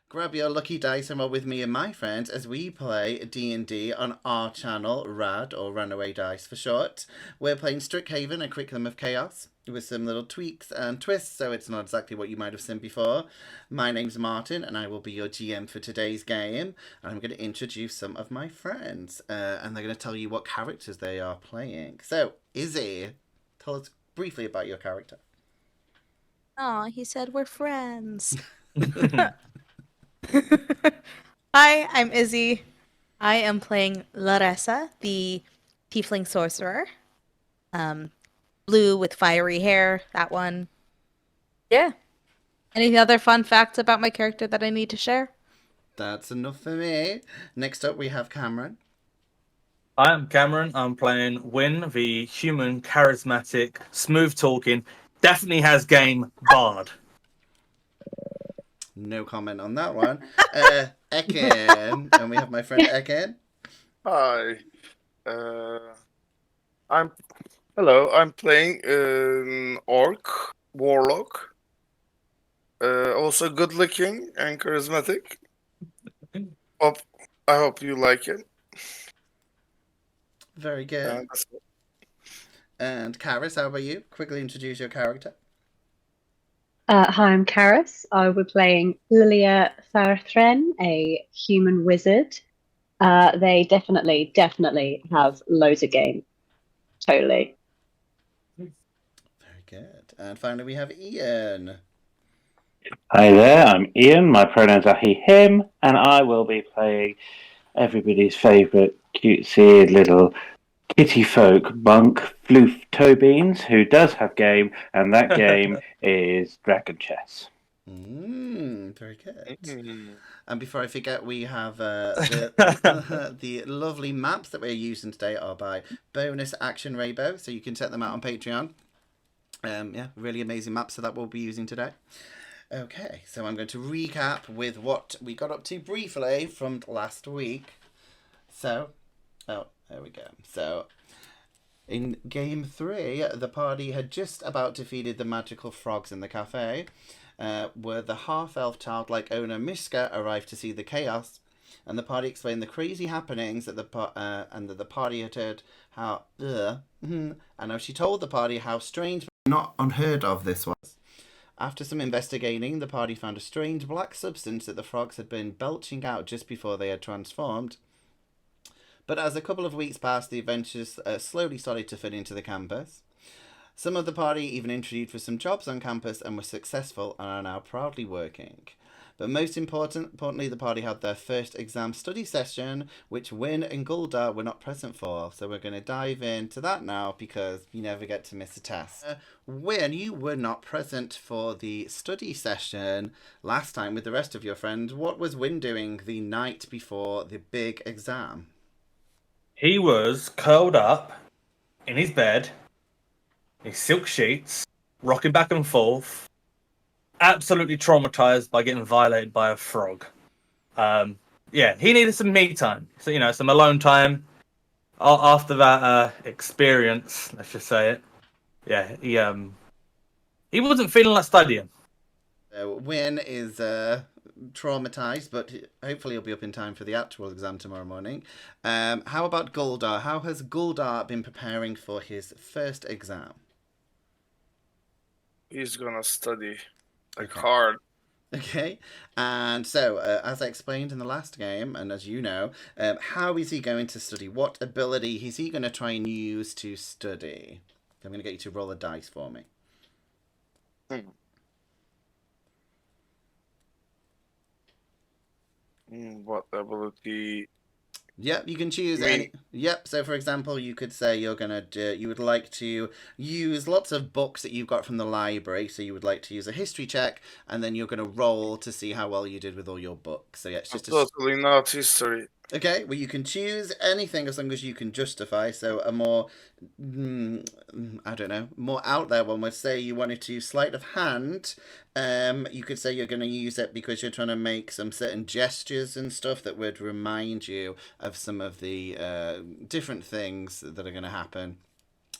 Grab your lucky dice and roll with me and my friends as we play D&D on our channel, RAD, or Runaway Dice for short. We're playing Strixhaven, a curriculum of chaos, with some little tweaks and twists, so it's not exactly what you might have seen before. My name's Martin, and I will be your GM for today's game. And I'm going to introduce some of my friends, and they're going to tell you what characters they are playing. So, Izzy, tell us briefly about your character. Oh, he said we're friends. Hi, I'm Izzy. I am playing Larissa, the tiefling sorcerer. Blue with fiery hair, that one. Yeah. Any other fun facts about my character that I need to share? That's enough for me. Next up, we have Cameron. I am Cameron. I'm playing Win, the human, charismatic, smooth talking, definitely has game bard. No comment on that one. Ekin. And we have my friend Ekin. Hi. I'm hello. I'm playing orc warlock. Also good looking and charismatic. Hope I hope you like it. Very good. And Karis, how about you? Quickly introduce your character. Hi, I'm Karis. I will be playing Lilia Farathren, a human wizard. They definitely have loads of game. Totally. Very good. And finally, we have Ian. Hi there, I'm Ian. My pronouns are he, him, and I will be playing everybody's favourite cutesy little kitty folk monk, Floof Tobeans, who does have game, and that game is Dragon Chess. Very good. Mm. And before I forget, we have the lovely maps that we're using today are by Bonus Action Rainbow, so you can check them out on Patreon. Yeah, really amazing maps that we'll be using today. Okay, so I'm going to recap with what we got up to briefly from last week. So, there we go. So, in game 3, the party had just about defeated the magical frogs in the cafe, where the half-elf childlike owner Mishka arrived to see the chaos, and the party explained the crazy happenings and that the party had heard how and now she told the party how strange, not unheard of this was. After some investigating, the party found a strange black substance that the frogs had been belching out just before they had transformed. But as a couple of weeks passed, the adventures slowly started to fit into the campus. Some of the party even interviewed for some jobs on campus and were successful and are now proudly working. But most importantly, the party had their first exam study session, which Win and Guldar were not present for. So we're going to dive into that now because you never get to miss a test. Win, you were not present for the study session last time with the rest of your friends. What was Win doing the night before the big exam? He was curled up in his bed, his silk sheets, rocking back and forth, absolutely traumatized by getting violated by a frog. Yeah, he needed some me time. So, some alone time. After that experience, let's just say it. Yeah, he wasn't feeling like studying. Win is traumatized, but hopefully he'll be up in time for the actual exam tomorrow morning. How about Guldar? How has Guldar been preparing for his first exam? He's gonna study Okay. hard. Okay, and so as I explained in the last game, and as you know, how is he going to study? What ability is he going to try and use to study? I'm going to get you to roll a dice for me. What ability? Yep, you can choose any. Yep. So, for example, you could say you would like to use lots of books that you've got from the library. So you would like to use a history check, and then you're going to roll to see how well you did with all your books. So yeah, it's just Totally not history. Okay, well, you can choose anything as long as you can justify. So a more, I don't know, more out there one would say you wanted to use sleight of hand. You could say you're going to use it because you're trying to make some certain gestures and stuff that would remind you of some of the different things that are going to happen.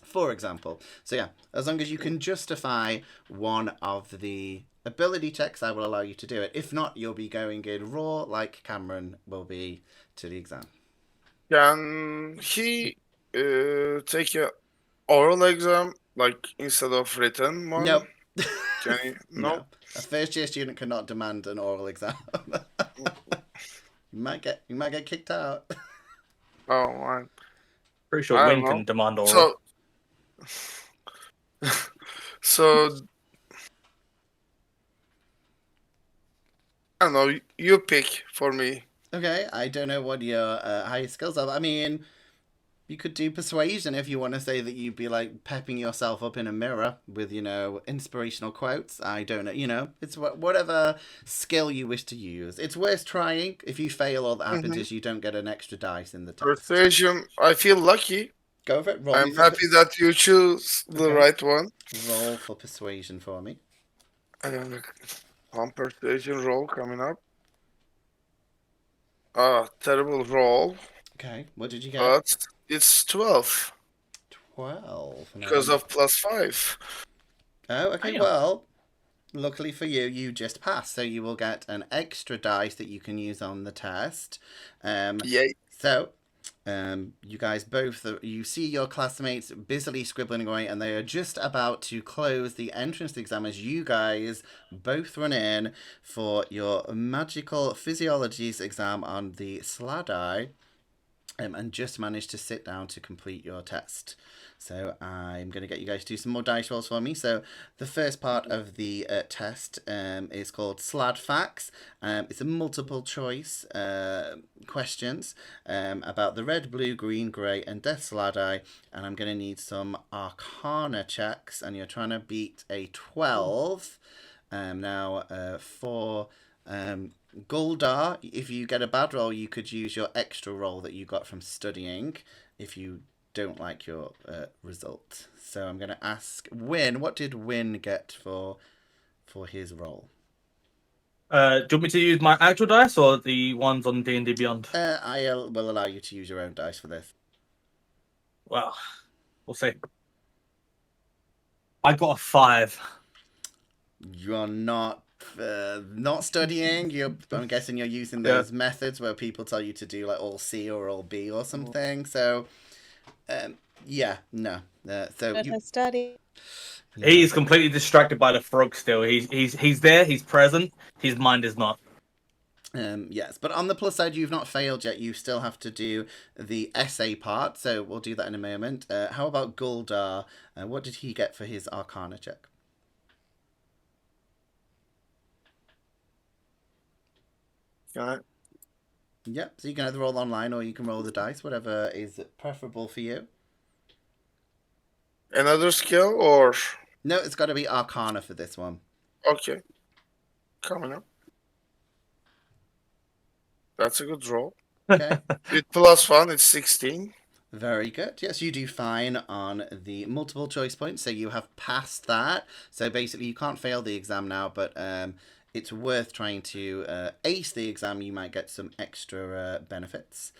For example. So yeah, as long as you can justify one of the ability checks, I will allow you to do it. If not, you'll be going in raw, like Cameron will be to the exam. Can he take a oral exam, like instead of written one? Nope. Can he? No. No. A first year student cannot demand an oral exam. you might get kicked out. Oh, man. Pretty sure I Win don't know. can demand oral. So, I don't know. You pick for me. Okay, I don't know what your highest skills are. I mean, you could do persuasion if you want to say that you'd be like pepping yourself up in a mirror with, inspirational quotes. I don't know. It's whatever skill you wish to use. It's worth trying. If you fail, all that happens is you don't get an extra dice in the test. Persuasion. I feel lucky. Go for it. Roll I'm happy that you choose the right one. Roll for persuasion for me. One persuasion roll coming up. Terrible roll. Okay, what did you get? But it's 12 12. because of +5. Oh, okay. Damn. Well, luckily for you, you just passed, so you will get an extra dice that you can use on the test. Yay. So, you guys both, you see your classmates busily scribbling away, and they are just about to close the entrance exam as you guys both run in for your magical physiologies exam on the Sladai, and just managed to sit down to complete your test. So I'm going to get you guys to do some more dice rolls for me. So the first part of the test is called Slad Facts. It's a multiple choice questions about the red, blue, green, grey and death Sladai. And I'm going to need some Arcana checks. And you're trying to beat a 12. For Guldar, if you get a bad roll, you could use your extra roll that you got from studying if you don't like your result. So I'm going to ask Win, what did Win get for his roll? Do you want me to use my actual dice or the ones on D&D Beyond? I will allow you to use your own dice for this. Well, we'll see. I got a 5. You're not studying. I'm guessing you're using those methods where people tell you to do like all C or all B or something. So, no. So you study. He's completely distracted by the frog still. He's there, he's present, his mind is not. Yes, but on the plus side, you've not failed yet. You still have to do the essay part, so we'll do that in a moment. How about Guldar? What did he get for his Arcana check? Got it. Yep, so you can either roll online or you can roll the dice, whatever is preferable for you. Another skill or? No, it's got to be Arcana for this one. Okay. Coming up. That's a good roll. Okay. With +1, it's 16. Very good. Yes, you do fine on the multiple choice points, so you have passed that. So basically, you can't fail the exam now, but it's worth trying to ace the exam. You might get some extra benefits.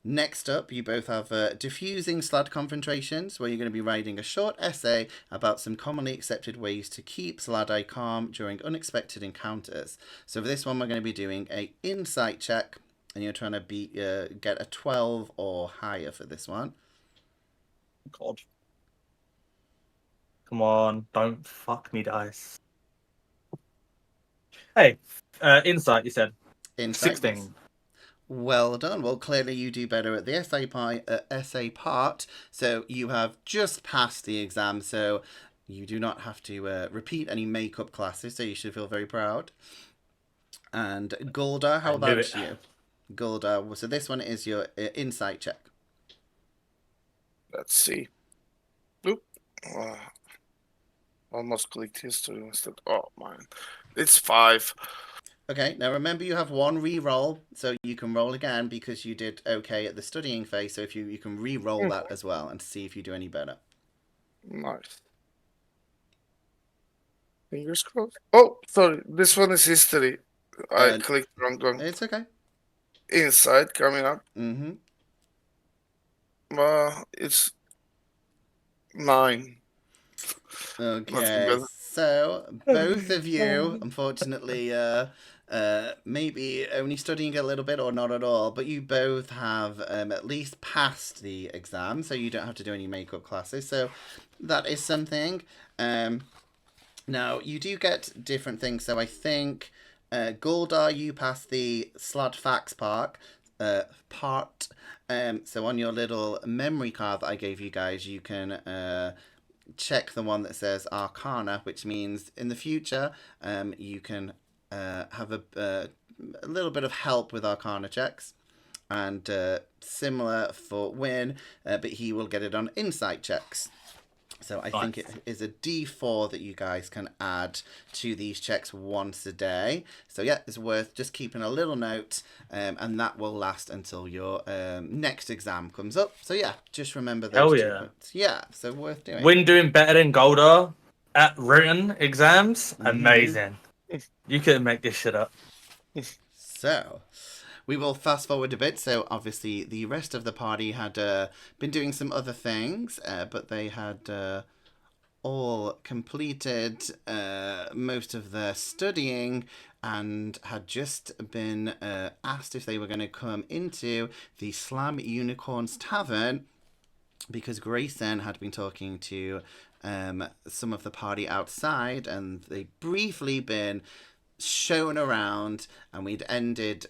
Next up, you both have diffusing Slad confrontations, where you're going to be writing a short essay about some commonly accepted ways to keep Sladai calm during unexpected encounters. So for this one, we're going to be doing a insight check, and you're trying to get a 12 or higher for this one. God. Come on, don't fuck me, dice. Hey, insight, you said. Insight, 16. yes. Well done. Well, clearly you do better at the essay part, so you have just passed the exam, so you do not have to repeat any makeup classes, so you should feel very proud. And Guldar, how about you? Guldar, so this one is your insight check. Let's see. Oop. Almost clicked history instead. Oh, man. It's 5. Okay, now remember you have one re-roll, so you can roll again because you did okay at the studying phase, so if you can re-roll that as well and see if you do any better. Nice. Fingers crossed. Oh, sorry. This one is history. I clicked wrong one. It's okay. Inside coming up. Mm-hmm. It's 9. Okay, So both of you, unfortunately, maybe only studying a little bit or not at all, but you both have at least passed the exam, so you don't have to do any makeup classes. So that is something. Now you do get different things. So I think Guldar, you passed the Slot Fax part. So on your little memory card that I gave you guys, you can check the one that says Arcana, which means in the future you can have a little bit of help with Arcana checks. And similar for Win, but he will get it on insight checks. So I think it is a D4 that you guys can add to these checks once a day. So yeah, it's worth just keeping a little note, and that will last until your next exam comes up. So yeah, just remember those 2 points. Yeah, so worth doing. Win doing better than Goldar at written exams. Amazing. You couldn't make this shit up. So we will fast forward a bit. So obviously the rest of the party had been doing some other things, but they had all completed most of their studying and had just been asked if they were going to come into the Slam Unicorns Tavern, because Grayson had been talking to some of the party outside, and they briefly been shown around, and we'd ended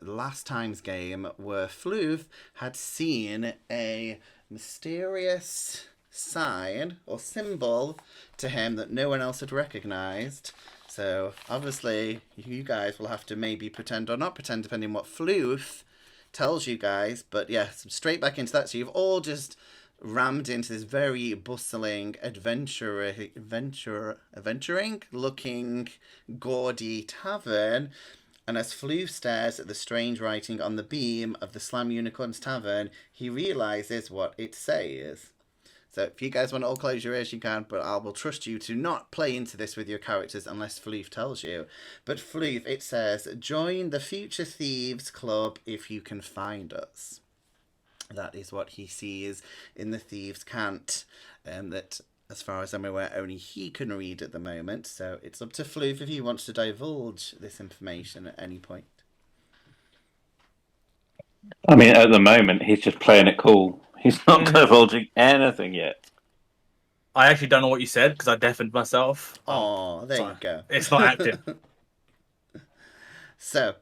last time's game where Floof had seen a mysterious sign or symbol to him that no one else had recognized. So obviously you guys will have to maybe pretend or not pretend, depending on what Floof tells you guys. But yeah, straight back into that. So you've all just rammed into this very bustling, adventuring looking, gaudy tavern. And as Floof stares at the strange writing on the beam of the Slam Unicorns Tavern, he realizes what it says. So if you guys want to all close your ears, you can, but I will trust you to not play into this with your characters unless Floof tells you. But Floof, it says, "Join the Future Thieves Club if you can find us." That is what he sees in the Thieves' Cant, that, as far as I'm aware, only he can read at the moment. So it's up to Floof if he wants to divulge this information at any point. I mean, at the moment, he's just playing it cool. He's not divulging anything yet. I actually don't know what you said because I deafened myself. Oh, there you go. It's not active. So,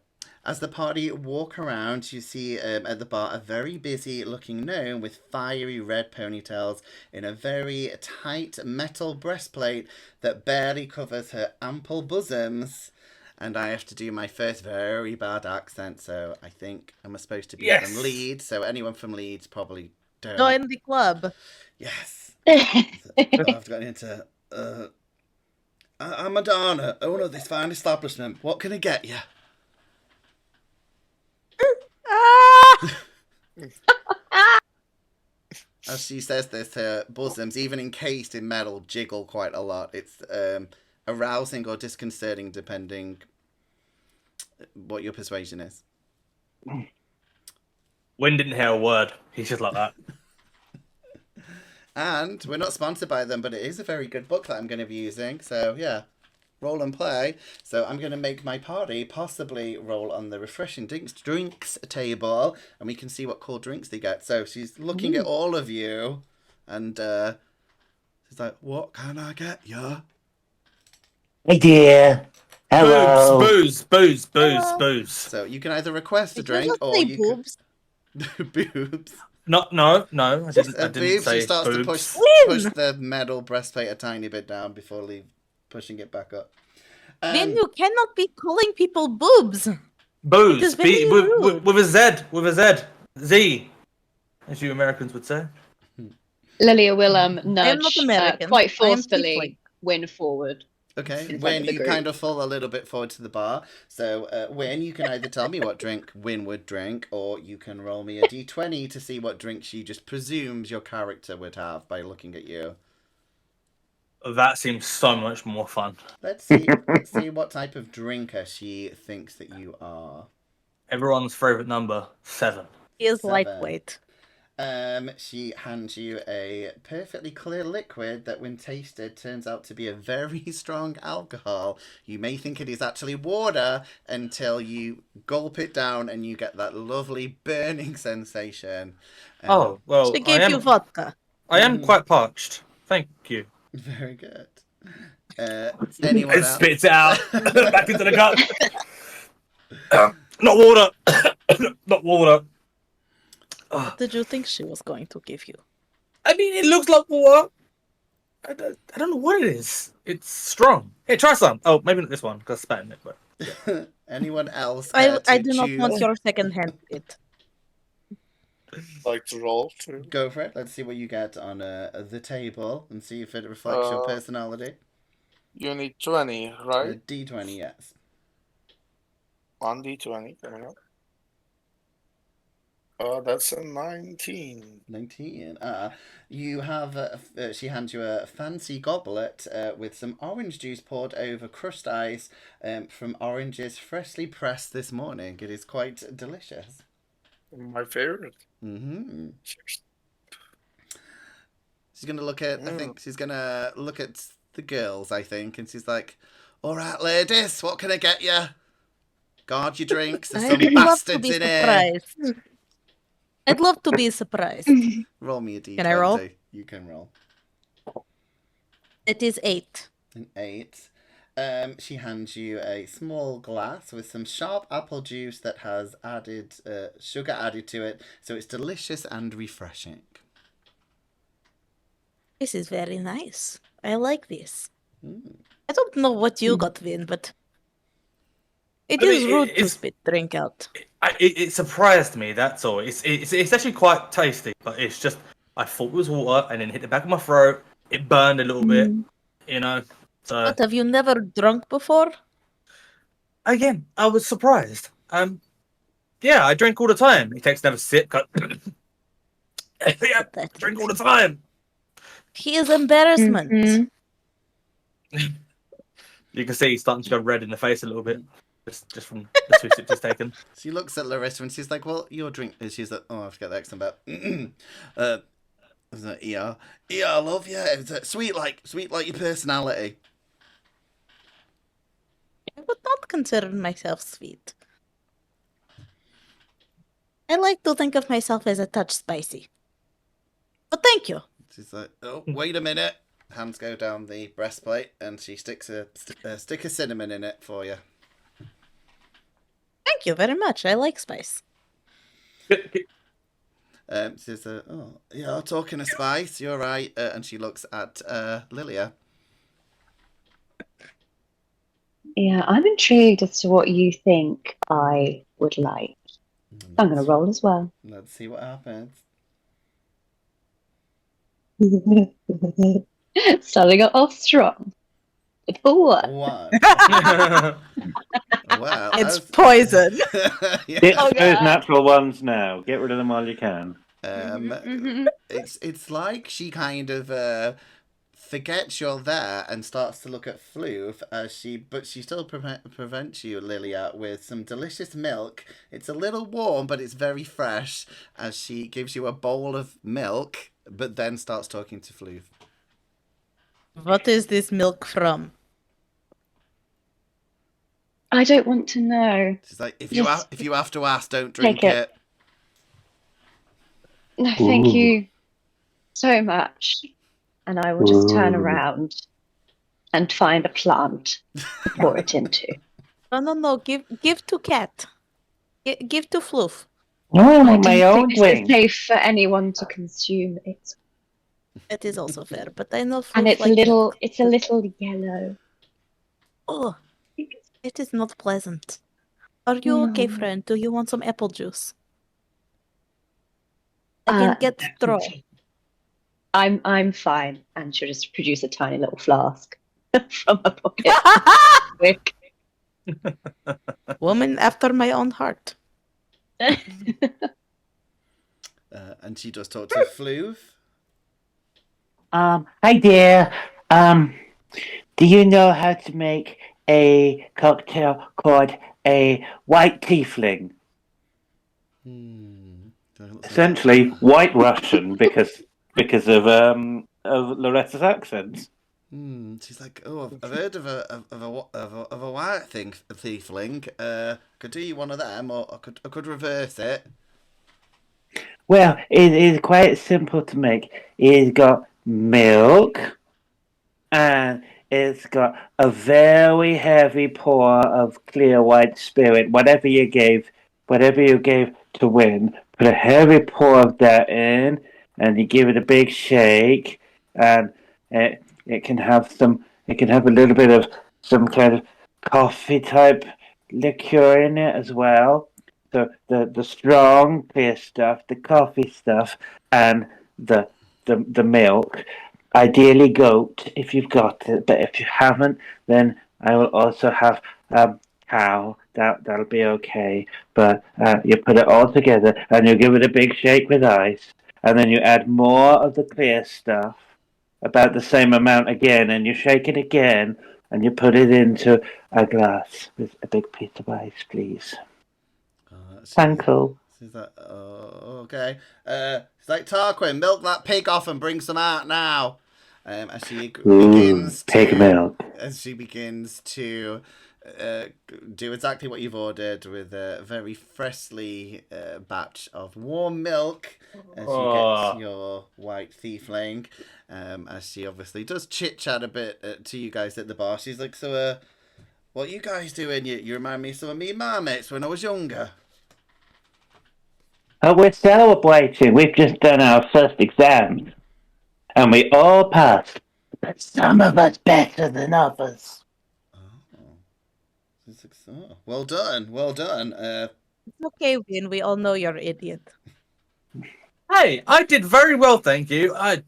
as the party walk around, you see at the bar a very busy looking gnome with fiery red ponytails in a very tight metal breastplate that barely covers her ample bosoms. And I have to do my first very bad accent, so I think I'm supposed to be from Leeds. So anyone from Leeds probably don't. Join the club. Yes. I've gotten into... I'm Madonna, owner of this fine establishment. What can I get you? As she says this, her bosoms, even encased in metal, jiggle quite a lot. It's arousing or disconcerting, depending what your persuasion is. Win didn't hear a word. He's just like that. And we're not sponsored by them, but it is a very good book that I'm going to be using. So yeah, roll and play. So I'm going to make my party possibly roll on the refreshing drinks table, and we can see what cool drinks they get. So she's looking at all of you, and she's like, "What can I get you?" Hey dear. Hello. Booze. So you can either request a drink Did you or say you boobs? can... boobs. No. I didn't Boobs. say She starts to boobs. push the metal breastplate a tiny bit down before pushing it back up. Then you cannot be calling people boobs. Booze. It is very rude. With a Z. With a Z. Z. As you Americans would say. Lilia will I am not nudge American. quite I am forcefully tiefling. Win forward. Okay, in front Win, of the you group. kind of fall a little bit forward to the bar. So, Win, you can either tell me what drink Win would drink, or you can roll me a d20 to see what drink she just presumes your character would have by looking at you. That seems so much more fun. Let's see what type of drinker she thinks that you are. Everyone's favourite number, 7. He is 7. lightweight. She hands you a perfectly clear liquid that, when tasted, turns out to be a very strong alcohol. You may think it is actually water until you gulp it down and you get that lovely burning sensation. Oh well, She gave you vodka. I am quite parched. Thank you. Very good. Anyone It else? spits it out back into the cup. Not water. Not water. What did you think she was going to give you? I mean, it looks like water. I don't know what it is. It's strong. Hey, try some. Oh, maybe not this one because I spat in it. But Anyone else? I to do not choose? want your second-hand bit. Like to roll too. Go for it. Let's see what you get on the table and see if it reflects your personality. You need 20, right? D20, yes. 1d20 coming up. That's a 19. 19. You have. She hands you a fancy goblet with some orange juice poured over crushed ice from oranges freshly pressed this morning. It is quite delicious. My favorite. Mm-hmm. Cheers. She's gonna look at. I think she's gonna look at the girls. I think, and she's like, "All right, ladies, what can I get you? Guard your drinks. There's some I'd love to bastards be in here." surprised. I'd love to be surprised. Roll me a d20. Can I roll? You can roll. It is 8. An 8. She hands you a small glass with some sharp apple juice that has added sugar added to it, so it's delicious and refreshing. This is very nice. I like this. Mm. I don't know what you got, Vin, but it I is mean, rude to it's- spit drink out. it surprised me. That's all. It's actually quite tasty, but it's just I thought it was water, and then hit the back of my throat. It burned a little bit, you know. So But have you never drunk before? again, I was surprised. Yeah, I drink all the time. He takes another sip. Yeah, drink all the time. He is embarrassment. Mhm. You can see he's starting to go red in the face a little bit, just from the 2 sips he's taken. She looks at Larissa and she's like, "Well, your drink." And she's like, "Oh, I forget the accent, but yeah, I love you. It's sweet like your personality." I would not consider myself sweet. I like to think of myself as a touch spicy. But thank you. She's like, "Oh, wait a minute." Hands go down the breastplate and she sticks a stick of cinnamon in it for you. Thank you very much. I like spice. She's "Oh, yeah, talking of spice, you're right." And she looks at Lilia. Yeah, I'm intrigued as to what you think I would like. I'm going to roll as well. Let's see what happens. Starting off strong. With a 1. 1. Wow. It's poison. Yeah. Ditch Oh, those God. natural ones now. Get rid of them while you can. It's like she kind of forgets you're there and starts to look at Floof but she still prevents you, Lilia, with some delicious milk. It's a little warm, but it's very fresh, as she gives you a bowl of milk, but then starts talking to Floof. What is this milk from? I don't want to know. She's like, if Yes. you have to ask, don't drink Take it. it. No, thank Ooh. you so much. And I will just turn Ooh. around and find a plant to pour it into. No. Give to cat. Give to Floof. No, I I want my don't own think drink. it's safe for anyone to consume it. It is also fair, but I know Floof And it's like milk. it's a little yellow. Oh, it is not pleasant. Are you okay, No. friend? Do you want some apple juice? I can get straw. I'm fine. And she'll just produce a tiny little flask from her pocket. Quick. Woman after my own heart. And she does talk to Floof. Hi dear. Do you know how to make a cocktail called a white tiefling? essentially White Russian because of Loretta's accent. She's like, oh, I've heard of a white thiefling. Could do you one of them, or I could reverse it. Well, it is quite simple to make. It's got milk, and it's got a very heavy pour of clear white spirit. Whatever you gave to win, put a heavy pour of that in, and you give it a big shake, and it can have some. It can have a little bit of some kind of coffee type liqueur in it as well. So the strong clear stuff, the coffee stuff, and the milk. Ideally goat if you've got it, but if you haven't, then I will also have cow. That'll be okay. But you put it all together and you give it a big shake with ice, and then you add more of the clear stuff, about the same amount again, and you shake it again, and you put it into a glass with a big piece of ice, please. Thank you. She's like, oh, okay. She's like, Tarquin, milk that pig off and bring some out now. As she begins pig milk. As she begins to do exactly what you've ordered with a very freshly batch of warm milk as you get your white thiefling. As she obviously does chit chat a bit to you guys at the bar. She's like, so what you guys doing? You remind me of some of me marmots when I was younger. Oh, we're celebrating. We've just done our first exams. And we all passed. But some of us better than others. Oh, well done. Well done. It's okay, Win. We all know you're an idiot. Hey, I did very well, thank you. I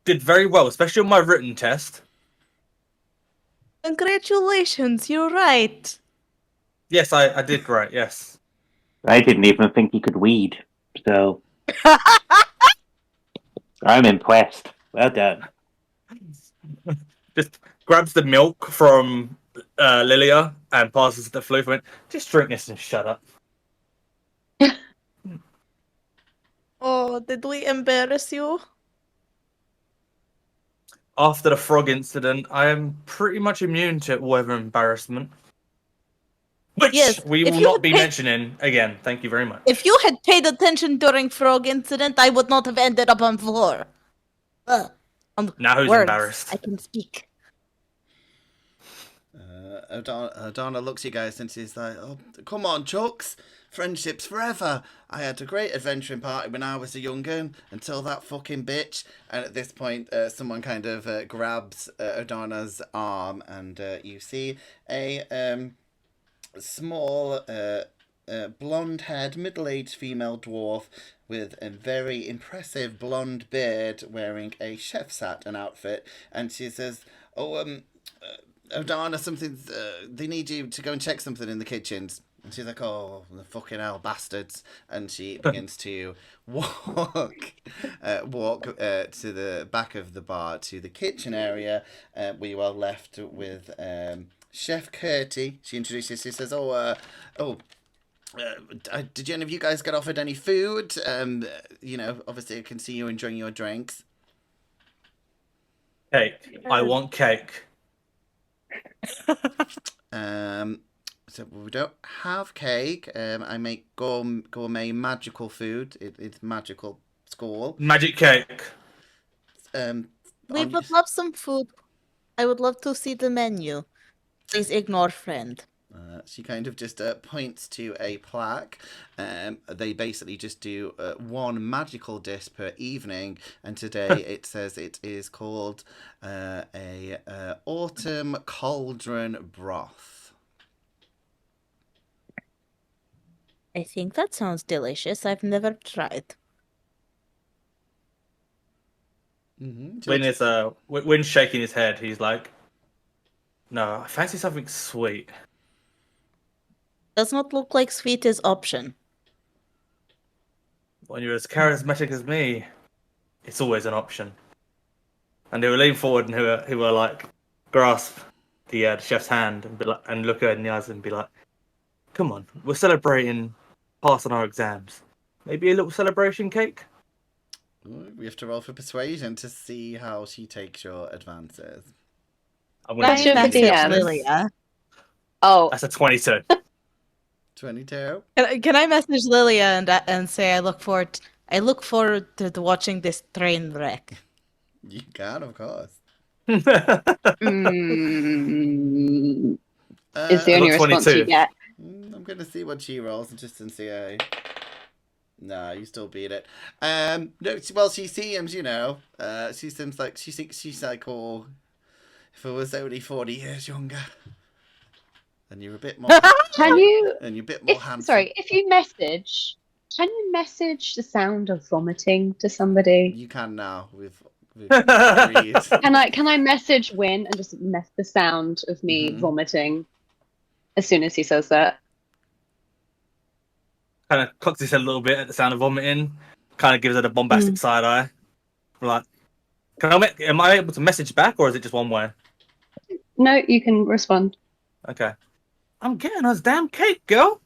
did very well, especially on my written test. Congratulations, you're right. Yes, I did great, yes. I didn't even think he could weed. So I'm impressed. Well done. Just grabs the milk from Lilia and passes it to Floof and went, just drink this and shut up. Oh, did we embarrass you? After the frog incident, I am pretty much immune to whatever embarrassment. Which Yes, we if will you not had be paid- mentioning again. Thank you very much. If you had paid attention during frog incident, I would not have ended up on floor. Now who's Words. embarrassed? I can speak. Adana looks at you guys and she's like, oh, come on, Chucks. Friendship's forever. I had a great adventuring party when I was a young'un until that fucking bitch. And at this point, someone kind of grabs Adana's arm and you see a small, blonde-haired, middle-aged female dwarf with a very impressive blonde beard wearing a chef's hat and outfit. And she says, Odana, something's. They need you to go and check something in the kitchens. And she's like, oh, the fucking hell, bastards. And she begins to walk to the back of the bar to the kitchen area. We are left with Chef Curty. She introduces, she says, did any of you guys get offered any food? Obviously I can see you enjoying your drinks. Cake. I want cake. So we don't have cake. I make gourmet magical food. It's magical school. Magic cake. We would love some food. I would love to see the menu. Please ignore friend. She kind of just points to a plaque. They basically just do one magical dish per evening, and today it says it is called a autumn cauldron broth. I think that sounds delicious. I've never tried. Mm-hmm. When shaking his head, he's like, "No, I fancy something sweet." Does not look like sweet is option. When you're as charismatic as me, it's always an option. And they will lean forward and he will like grasp the chef's hand and be like, and look her in the eyes and be like, "Come on, we're celebrating passing our exams. Maybe a little celebration cake. Ooh, we have to roll for persuasion to see how she takes your advances. I'm That's gonna your need Message DM. this. Lilia. Oh, That's a 22. 22. Can I message Lilia and say I look forward to watching this train wreck. You can, of course. is the I only got response 22. you get. I'm gonna see what she rolls just to see how. Nah, you still beat it. No, well, she seems, she seems like she thinks she's like, oh, if I was only 40 years younger, and you're a bit more, Can you? and you're a bit more handsome. Sorry, if you message, can you message the sound of vomiting to somebody? You can now with agreed. Can I message Win and just mess the sound of me vomiting as soon as he says that? Kind of cocks his head a little bit at the sound of vomiting. Kind of gives it a bombastic side eye. Like, am I able to message back, or is it just one way? No, you can respond. Okay. I'm getting us damn cake, girl.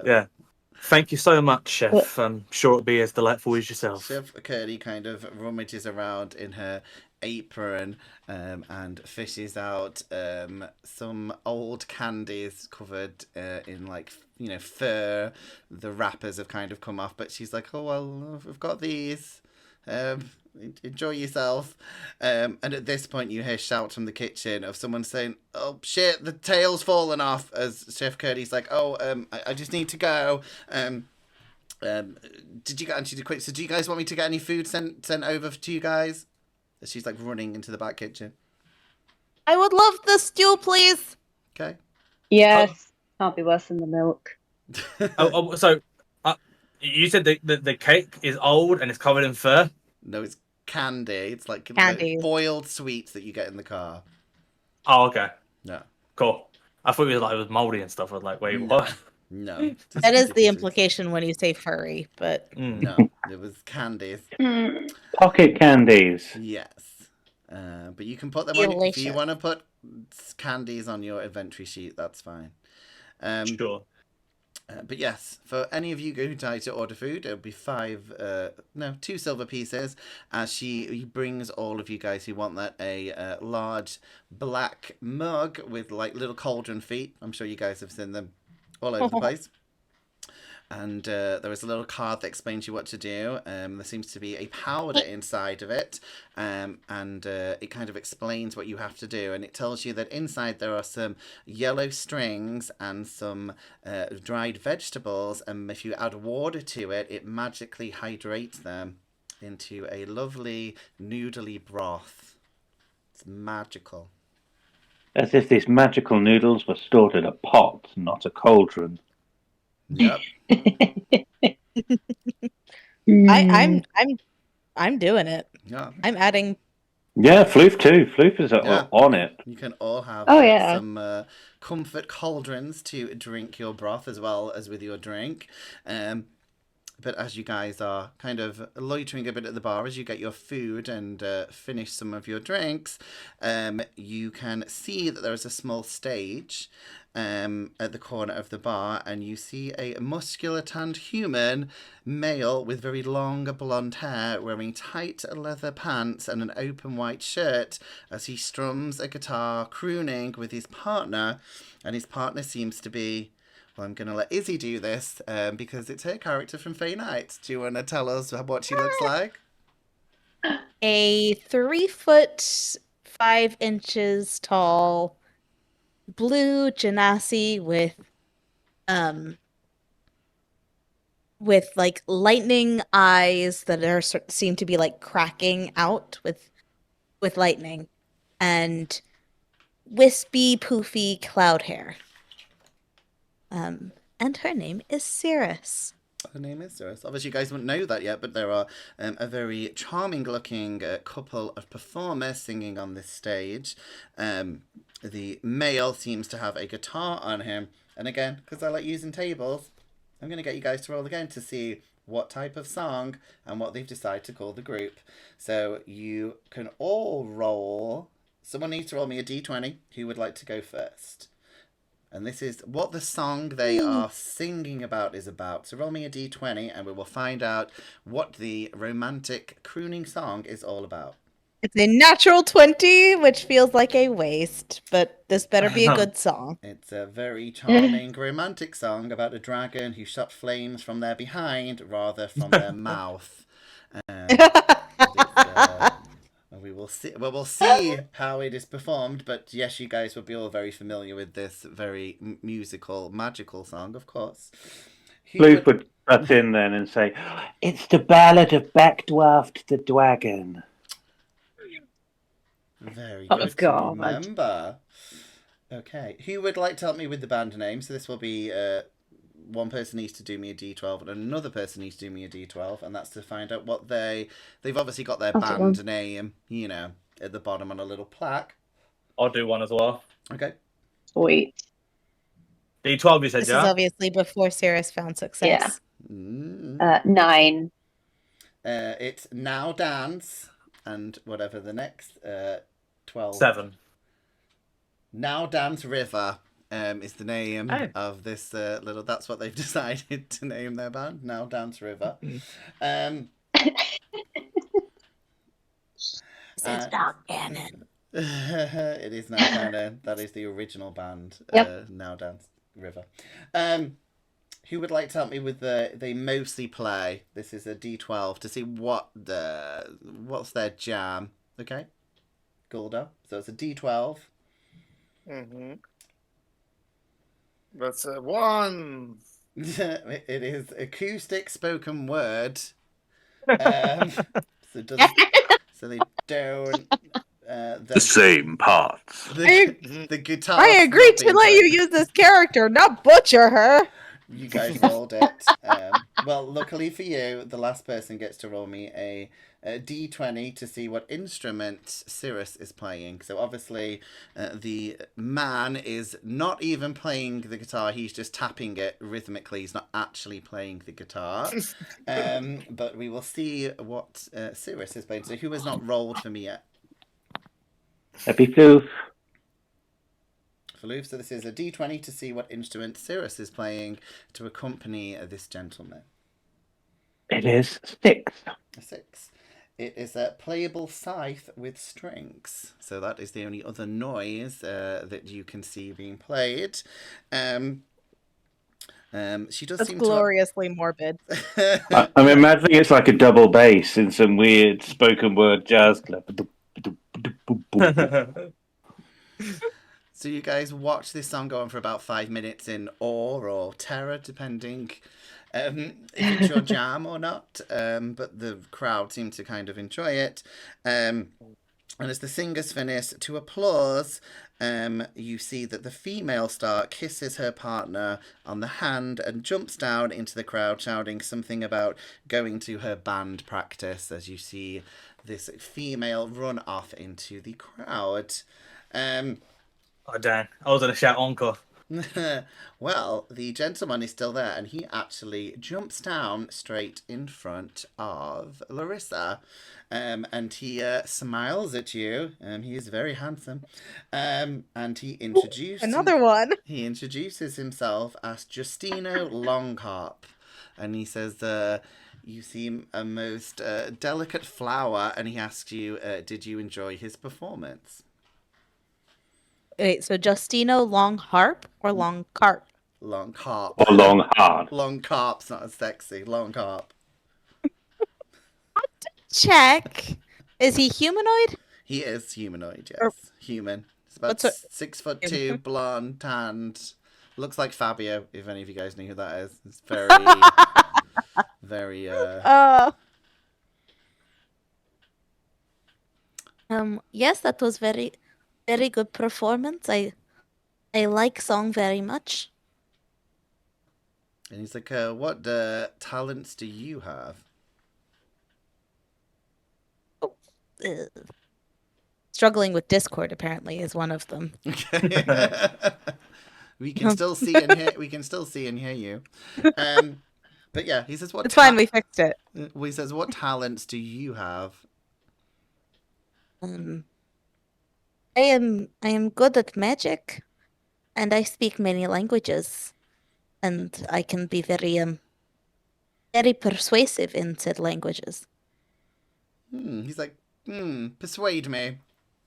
Yeah. Thank you so much, Chef. I'm sure it'll be as delightful as yourself. Chef Curdy kind of rummages around in her apron and fishes out some old candies covered in fur. The wrappers have kind of come off, but she's like, oh well, I've got these. Enjoy yourself. And at this point you hear shouts from the kitchen of someone saying, oh shit, the tail's fallen off, as Chef Curdy's like, oh I just need to go. Did you guys want me to get any food sent over to you guys? As she's like running into the back kitchen. I would love the stew, please. Okay. Yes, can't be worse than the milk. So you said the cake is old and it's covered in fur? No, it's candy. It's like Candy. boiled sweets that you get in the car. Oh, okay. No. Cool. I thought it was moldy and stuff. I was like, wait, what? No. That is the implication when you say furry, but No, it was candies. Pocket candies. Yes. But you can put them on if you want to put candies on your inventory sheet, that's fine. Sure. But yes, for any of you who decide to order food, it'll be 2 silver pieces. As he brings all of you guys who want that a large black mug with like little cauldron feet. I'm sure you guys have seen them all over the place. And there is a little card that explains you what to do. There seems to be a powder inside of it. And it kind of explains what you have to do. And it tells you that inside there are some yellow strings and some dried vegetables. And if you add water to it, it magically hydrates them into a lovely noodly broth. It's magical. As if these magical noodles were stored in a pot, not a cauldron. Yep. I'm doing it. Yeah. I'm adding. Yeah, Floof too. Floof is on it. You can all have yeah. some comfort cauldrons to drink your broth as well as with your drink. But as you guys are kind of loitering a bit at the bar as you get your food and finish some of your drinks, you can see that there is a small stage at the corner of the bar, and you see a muscular tanned human male with very long blonde hair wearing tight leather pants and an open white shirt as he strums a guitar crooning with his partner, and his partner seems to be... Well, I'm going to let Izzy do this because it's her character from Fey Nights. Do you want to tell us what she looks like? A 3'5" tall blue genasi with like lightning eyes that are seem to be like cracking out with lightning, and wispy poofy cloud hair. And her name is Cirrus. Her name is Cirrus. Obviously, you guys wouldn't know that yet, but there are a very charming-looking couple of performers singing on this stage. The male seems to have a guitar on him. And again, because I like using tables, I'm going to get you guys to roll again to see what type of song and what they've decided to call the group. So you can all roll. Someone needs to roll me a d20. Who would like to go first? And this is what the song they are singing about is about. So roll me a d20 and we will find out what the romantic crooning song is all about. It's a natural 20, which feels like a waste, but this better be a good song. It's a very charming romantic song about a dragon who shot flames from their behind rather from their mouth. We will see. Well, we'll see how it is performed. But yes, you guys will be all very familiar with this very musical, magical song, of course. Floof would cut in then and say, "It's the ballad of Backdwarfed the Dragon." Very Oh, good to God. remember. Okay, who would like to help me with the band name? So this will be one person needs to do me a d12 and another person needs to do me a d12, and that's to find out what they've obviously got their band name, you know, at the bottom on a little plaque. I'll do one as well. Okay. Sweet. D12, you said, This yeah? is obviously before Cirrus found success. Yeah. 9. It's Now Dance and whatever the next 12. 7. Now Dance River is the name of this little. That's what they've decided to name their band. Now Dance River. It's not canon. It is now canon. That is the original band. Yep. Now Dance River. Who would like to help me with they mostly play? This is a D12 to see what's their jam. Okay, Gulda. So it's a D12. Mm-hmm. That's a 1. It is acoustic spoken word. So they don't. The same parts. The guitar. I agree to let you use this character, not butcher her. You guys rolled it. Well, luckily for you, the last person gets to roll me a d20 to see what instrument Cirrus is playing. So obviously, the man is not even playing the guitar. He's just tapping it rhythmically. He's not actually playing the guitar. But we will see what Cirrus is playing. So who has not rolled for me yet? Happy Floof. Floof. So this is a d20 to see what instrument Cirrus is playing to accompany this gentleman. It is 6. A 6. It is a playable scythe with strings. So that is the only other noise that you can see being played. She does That's seem gloriously morbid. I'm imagining it's like a double bass in some weird spoken word jazz club. So you guys watch this song go on for about 5 minutes in awe or terror, depending if it's your jam or not. But the crowd seem to kind of enjoy it. And as the singers finish, to applause, you see that the female star kisses her partner on the hand and jumps down into the crowd, shouting something about going to her band practice, as you see this female run off into the crowd. Oh, dang. I was going to shout encore. Well, the gentleman is still there, and he actually jumps down straight in front of Larissa. And he smiles at you. He is very handsome. And he introduces... Another one. He introduces himself as Justino Longharp. And he says, you seem a most delicate flower. And he asks you, did you enjoy his performance? Wait, so Justino Long Harp or Long Carp? Long carp. Or long hard. Long carp's not as sexy. Long carp. Check. Is he humanoid? He is humanoid, yes. Or- Human. He's about 6'2", blonde, tanned. Looks like Fabio, if any of you guys know who that is. It's very, very, Yes, that was very, very good performance. I like song very much. And he's like, what talents do you have? Struggling with Discord apparently is one of them. Okay. We can still see and hear. We can still see and hear you. But yeah, he says, "What?" It's fine. We fixed it. Well, he says, "What talents do you have?" I am good at magic, and I speak many languages, and I can be very persuasive in said languages. He's like, persuade me.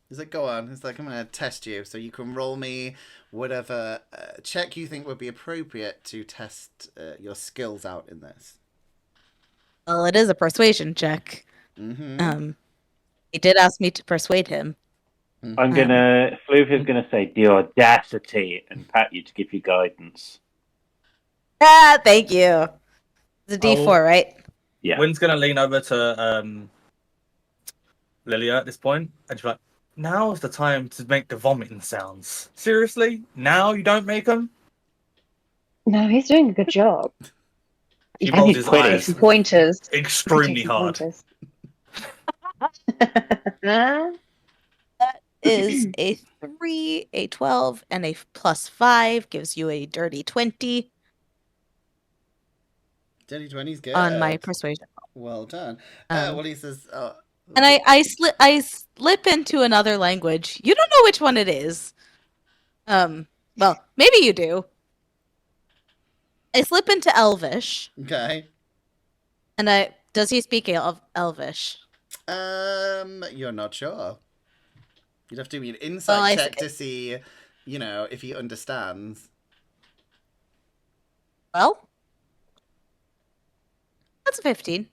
He's like, go on. He's like, I'm going to test you. So you can roll me whatever check you think would be appropriate to test your skills out in this. Well, it is a persuasion check. He did ask me to persuade him. Floof is gonna say the audacity and pat you to give you guidance. Ah, thank you. It's a D4, right? Yeah. Wynn's gonna lean over to Lilia at this point and she's like, now's the time to make the vomiting sounds. Seriously? Now you don't make them? No, he's doing a good job. He And rolls he's his quitting. eyes Some pointers. extremely Some hard. pointers. Is a 3, a 12, and a +5 gives you a dirty 20 Dirty 20's good. on my persuasion. Well done. Um, Well, he says, And I slip into another language. You don't know which one it is. Well, maybe you do. I slip into Elvish, okay. and does he speak Elvish? You're not sure. You'd have to do an insight check to see, if he understands. Well, that's a 15.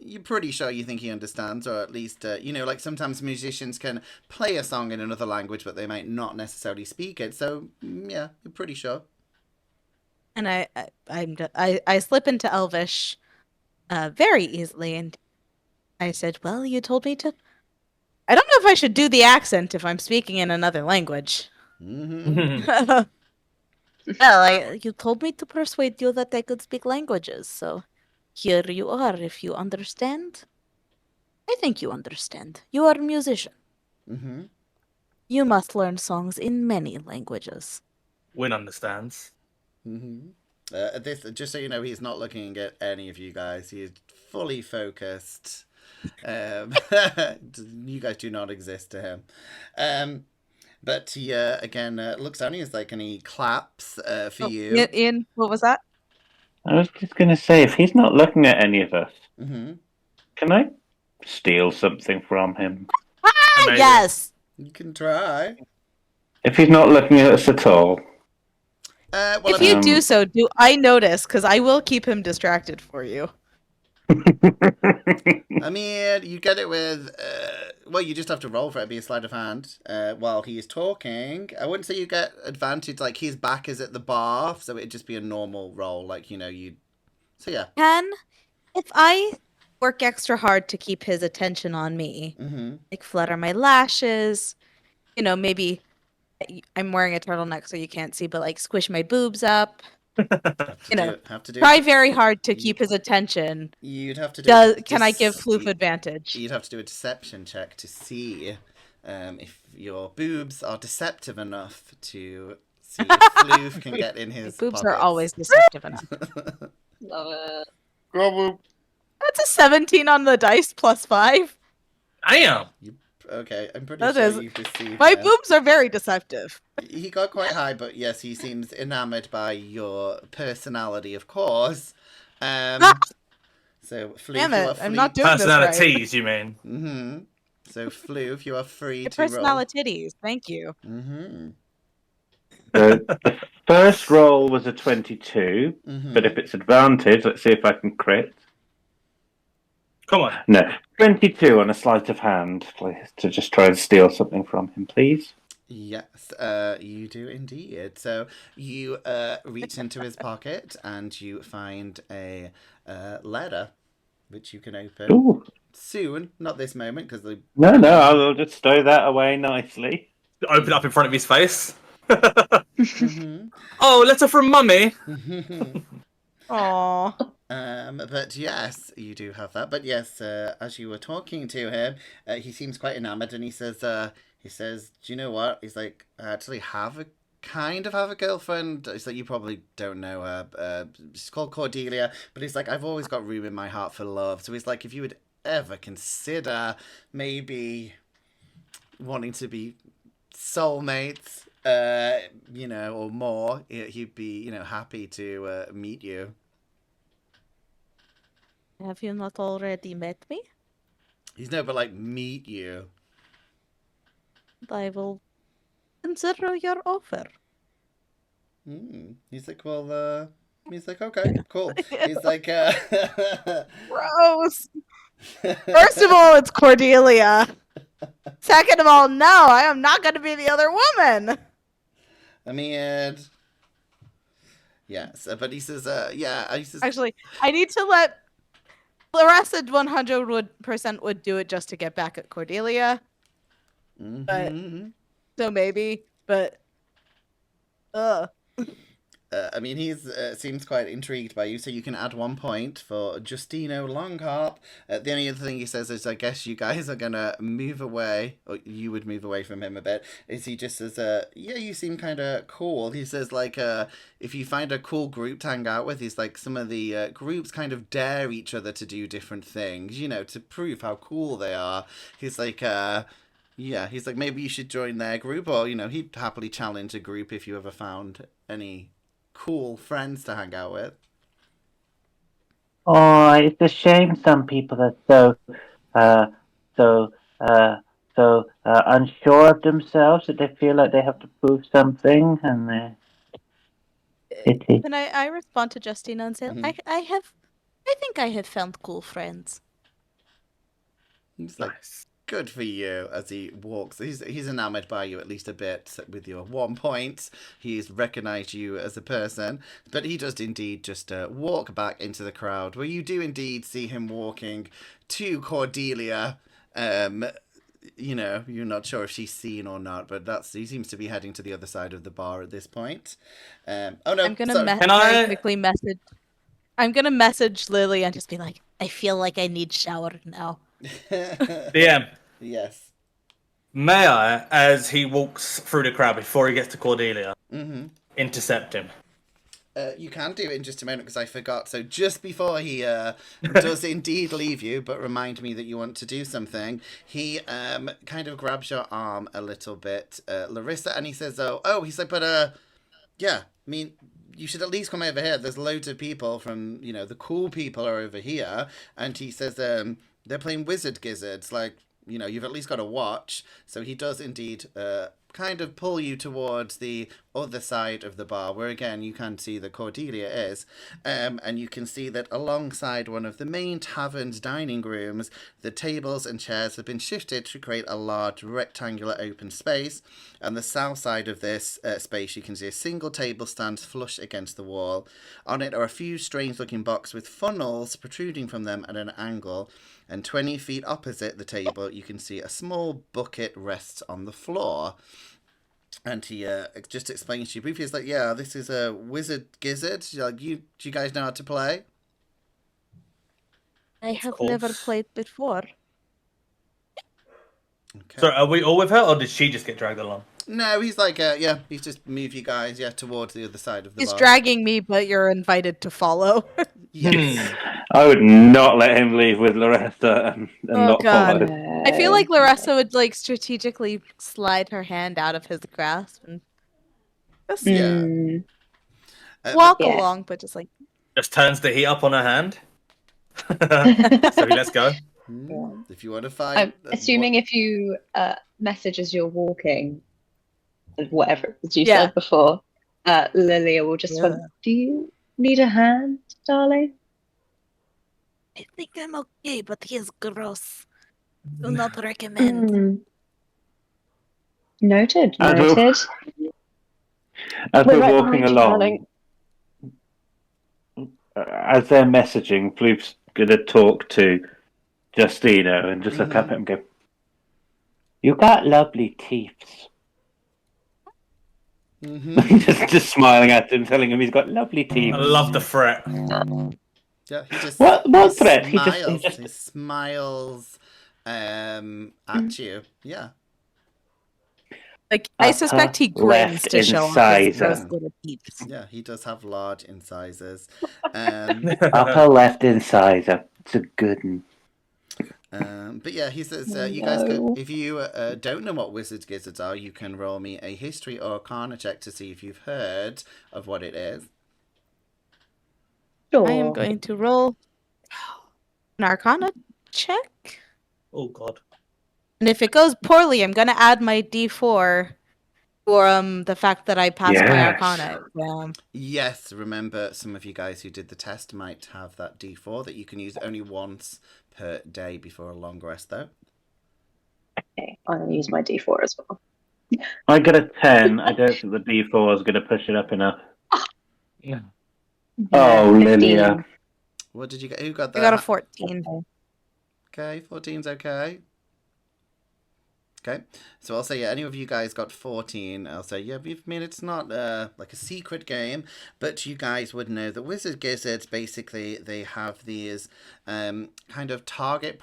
You're pretty sure you think he understands, or at least, like sometimes musicians can play a song in another language, but they might not necessarily speak it. So, yeah, you're pretty sure. And I slip into Elvish, very easily, and I said, "Well, you told me to." I don't know if I should do the accent if I'm speaking in another language. Well, you told me to persuade you that I could speak languages, so here you are. If you understand, I think you understand. You are a musician. You must learn songs in many languages. Wynn understands. This, just so you know, he's not looking at any of you guys. He is fully focused. You guys do not exist to him. But he again looks down. He's like, and he claps for you. Ian, what was that? I was just gonna say, if he's not looking at any of us, can I steal something from him? Amazing. Yes. You can try. If he's not looking at us at all. Well, If you do so, do I notice? Because I will keep him distracted for you. I mean, you get it with, well, you just have to roll for it, be a sleight of hand, while he is talking. I wouldn't say you get advantage, like his back is at the bar, so it'd just be a normal roll, like, you'd, so yeah. If I work extra hard to keep his attention on me, like flutter my lashes, maybe I'm wearing a turtleneck so you can't see, but like squish my boobs up. Have to do try very hard to keep his attention. You'd have to do. Can I give Floof advantage? You'd have to do a deception check to see if your boobs are deceptive enough to see if Floof can get in his. Boobs pockets. are always deceptive enough. Love it. Go, Boop. That's a 17 on the dice +5. Damn. Okay, I'm pretty That sure is- you've deceived My him. boobs are very deceptive. He got quite high, but yes, he seems enamored by your personality, of course. So, Floof, Damn you are it, free. I'm not doing this right. Personalities, you mean? Mm-hmm. So, Floof, you are free Your to roll. personalities, thank you. Mm-hmm. The first roll was a 22, Mm-hmm. but if it's advantage, let's see if I can crit. Come on. No, 22 on a sleight of hand, please, to just try and steal something from him, please. Yes, you do indeed. So you reach into his pocket and you find a letter, which you can open Ooh. soon. Not this moment, because the No, I'll just stow that away nicely. Open up in front of his face. Mhm. Oh, letter from Mummy. Aww. But yes, you do have that. But yes, as you were talking to him, he seems quite enamored, and he says, "Do you know what?" He's like, "I actually have a girlfriend." It's like, you probably don't know her. She's called Cordelia, but he's like, "I've always got room in my heart for love." So he's like, if you would ever consider maybe wanting to be soulmates, or more, he'd be, happy to meet you. Have you not already met me? He's never like meet you. I will consider your offer. He's like, well, he's like, okay, cool. He's like, Gross. First of all, it's Cordelia. Second of all, no, I am not going to be the other woman. I mean, yes, but he says, he says, Actually, I need to let Larissa 100% would do it just to get back at Cordelia. But so maybe, but I mean, he's seems quite intrigued by you, so you can add 1 point for Justino Longharp. The only other thing he says is, I guess you guys are gonna move away, or you would move away from him a bit. Is he just says, yeah, you seem kind of cool. He says, like, if you find a cool group to hang out with, he's like, some of the groups kind of dare each other to do different things, to prove how cool they are. He's like, yeah, he's like, maybe you should join their group, or, he'd happily challenge a group if you ever found any cool friends to hang out with. Oh, it's a shame some people are so unsure of themselves that they feel like they have to prove something, and pity. and I respond to Justina and say, I think I have found cool friends. He's like, Nice. good for you, as he walks. He's enamored by you at least a bit with your 1 point. He's recognized you as a person, but he does indeed just walk back into the crowd, where you do indeed see him walking to Cordelia. You're not sure if she's seen or not, but he seems to be heading to the other side of the bar at this point. Oh no, I'm gonna sorry. quickly message. I'm gonna message Lily and just be like, I feel like I need shower now. DM. Yes. May I, as he walks through the crowd before he gets to Cordelia, intercept him? You can do it in just a moment, because I forgot. So just before he does indeed leave you, but remind me that you want to do something, he kind of grabs your arm a little bit, Larissa, and he says, he's like, but yeah, I mean, you should at least come over here. There's loads of people from, the cool people are over here. And he says, they're playing Wizard Gizzards, like, you've at least got to watch. So he does indeed kind of pull you towards the other side of the bar, where again you can see that Cordelia is, and you can see that alongside one of the main tavern's dining rooms, the tables and chairs have been shifted to create a large rectangular open space. And the south side of this space, you can see a single table stands flush against the wall. On it are a few strange looking boxes with funnels protruding from them at an angle, and 20 feet opposite the table you can see a small bucket rests on the floor. And he just explains to you briefly. He's like, yeah, this is a Wizard Gizzard. Like, do you guys know how to play? I have never played before. Okay. So are we all with her, or did she just get dragged along? No, he's like, he's just moved you guys, towards the other side of the He's bar. dragging me, but you're invited to follow. Yes. I would not let him leave with Larissa and not God. follow. I feel like Larissa would like strategically slide her hand out of his grasp and just walk along, but just like Just turns the heat up on her hand. So he lets go. If you want to find, I'm assuming if you message as you're walking, whatever as you said before, Lilia will just went, do you need a hand, darling? I think I'm okay, but he is gross. Do not recommend. Noted. As we're walking along, as they're messaging, Floop's gonna talk to Justino and just look up at him and go, "You got lovely teeth." just smiling at him, telling him he's got lovely teeth. I love the threat. Yeah, he just What threat? He smiles at you. Yeah. Like, I suspect he grins to show off his gross little teeth. Yeah, he does have large incisors. Upper left incisor. It's a good one. But yeah, he says Oh, you guys could, no. if you don't know what wizard gizzards are, you can roll me a history or arcana check to see if you've heard of what it is. I am Sure. going to roll an Arcana check. Oh God. And if it goes poorly, I'm gonna add my D4 for the fact that I passed my Yes. Arcana exam. Yes, remember some of you guys who did the test might have that D4 that you can use only once per day before a long rest, though. Okay, I'm going to use my D4 as well. I got a 10. I don't think the D4 is going to push it up enough. Yeah. Oh, 15. Lilia. What did you get? Who got I got a that? 14. Okay, 14's okay. Okay, so I'll say, yeah, any of you guys got 14. I'll say, yeah, I mean, it's not like a secret game, but you guys would know that Wizard Gizzards, basically, they have these kind of target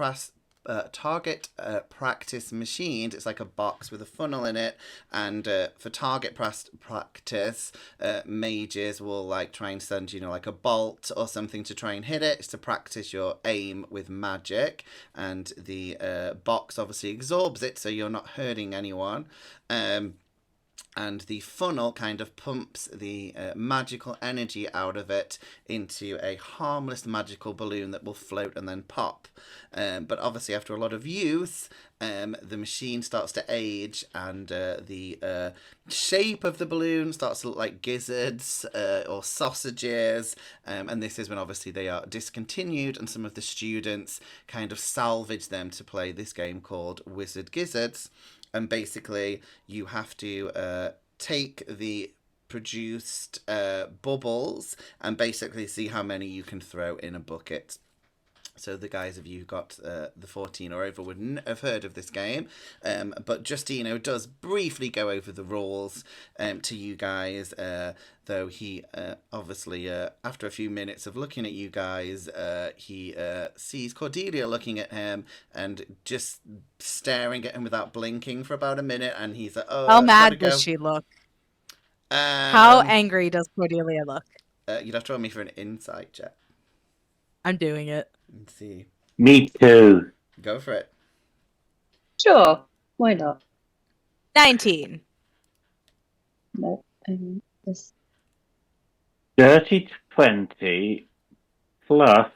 practice machines. It's like a box with a funnel in it, and for target practice, mages will like try and send like a bolt or something to try and hit it. It's to practice your aim with magic, and the box obviously absorbs it, so you're not hurting anyone. And the funnel kind of pumps the magical energy out of it into a harmless magical balloon that will float and then pop. But obviously, after a lot of use, the machine starts to age, and the shape of the balloon starts to look like gizzards or sausages. And this is when obviously they are discontinued, and some of the students kind of salvage them to play this game called Wizard Gizzards. And basically, you have to take the produced bubbles and basically see how many you can throw in a bucket. So the guys of you who got the 14 or over wouldn't have heard of this game. But Justino does briefly go over the rules to you guys, though he obviously, after a few minutes of looking at you guys, he sees Cordelia looking at him and just staring at him without blinking for about a minute. And he's like, oh, How I've gotta mad go. does she look? How angry does Cordelia look? You'd have to roll me for an insight check. I'm doing it. Let's see. Me too. Go for it. Sure. Why not? 19. No. This... Dirty 20 plus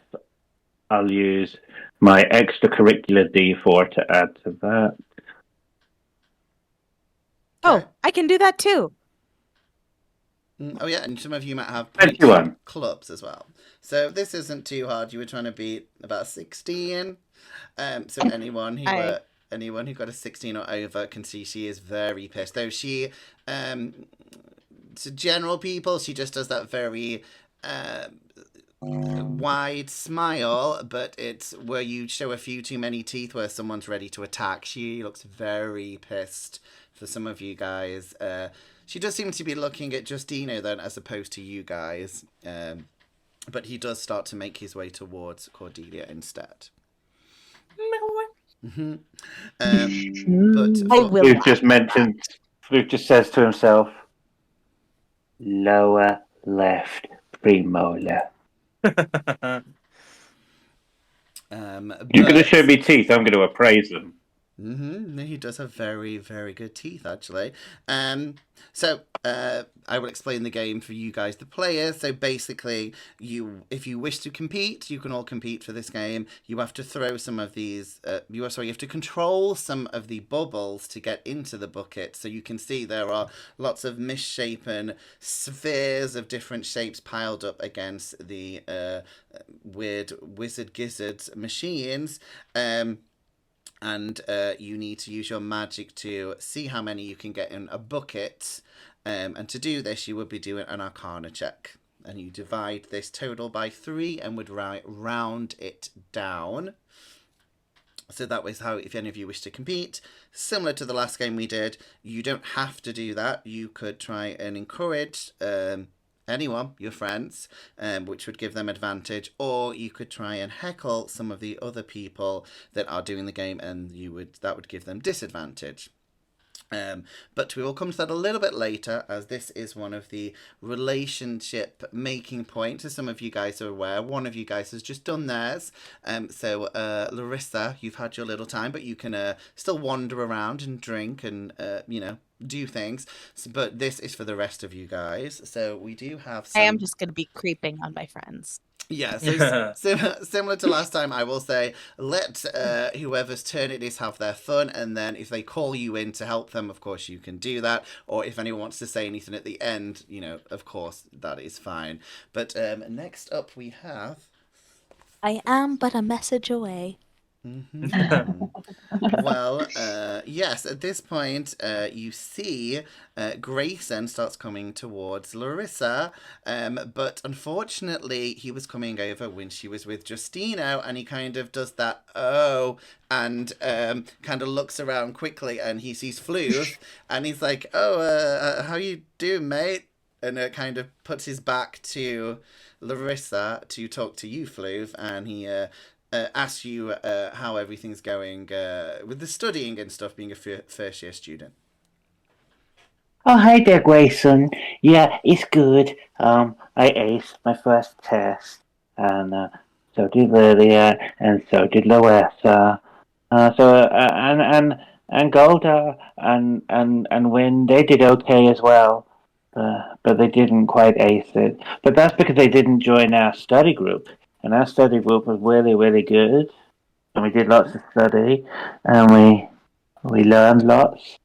I'll use my extracurricular D4 to add to that. Oh, I can do that too. Oh yeah, and some of you might have 21 clubs as well. So this isn't too hard. You were trying to beat about 16. So anyone who got a 16 or over can see she is very pissed. Though she, to general people, she just does that very wide smile, but it's where you show a few too many teeth where someone's ready to attack. She looks very pissed. For some of you guys, she does seem to be looking at Justino then, as opposed to you guys. But he does start to make his way towards Cordelia instead. Mm-hmm. I will. Flute just says to himself, lower left premolar. You're going to show me teeth, I'm going to appraise them. He does have very, very good teeth, actually. So I will explain the game for you guys, the players. So basically, if you wish to compete, you can all compete for this game. You have to throw some of these. You have to control some of the bubbles to get into the bucket. So you can see there are lots of misshapen spheres of different shapes piled up against the weird Wizard Gizzards machines. And you need to use your magic to see how many you can get in a bucket. And to do this, you would be doing an Arcana check. And you divide this total by 3 and would round it down. So that was how, if any of you wish to compete, similar to the last game we did, you don't have to do that. You could try and encourage anyone, your friends, which would give them advantage, or you could try and heckle some of the other people that are doing the game, and that would give them disadvantage. But we will come to that a little bit later, as this is one of the relationship making points. As some of you guys are aware, one of you guys has just done theirs. So Larissa, you've had your little time, but you can still wander around and drink and do things. But this is for the rest of you guys. So we do have I am some. just going to be creeping on my friends. Yeah, so similar to last time, I will say let whoever's turn it is have their fun, and then if they call you in to help them, of course you can do that. Or if anyone wants to say anything at the end, of course that is fine. But next up we have. I am but a message away. Well, yes, at this point, you see Grayson starts coming towards Larissa, but unfortunately, he was coming over when she was with Justino, and he kind of does that, and kind of looks around quickly, and he sees Floof, and he's like, how you doing, mate? And kind of puts his back to Larissa to talk to you, Floof, and he asks you how everything's going with the studying and stuff, being a first year student. Oh, hey there, Grayson. Yeah, it's good. I aced my first test, and so did Lilia, and so did Loessa. And Golda and Win, they did okay as well, but they didn't quite ace it. But that's because they didn't join our study group, and our study group was really, really good. And we did lots of study, and we learned lots.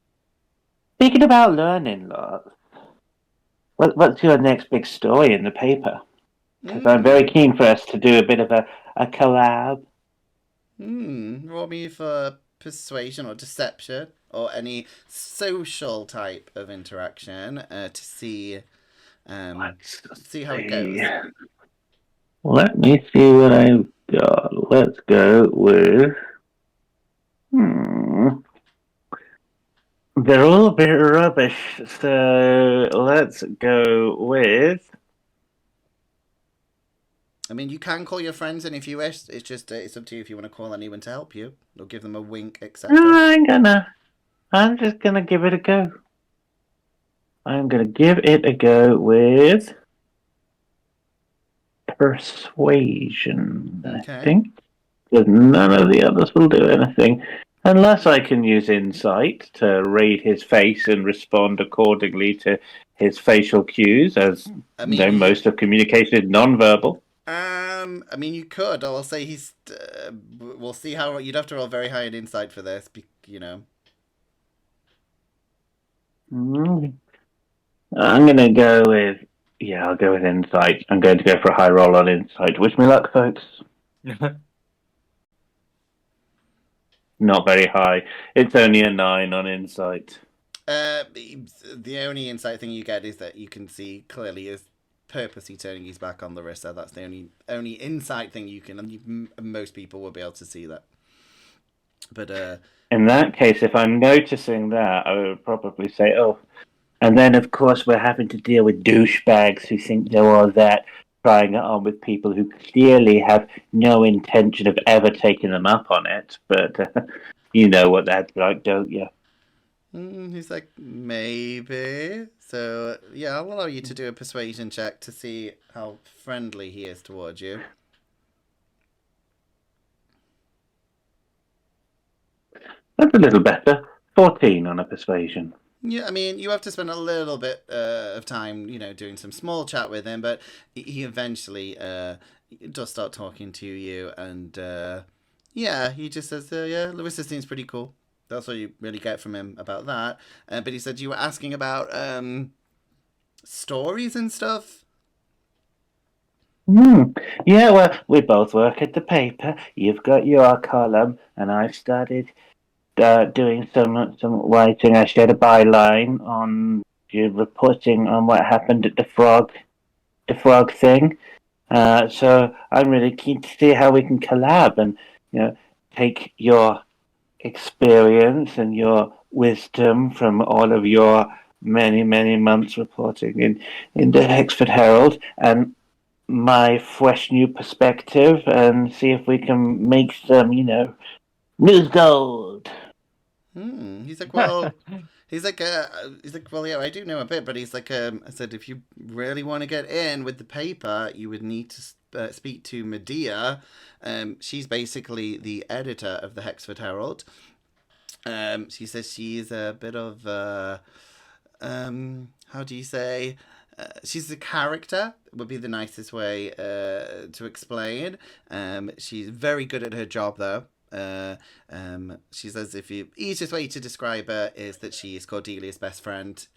Speaking about learning lots, what's your next big story in the paper? Because I'm very keen for us to do a bit of a collab. Roll me for persuasion or deception or any social type of interaction to see how it goes. Let me see what I've got. Let's go with. They're all a bit rubbish, so let's go with. I mean, you can call your friends, and if you wish, it's just it's up to you if you want to call anyone to help you or give them a wink, etc. I'm just gonna give it a go. I'm gonna give it a go with persuasion. Okay. I think, because none of the others will do anything. Unless I can use insight to read his face and respond accordingly to his facial cues, as most of communication is non-verbal. I mean, you could. I'll say he's. We'll see how you'd have to roll very high in insight for this. I'm gonna go with. Yeah, I'll go with insight. I'm going to go for a high roll on insight. Wish me luck, folks. Not very high. It's only a 9 on insight. The only insight thing you get is that you can see clearly is purposely turning his back on Larissa. That's the only insight thing you can, and most people will be able to see that. But in that case, if I'm noticing that, I would probably say, oh. And then, of course, we're having to deal with douchebags who think they're all that, trying it on with people who clearly have no intention of ever taking them up on it. But you know what that's like, don't you? He's like, maybe. So, yeah, I'll allow you to do a persuasion check to see how friendly he is towards you. That's a little better. 14 on a persuasion. Yeah, I mean, you have to spend a little bit of time, doing some small chat with him, but he eventually does start talking to you, and he just says, yeah, Larissa seems pretty cool. That's what you really get from him about that. But he said you were asking about stories and stuff. Yeah, well, we both work at the paper. You've got your column, and I've started doing some writing. I shared a byline on you reporting on what happened at the frog thing. So I'm really keen to see how we can collab and take your experience and your wisdom from all of your many months reporting in the Hexford Herald and my fresh new perspective and see if we can make some news gold. He's like, well, he's like, well, yeah, I do know a bit, but he's like, I said, if you really want to get in with the paper, you would need to speak to Medea. She's basically the editor of the Hexford Herald. She says she's a bit of, how do you say? She's a character, would be the nicest way to explain. She's very good at her job, though. She says easiest way to describe her is that she is Cordelia's best friend.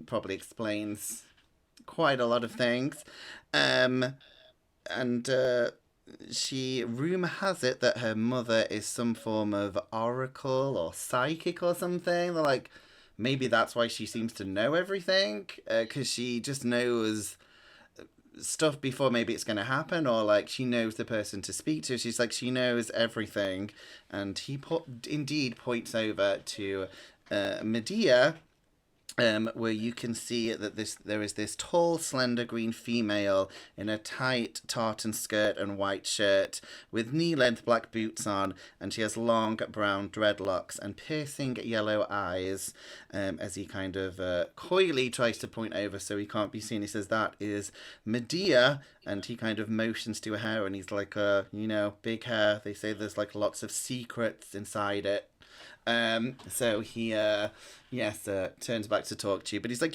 Probably explains quite a lot of things. And rumor has it that her mother is some form of oracle or psychic or something. They're like, maybe that's why she seems to know everything, because she just knows stuff before maybe it's going to happen, or like she knows the person to speak to. She's like, she knows everything. And he indeed points over to Medea, where you can see that there is this tall, slender green female in a tight tartan skirt and white shirt with knee-length black boots on, and she has long brown dreadlocks and piercing yellow eyes. As he kind of coyly tries to point over so he can't be seen, he says, that is Medea, and he kind of motions to her, and he's like, big hair. They say there's like lots of secrets inside it. So he, turns back to talk to you, but he's like,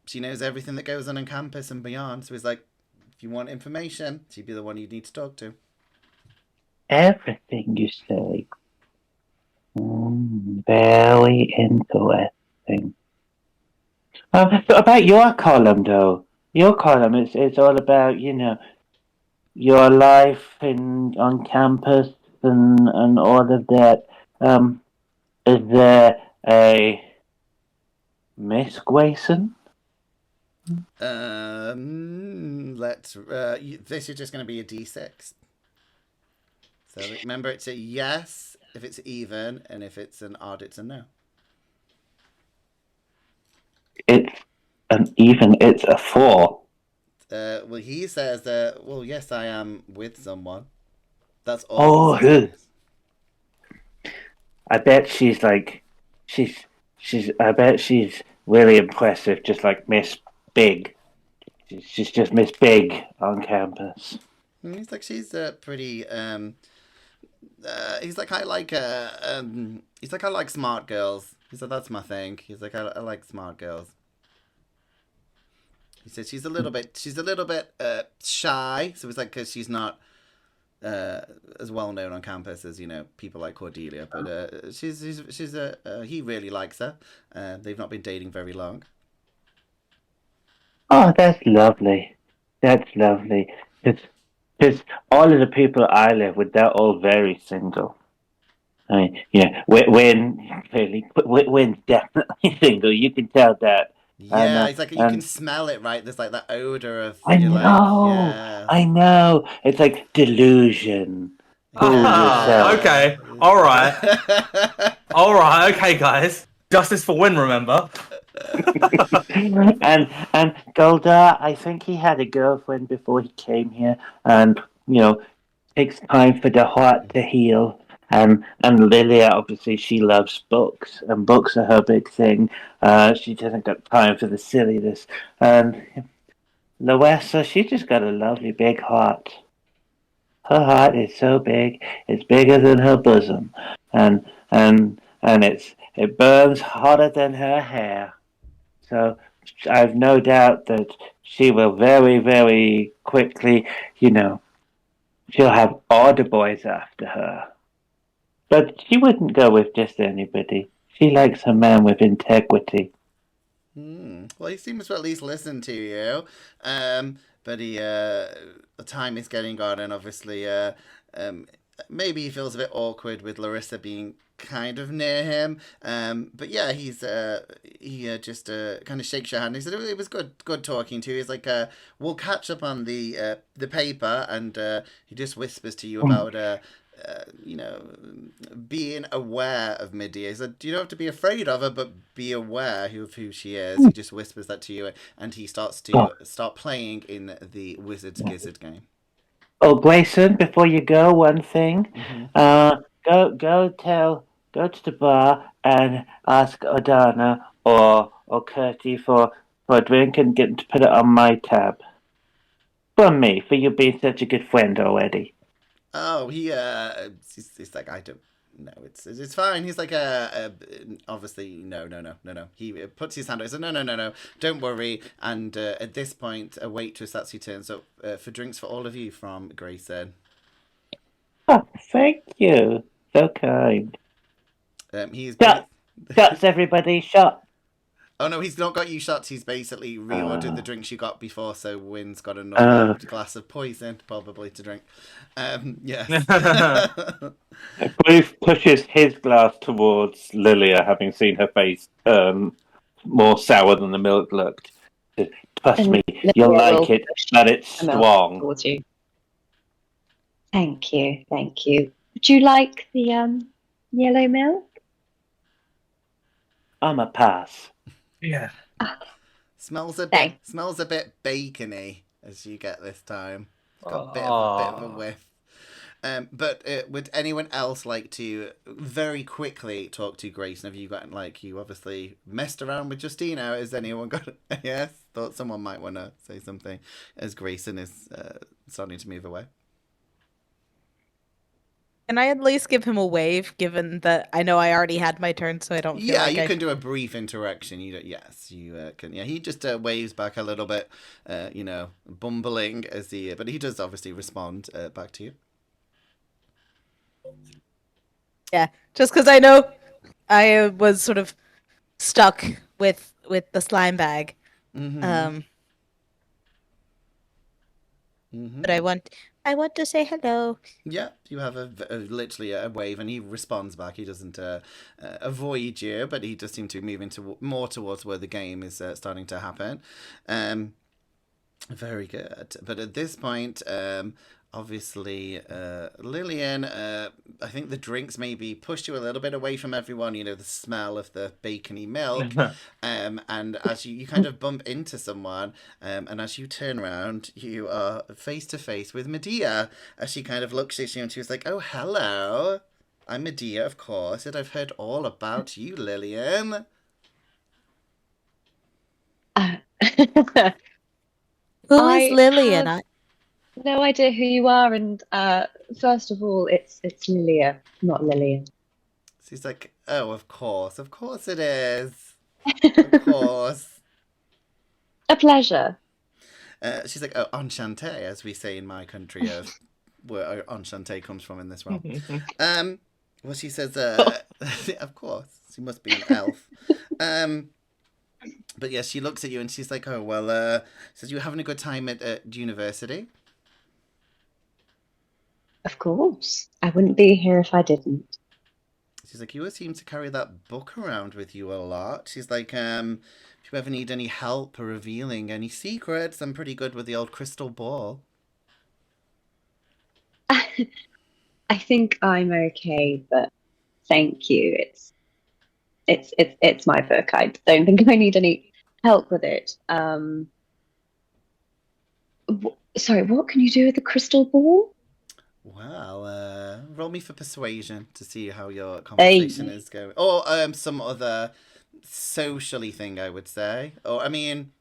she knows everything that goes on campus and beyond. So he's like, if you want information, she'd be the one you need to talk to. Everything you say. Very interesting. About your column, though. Your column, it's all about, your life on campus and all of that. Is there a Miss Grayson? This is just going to be a D6. So remember, it's a yes if it's even, and if it's an odd, it's a no. It's an even. It's a 4. Well, he says, yes, I am with someone. That's all. Oh, I bet she's I bet she's really impressive, just like Miss Big. She's just Miss Big on campus. He's like, she's pretty, he's like, I like smart girls. He said, that's my thing. He's like, I like smart girls. He said she's a little bit shy. So it's like, because she's not as well known on campus as people like Cordelia, but he really likes her. They've not been dating very long. Oh, that's lovely. That's lovely. Because all of the people I live with, they're all very single. I mean, Wynn's definitely single. You can tell that. Yeah, it's like you can smell it, right? There's like that odor of. I know. It's like delusion. Okay. All right. Okay, guys. Justice for Wynn, remember? and Goldar, I think he had a girlfriend before he came here, and takes time for the heart to heal. And Lilia, obviously, she loves books, and books are her big thing. She doesn't got time for the silliness. And Loessa, she just got a lovely big heart. Her heart is so big; it's bigger than her bosom, and it burns hotter than her hair. So I've no doubt that she will very, very quickly, she'll have all the boys after her. But she wouldn't go with just anybody. She likes a man with integrity. Well, he seems to at least listen to you. But the time is getting on, and obviously, maybe he feels a bit awkward with Larissa being kind of near him. But yeah, he just kind of shakes your hand. He said it was good talking to you. He's like, we'll catch up on the paper, and he just whispers to you about being aware of Medea. He said, you don't have to be afraid of her, but be aware of who she is. He just whispers that to you, and he starts to start playing in the Wizard's Gizzard game. Oh, Grayson, before you go, one thing. Mm-hmm. Go tell go to the bar and ask Odana or Curti for a drink and get them to put it on my tab. From me, for you being such a good friend already. Oh, he's like, I don't know, it's fine. He's like, obviously, no. He puts his hand out. He says, no, don't worry. And at this point, a waitress actually turns up for drinks for all of you from Grayson. Oh, thank you. So kind. He's Shots, everybody, shot. Oh no, he's not got you shots. He's basically reordered the drinks you got before, so Wynn's got another glass of poison probably to drink. Yes. Bruce pushes his glass towards Lilia, having seen her face turn more sour than the milk looked. Trust And me, Lilia you'll will like it, push but it's a milk strong. towards you. Thank you, thank you. Would you like the yellow milk? I'm a pass. Yeah. Smells a Thanks. bit bacony as you get this time. It's got a bit of a whiff. But would anyone else like to very quickly talk to Grayson? Have you gotten, like, you obviously messed around with Justina? Has anyone got, yes? Thought someone might want to say something as Grayson is starting to move away. Can I at least give him a wave, given that I know I already had my turn, so I don't feel like You I... can do a brief interaction. You can. Yeah, he just waves back a little bit, bumbling as but he does obviously respond back to you. Yeah, just because I know I was sort of stuck with the slime bag. Mm-hmm. But I want to say hello. Yeah, you have literally a wave, and he responds back. He doesn't avoid you, but he does seem to be moving more towards where the game is starting to happen. Very good. But at this point, obviously, Lillian, I think the drinks maybe pushed you a little bit away from everyone. You know, the smell of the bacony milk. And as you kind of bump into someone, and as you turn around, you are face to face with Medea. As she kind of looks at you and she was like, "Oh, hello. I'm Medea, of course, and I've heard all about you, Lillian." Who is I Lillian? have no idea who you are, and first of all, it's Lilia, not Lillian. She's like, "Oh, of course it is. Of course." A pleasure. She's like, "Oh, enchanté," as we say in my country of where enchanté comes from in this realm. Well, she says, "Of course, she must be an elf." But yes, she looks at you and she's like, "Oh well," says, "You having a good time at university?" Of course. I wouldn't be here if I didn't. She's like, "You always seem to carry that book around with you a lot." She's like, "If you ever need any help or revealing any secrets, I'm pretty good with the old crystal ball." I think I'm okay, but thank you. It's my book. I don't think I need any help with it. Sorry, what can you do with the crystal ball? Well, roll me for persuasion to see how your conversation is going. Or some other socially thing, I would say. Or, I mean,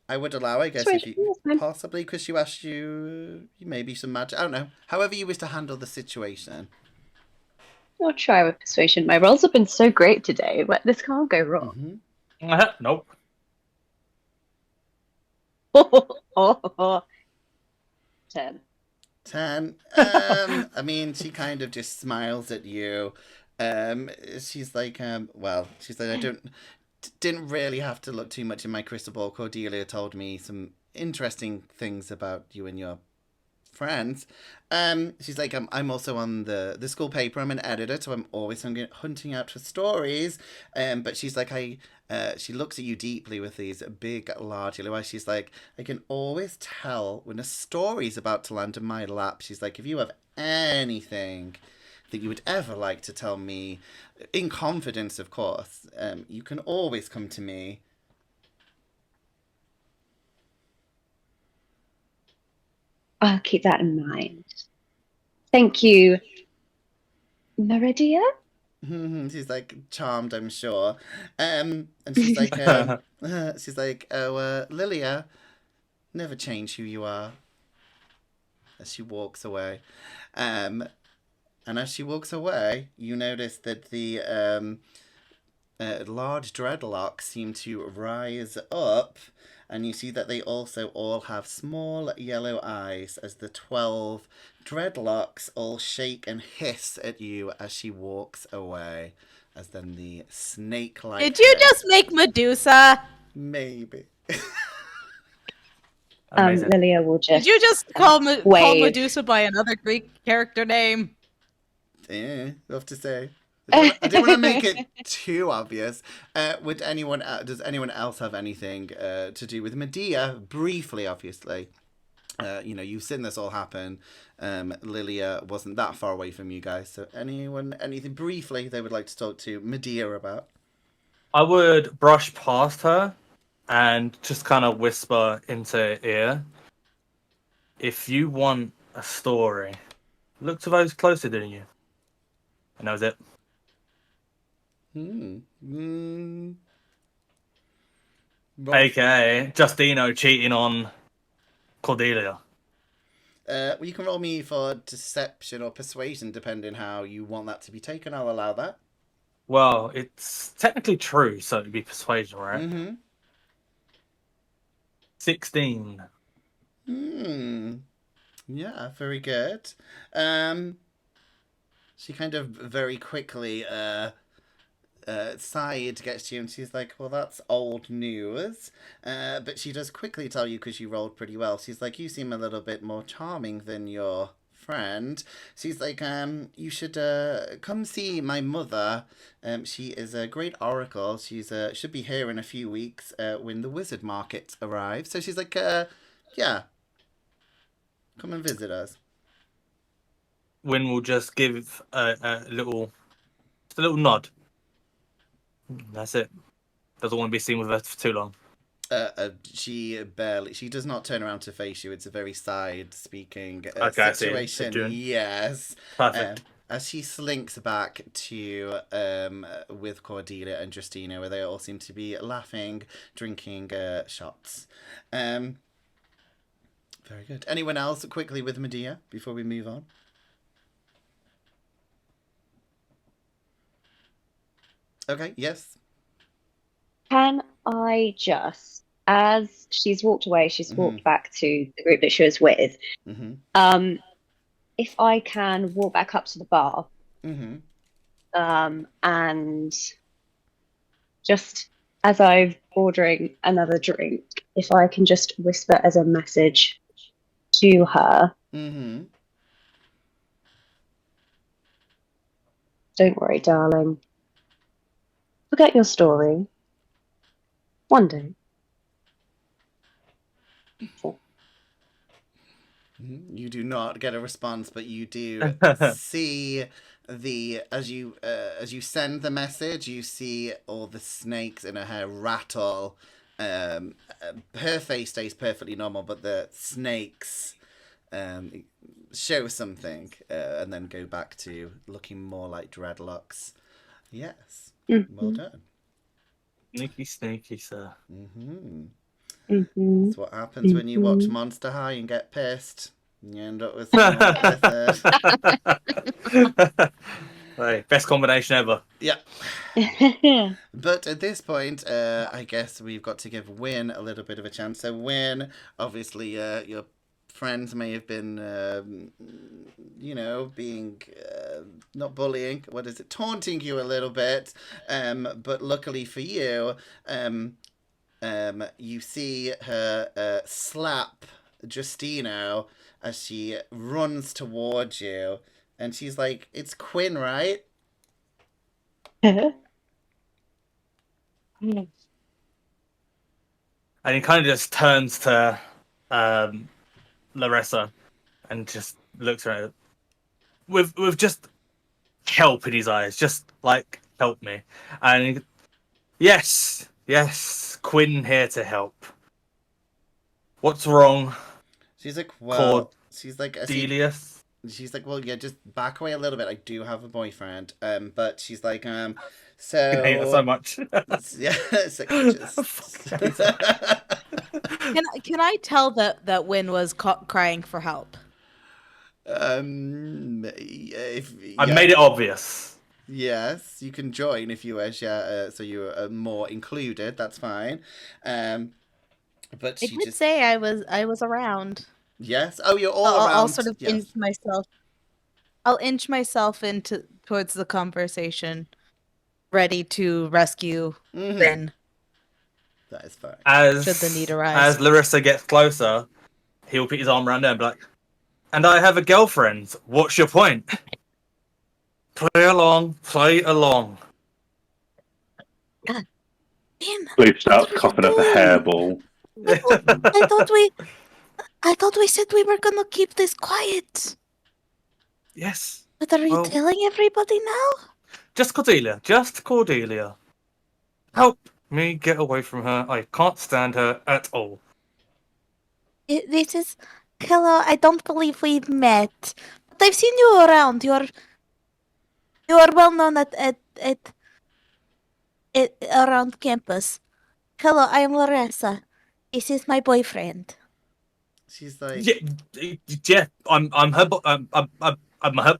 I would allow, I guess, if you... Possibly, because you asked you maybe some magic. I don't know. However you wish to handle the situation. I'll try with persuasion. My rolls have been so great today, but this can't go wrong. Nope. 10. 10. I mean, she kind of just smiles at you. She's like, I didn't really have to look too much in my crystal ball. Cordelia told me some interesting things about you and your friends. She's like, I'm also on the school paper. I'm an editor, so I'm always hunting out for stories. But she's like, she looks at you deeply with these big, large yellow eyes. She's like, I can always tell when a story's about to land in my lap. She's like, if you have anything that you would ever like to tell me, in confidence, of course, you can always come to me. I'll keep that in mind. Thank you, Meridia? She's like charmed, I'm sure. And she's like, oh, Lilia, never change who you are. As she walks away. And as she walks away, you notice that the large dreadlocks seem to rise up, and you see that they also all have small yellow eyes as the 12 dreadlocks all shake and hiss at you as she walks away. As then the snake-like... Did you just make Medusa? Maybe. Amazing. Lilia will just Did you just call wave. Medusa by another Greek character name? Rough to say. I didn't want to make it too obvious. Does anyone else have anything to do with Medea? Briefly, obviously. You've seen this all happen. Lilia wasn't that far away from you guys. So anything briefly they would like to talk to Medea about? I would brush past her and just kind of whisper into her ear. If you want a story, look to those closer than you. And that was it. AKA Justino cheating on Cordelia. Well, you can roll me for deception or persuasion, depending how you want that to be taken. I'll allow that. Well, it's technically true, so it'd be persuasion, right? Mm-hmm. 16. Yeah, very good. She kind of very quickly side gets to you, and she's like, well, that's old news. But she does quickly tell you, because you rolled pretty well, she's like, you seem a little bit more charming than your friend. She's like, you should come see my mother. She is a great oracle. She's should be here in a few weeks when the wizard market arrives. So she's like, yeah, come and visit us. Wynn will just give a little nod. That's it. Doesn't want to be seen with her for too long. She does not turn around to face you. It's a very side-speaking situation. Yes. Perfect. As she slinks back to with Cordelia and Justina, where they all seem to be laughing, drinking shots. Very good. Anyone else quickly with Medea before we move on? Okay, yes. Can I just, as she's walked away, she's walked back to the group that she was with. If I can walk back up to the bar, and just as I'm ordering another drink, if I can just whisper as a message to her. Don't worry, darling. Forget your story. One day. You do not get a response, but you do see as you send the message, you see all the snakes in her hair rattle. Her face stays perfectly normal, but the snakes show something and then go back to looking more like dreadlocks. Yes. Well done. Sneaky, sir. That's what happens when you watch Monster High and get pissed. You end up with someone Hey, best combination ever. Yeah. But at this point, I guess we've got to give Wynn a little bit of a chance. So Wynn, obviously, your friends may have been, being, not bullying, taunting you a little bit. But luckily for you, you see her slap Justino as she runs towards you. And she's like, it's Quinn, right? And he kind of just turns to Larissa and just looks at her with just help in his eyes, just like, help me. And yes, Quinn here to help. What's wrong? She's like, well, she's like, Delius? she's like, well, yeah, just back away a little bit. I do have a boyfriend. But she's like, I hate her so so much. yeah, so just. Can I tell that Win was crying for help? If I yeah, made it obvious. yes, you can join if you wish. Yeah, so you're more included. That's fine. But I she did just say I was around. yes. Oh, you're all I'll around. sort of Yes, inch myself. I'll inch myself into towards the conversation, ready to rescue Win that is fine. should the need As arise. Larissa gets closer, he'll put his arm around her and be like, "And I have a girlfriend. What's your point? Play along, play along." God damn! Floof What starts are you coughing up a doing? hairball. I thought I thought we said we were gonna keep this quiet. Yes. But are you Well, telling everybody now? just Cordelia. Just Cordelia. Help me get away from her. I can't stand her at all. This is hello. I don't believe we've met, but I've seen you around. You are well known at around campus. Hello, I am Larissa. This is my boyfriend. She's like, Yeah, yeah. I'm her.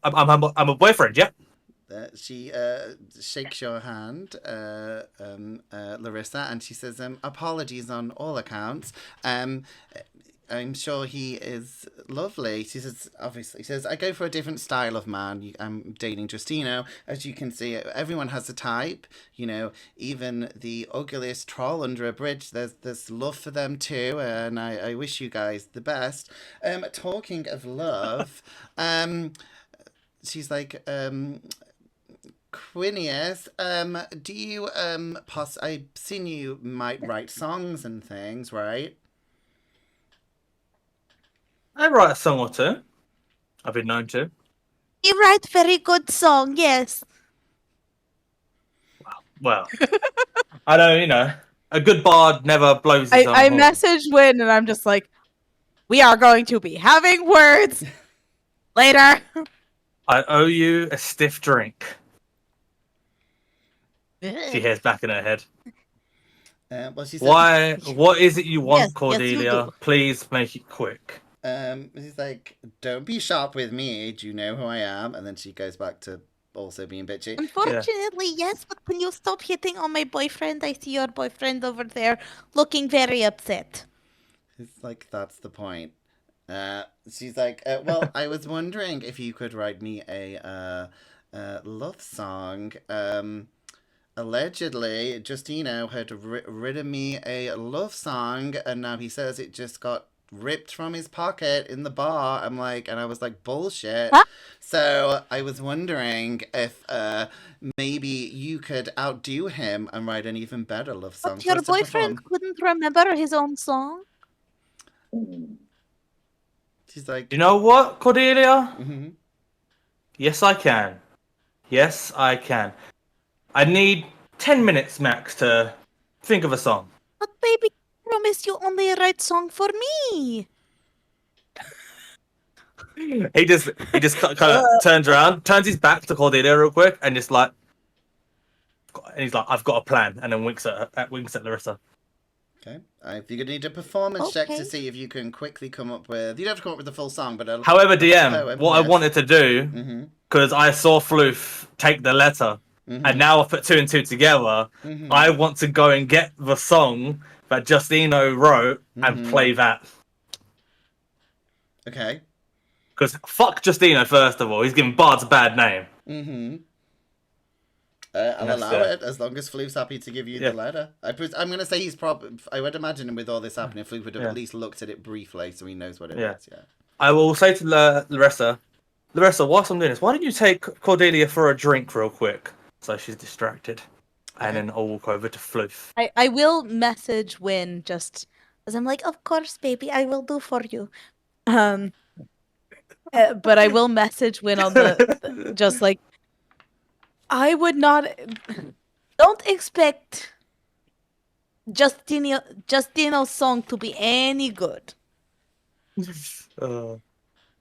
I'm a boyfriend. Yeah. she shakes your hand, Larissa, and she says, apologies on all accounts. I'm sure he is lovely. She says, obviously, she says, I go for a different style of man. I'm dating Justino. As you can see, everyone has a type. You know, even the ugliest troll under a bridge, there's love for them too. And I wish you guys the best. Talking of love, she's like, Quinius, do you I've seen you might write songs and things, right? I write a song or two. I've been known to. You write very good song, yes. Well, I don't. A good bard never blows his own I horn. messaged Win and I'm just like, we are going to be having words later. I owe you a stiff drink. She hears back in her head. Well, she said, Why? What is it you want, Yes, you Cordelia? do. Please make it quick. she's like, don't be sharp with me. Do you know who I am? And then she goes back to also being bitchy. Unfortunately, yes, but can you stop hitting on my boyfriend? I see your boyfriend over there looking very upset. It's like, that's the point. She's like, well, I was wondering if you could write me a love song. Allegedly, Justino had written me a love song, and now he says it just got ripped from his pocket in the bar. I'm like, and I was like, bullshit. Huh? So I was wondering if maybe you could outdo him and write an even better love song But for your us to perform. boyfriend couldn't remember his own song? She's like, You know what, Cordelia? mm-hmm. Yes, I can. Yes, I can. I need 10 minutes max to think of a song. But baby, I promised you only write song for me. He just kind of turns around, turns his back to Cordelia real quick, and just like, and he's like, "I've got a plan," and then winks at Larissa. Okay. If you're going to need a performance check to Okay. see if you can quickly come up with... You don't have to come up with the full song, but... However, DM, poem, what I yes. wanted to do, Mm-hmm. because I saw Floof take the letter, Mm-hmm. and now I've put two and two together, Mm-hmm. I want to go and get the song that Justino wrote and Mhm. play that. Okay. Because fuck Justino, first of all. He's giving Bards a bad name. Mm-hmm. I'll That's allow it. it as long as Floof's happy to give you Yeah. the letter. I'm going to say he's probably... I would imagine with all this happening, Floof would have Yeah. at least looked at it briefly so he knows what it is. Yeah. Yeah. I will say to Larissa, whilst I'm doing this, why don't you take Cordelia for a drink real quick? So she's distracted. And Okay. then I'll walk over to Floof. I will message Win just as I'm like, of course, baby, I will do for you. But I will message Win on the just like, I would not. Don't expect Justino's song to be any good.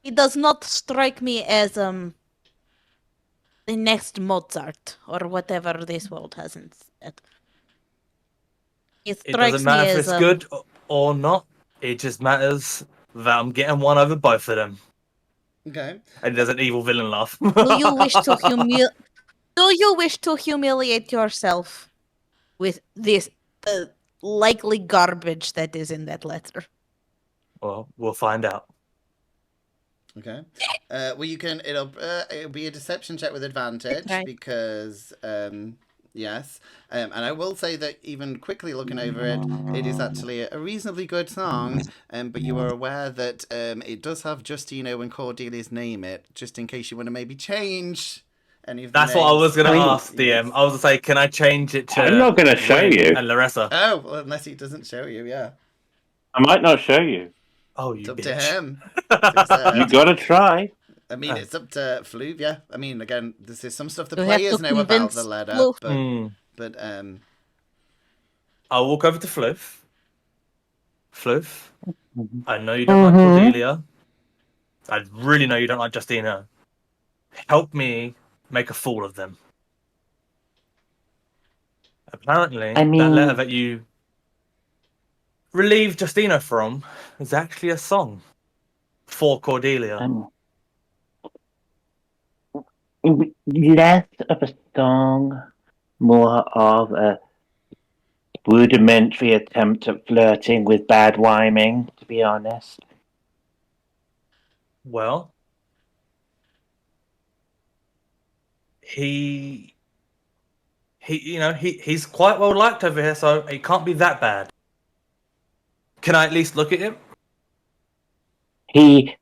He does not strike me as the next Mozart or whatever this world has instead. He It strikes doesn't me matter if as it's good or not. It just matters that I'm getting one over both of them. Okay. And there's an evil villain laugh. Do you wish to humiliate yourself with this likely garbage that is in that letter? Well, we'll find out. Okay. Well, you can. It'll be a deception check with advantage Okay. because yes. And I will say that even quickly looking over it, it is actually a reasonably good song. But you are aware that it does have Justino and Cordelia's name it, just in case you want to maybe change any of the That's what I was names. going to I mean, ask, DM. Yes. I was going to say, can I change it to I'm not going to show Win you. and Larissa? Oh, well, unless he doesn't show you, yeah. I might not show you. Oh, It's you up to bitch. him. As I said. You got to try. I mean, it's up to Fluvia. I mean, again, this is some stuff the You have players to know about convince the letter, Floof. but I'll walk over to Floof. Floof, I know you don't like Cordelia. I really know you don't like Justina. Help me make a fool of them. Apparently, I mean- that letter that you relieved Justina from is actually a song for Cordelia. Less of a song, more of a rudimentary attempt at flirting with bad rhyming, to be honest. Well, he's quite well liked over here, so it can't be that bad. Can I at least look at him? He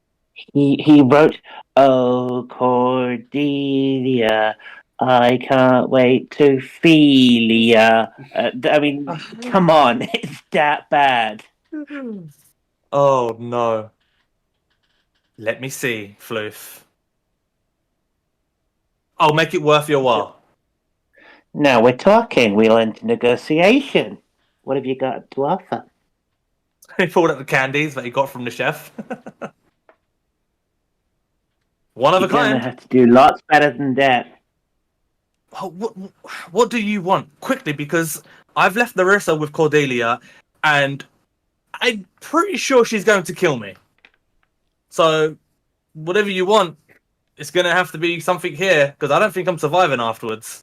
wrote, "Oh, Cordelia, I can't wait to feel ya." I mean, come on, it's that bad. Oh no. Let me see, Floof. I'll make it worth your while. Now we're talking. We'll enter negotiation. What have you got to offer? He pulled out the candies that he got from the chef. One of a You're gonna kind. have to do lots better than that. Oh, what do you want? Quickly, because I've left Larissa with Cordelia, and I'm pretty sure she's going to kill me. So, whatever you want, it's going to have to be something here, because I don't think I'm surviving afterwards.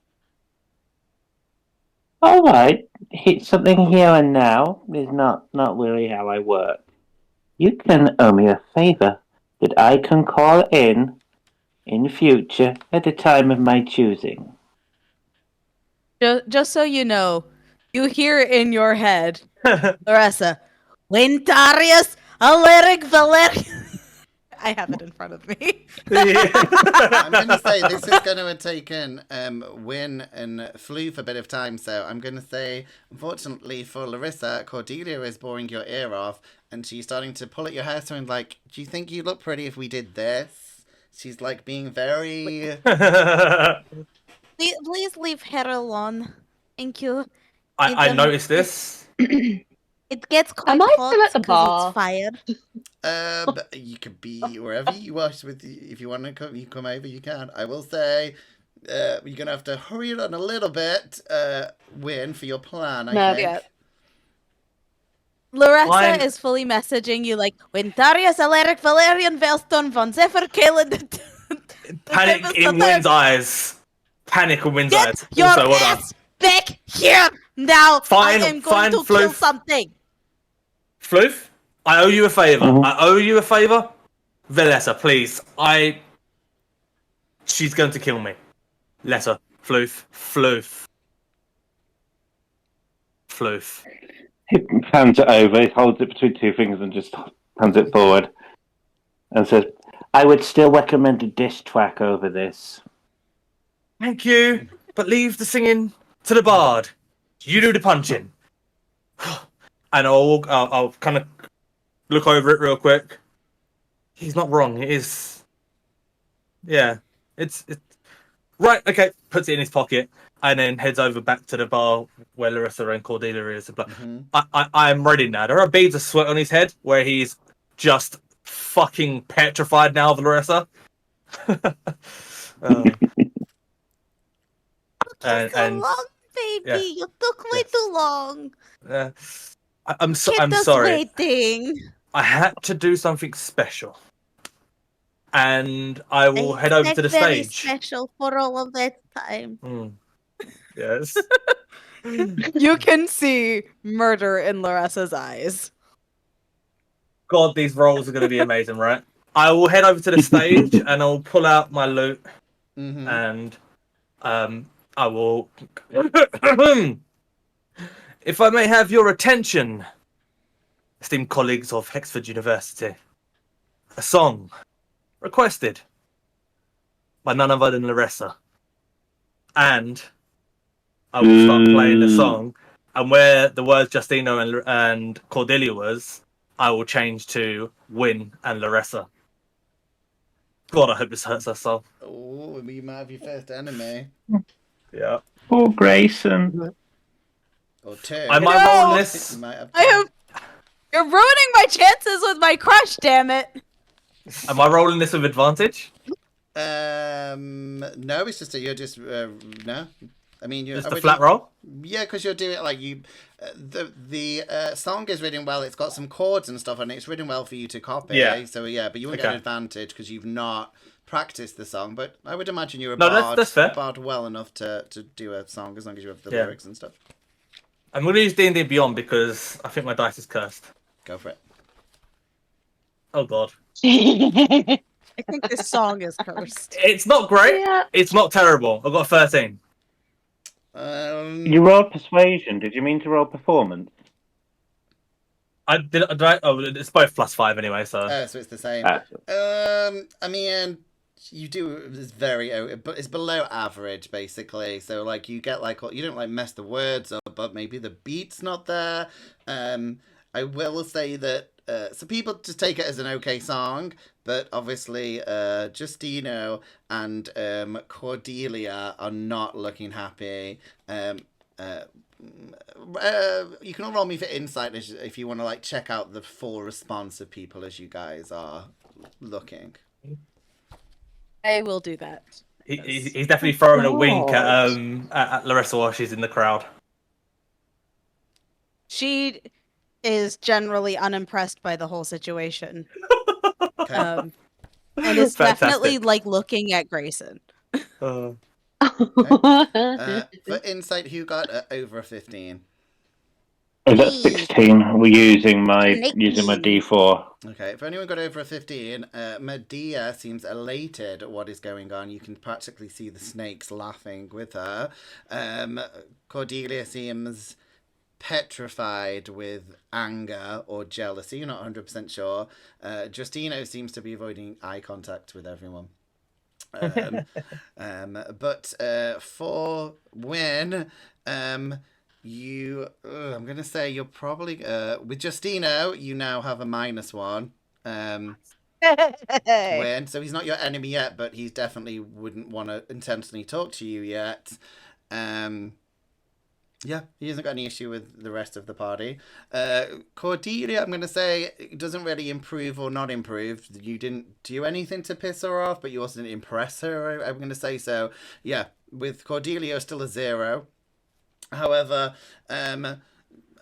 All right, hit something here and now is not really how I work. You can owe me a favor that I can call in future at a time of my choosing. Just so you know, you hear in your head, Larissa, Wintarius Aleric Valerian. I have it in front of me. I'm going to say this is going to have taken Win and Floof a bit of time, so I'm going to say, unfortunately for Larissa, Cordelia is boring your ear off, and she's starting to pull at your hair, saying like, "Do you think you look pretty if we did this?" She's like being very. Please leave her alone. Thank you. I noticed this. It gets quite Am I hot still at the 'cause bar? it's fire. But you could be wherever you want. If you want to come, you come over. You can. I will say, you're gonna have to hurry it on a little bit, Win, for your plan. I think. Yeah. Larissa Fine. is fully messaging you like, Wintarius Aleric Valerian Velston von Zephyr Caled. Panic in Win's eyes. Panic in Win's eyes. Get your Also, well done. ass back here now. Fine, I am going to Floof. kill something. Floof, I owe you a favor. Mhm. I owe you a favor. Velessa, please. She's going to kill me. Letter. Floof. He hands it over, he holds it between two fingers and just hands it forward and says, "I would still recommend a diss track over this." Thank you, but leave the singing to the bard. You do the punching. And I'll kind of look over it real quick. He's not wrong. It is. Yeah, it's right. Okay, puts it in his pocket and then heads over back to the bar where Larissa and Cordelia is. Mhm. I am ready now. There are beads of sweat on his head where he's just fucking petrified now of Larissa. Took so and long, baby. yeah. You took way Yes. too long. I'm Kept us sorry. waiting. I had to do something special, and I will head over to the Very stage. special for all of that time. Yes. You can see murder in Larissa's eyes. God, these rolls are going to be amazing, right? I will head over to the stage and I'll pull out my loot and I will. If I may have your attention, esteemed colleagues of Hexford University, a song requested by none other than Larissa. And I will start playing the song, and where the words Justino and Cordelia was, I will change to Win and Larissa. God, I hope this hurts us all. Oh, you might have your first enemy. Yeah. Oh, Grayson. Or two. I might roll this. You might have I two. hope you're ruining my chances with my crush, damn it. Am I rolling this with advantage? No, it's just that you're just no. I mean, you're Just a flat roll? Yeah, because you're doing it like you. The song is written well. It's got some chords and stuff, and it's written well for you to copy. Yeah. So yeah, but you won't get an advantage because you've not practiced the song. But I would imagine you're a No, bard. that's fair. Bard well enough to do a song as long as you have the lyrics and stuff. I'm going to use D&D Beyond because I think my dice is cursed. Go for it. Oh, God. I think this song is cursed. It's not great. Yeah. It's not terrible. I've got a 13. You rolled persuasion. Did you mean to roll performance? Oh, it's both +5 anyway, so. So it's the same. Ah. I mean, you do. It's but it's below average basically. So like you get like you don't like mess the words up, but maybe the beat's not there. I will say that. So people just take it as an okay song, but obviously Justino and Cordelia are not looking happy. You can all roll me for insight if you want to like check out the full response of people as you guys are looking. I will do that. He's definitely throwing a wink at Larissa while she's in the crowd. She is generally unimpressed by the whole situation. Okay. And is Fantastic. definitely like looking at Grayson. For insight, who got over a 15? Oh, that's 16. We're using my D4. Okay, if anyone got over a 15, Medea seems elated at what is going on. You can practically see the snakes laughing with her. Cordelia seems petrified with anger or jealousy. You're not 100% sure. Justino seems to be avoiding eye contact with everyone. But for Win, I'm gonna say you're probably with Justino. You now have a -1. Win, so he's not your enemy yet, but he definitely wouldn't want to intentionally talk to you yet. Yeah, he hasn't got any issue with the rest of the party. Cordelia, I'm going to say, doesn't really improve or not improve. You didn't do anything to piss her off, but you also didn't impress her, I'm going to say. So, yeah, with Cordelia, still a 0. However, I'm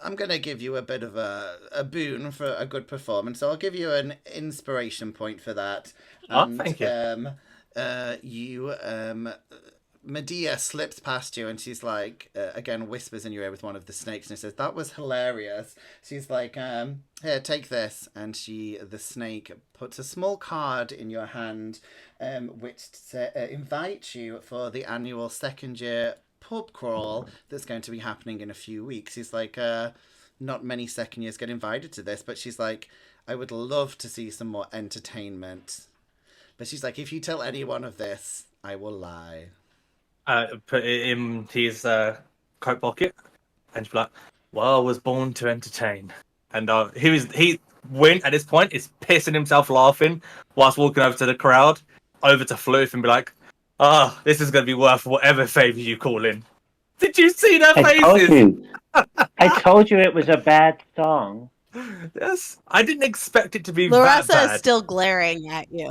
going to give you a bit of a boon for a good performance. So I'll give you an inspiration point for that. And, thank you. Medea slips past you and she's like, again, whispers in your ear with one of the snakes and says, "That was hilarious." She's like, "Here, take this." And the snake puts a small card in your hand, which invites you for the annual second year pub crawl that's going to be happening in a few weeks. He's like, not many second years get invited to this, but she's like, "I would love to see some more entertainment." But she's like, "If you tell anyone of this, I will lie." Put it in his coat pocket, and she's like, "Well, I was born to entertain." And he went at this point is pissing himself laughing whilst walking over to the crowd, over to Floof, and be like, this is going to be worth whatever favour you call in." Did you see their faces? I told you it was a bad song. Yes, I didn't expect it to be that Larissa bad. is still glaring at you.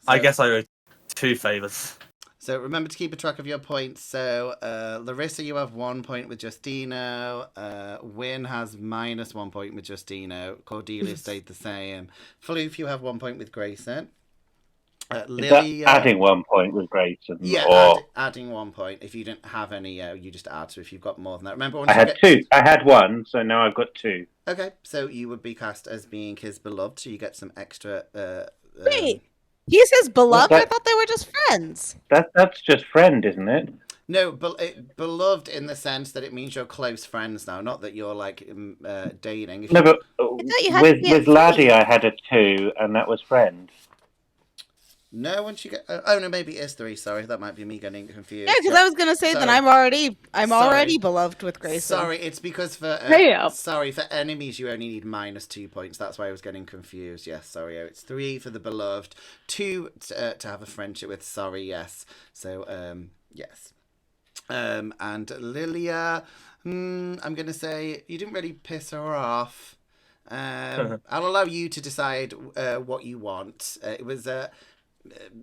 I guess I owe 2 favors. So remember to keep a track of your points. So Larissa, you have 1 point with Justino. Win has -1 point with Justino. Cordelia stayed the same. Floof, you have 1 point with Grayson. Is Lily, that adding 1 point with Grayson? yeah, Or adding 1 point. If you didn't have any, you just add. So if you've got more than that, remember once I you had get 2. I had 1, so now I've got 2. Okay, so you would be cast as being his beloved, so you get some extra. Wait, he's his beloved? that? I thought they were just friends. That's just friend, isn't it? No, beloved in the sense that it means you're close friends now, not that you're like dating. If No, you- but thought you had to with be at with Laddie, 3. I had a 2, and that was friend. No, once you get. Oh no, maybe it is 3. Sorry, that might be me getting confused. Yeah, because I was gonna say then Sorry. I'm Sorry. already beloved with Grayson. Sorry, it's because for Yeah. sorry for enemies you only need -2 points. That's why I was getting confused. Yes, sorry. It's 3 for the beloved, 2 to have a friendship with. Sorry, yes. So yes. And Lilia, I'm gonna say you didn't really piss her off. I'll allow you to decide what you want. It was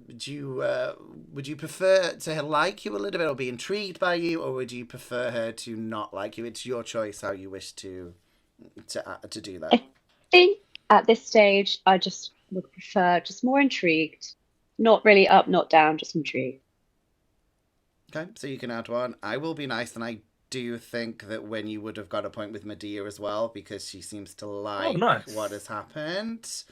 would you prefer to like you a little bit or be intrigued by you, or would you prefer her to not like you? It's your choice how you wish to do that. I think at this stage, I just would prefer just more intrigued. Not really up, not down, just intrigued. Okay, so you can add 1. I will be nice, and I do think that when you would have got a point with Medea as well, because she seems to like nice. what has happened.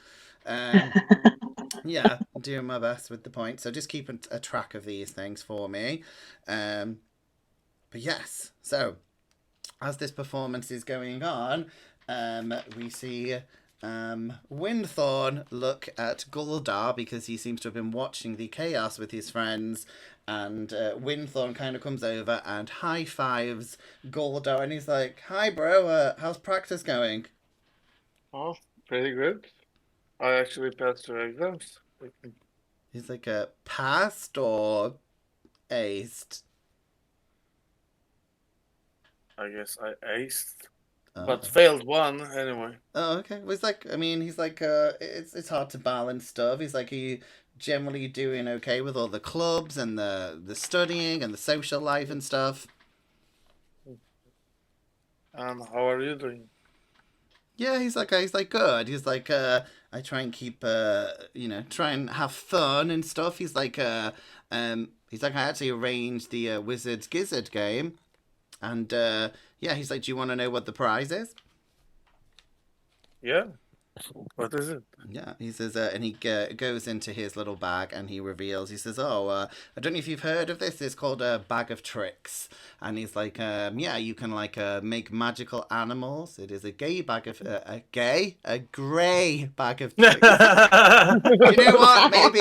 Yeah, I'm doing my best with the points. So just keep a track of these things for me. But yes, so as this performance is going on, we see Windthorn look at Guldar because he seems to have been watching the chaos with his friends. And Windthorn kind of comes over and high fives Guldar, and he's like, "Hi, bro. How's practice going?" Oh, pretty good. I actually passed the exams. He's like, "Passed or aced?" I guess I aced, Oh, but okay. failed 1 anyway. Oh, okay. Well, he's like, I mean, he's like, it's hard to balance stuff. He's like, are you generally doing okay with all the clubs and the studying and the social life and stuff? And how are you doing? Yeah, he's like good. He's like, I try and keep, try and have fun and stuff. He's like, I actually arranged the Wizards Gizzard game, and yeah, he's like, do you want to know what the prize is? Yeah. What is it? Yeah, he says, and he goes into his little bag and he reveals, he says, I don't know if you've heard of this, it's called a bag of tricks. And he's like, yeah, you can like make magical animals. It is a gay bag of, a grey bag of tricks. You know what? Maybe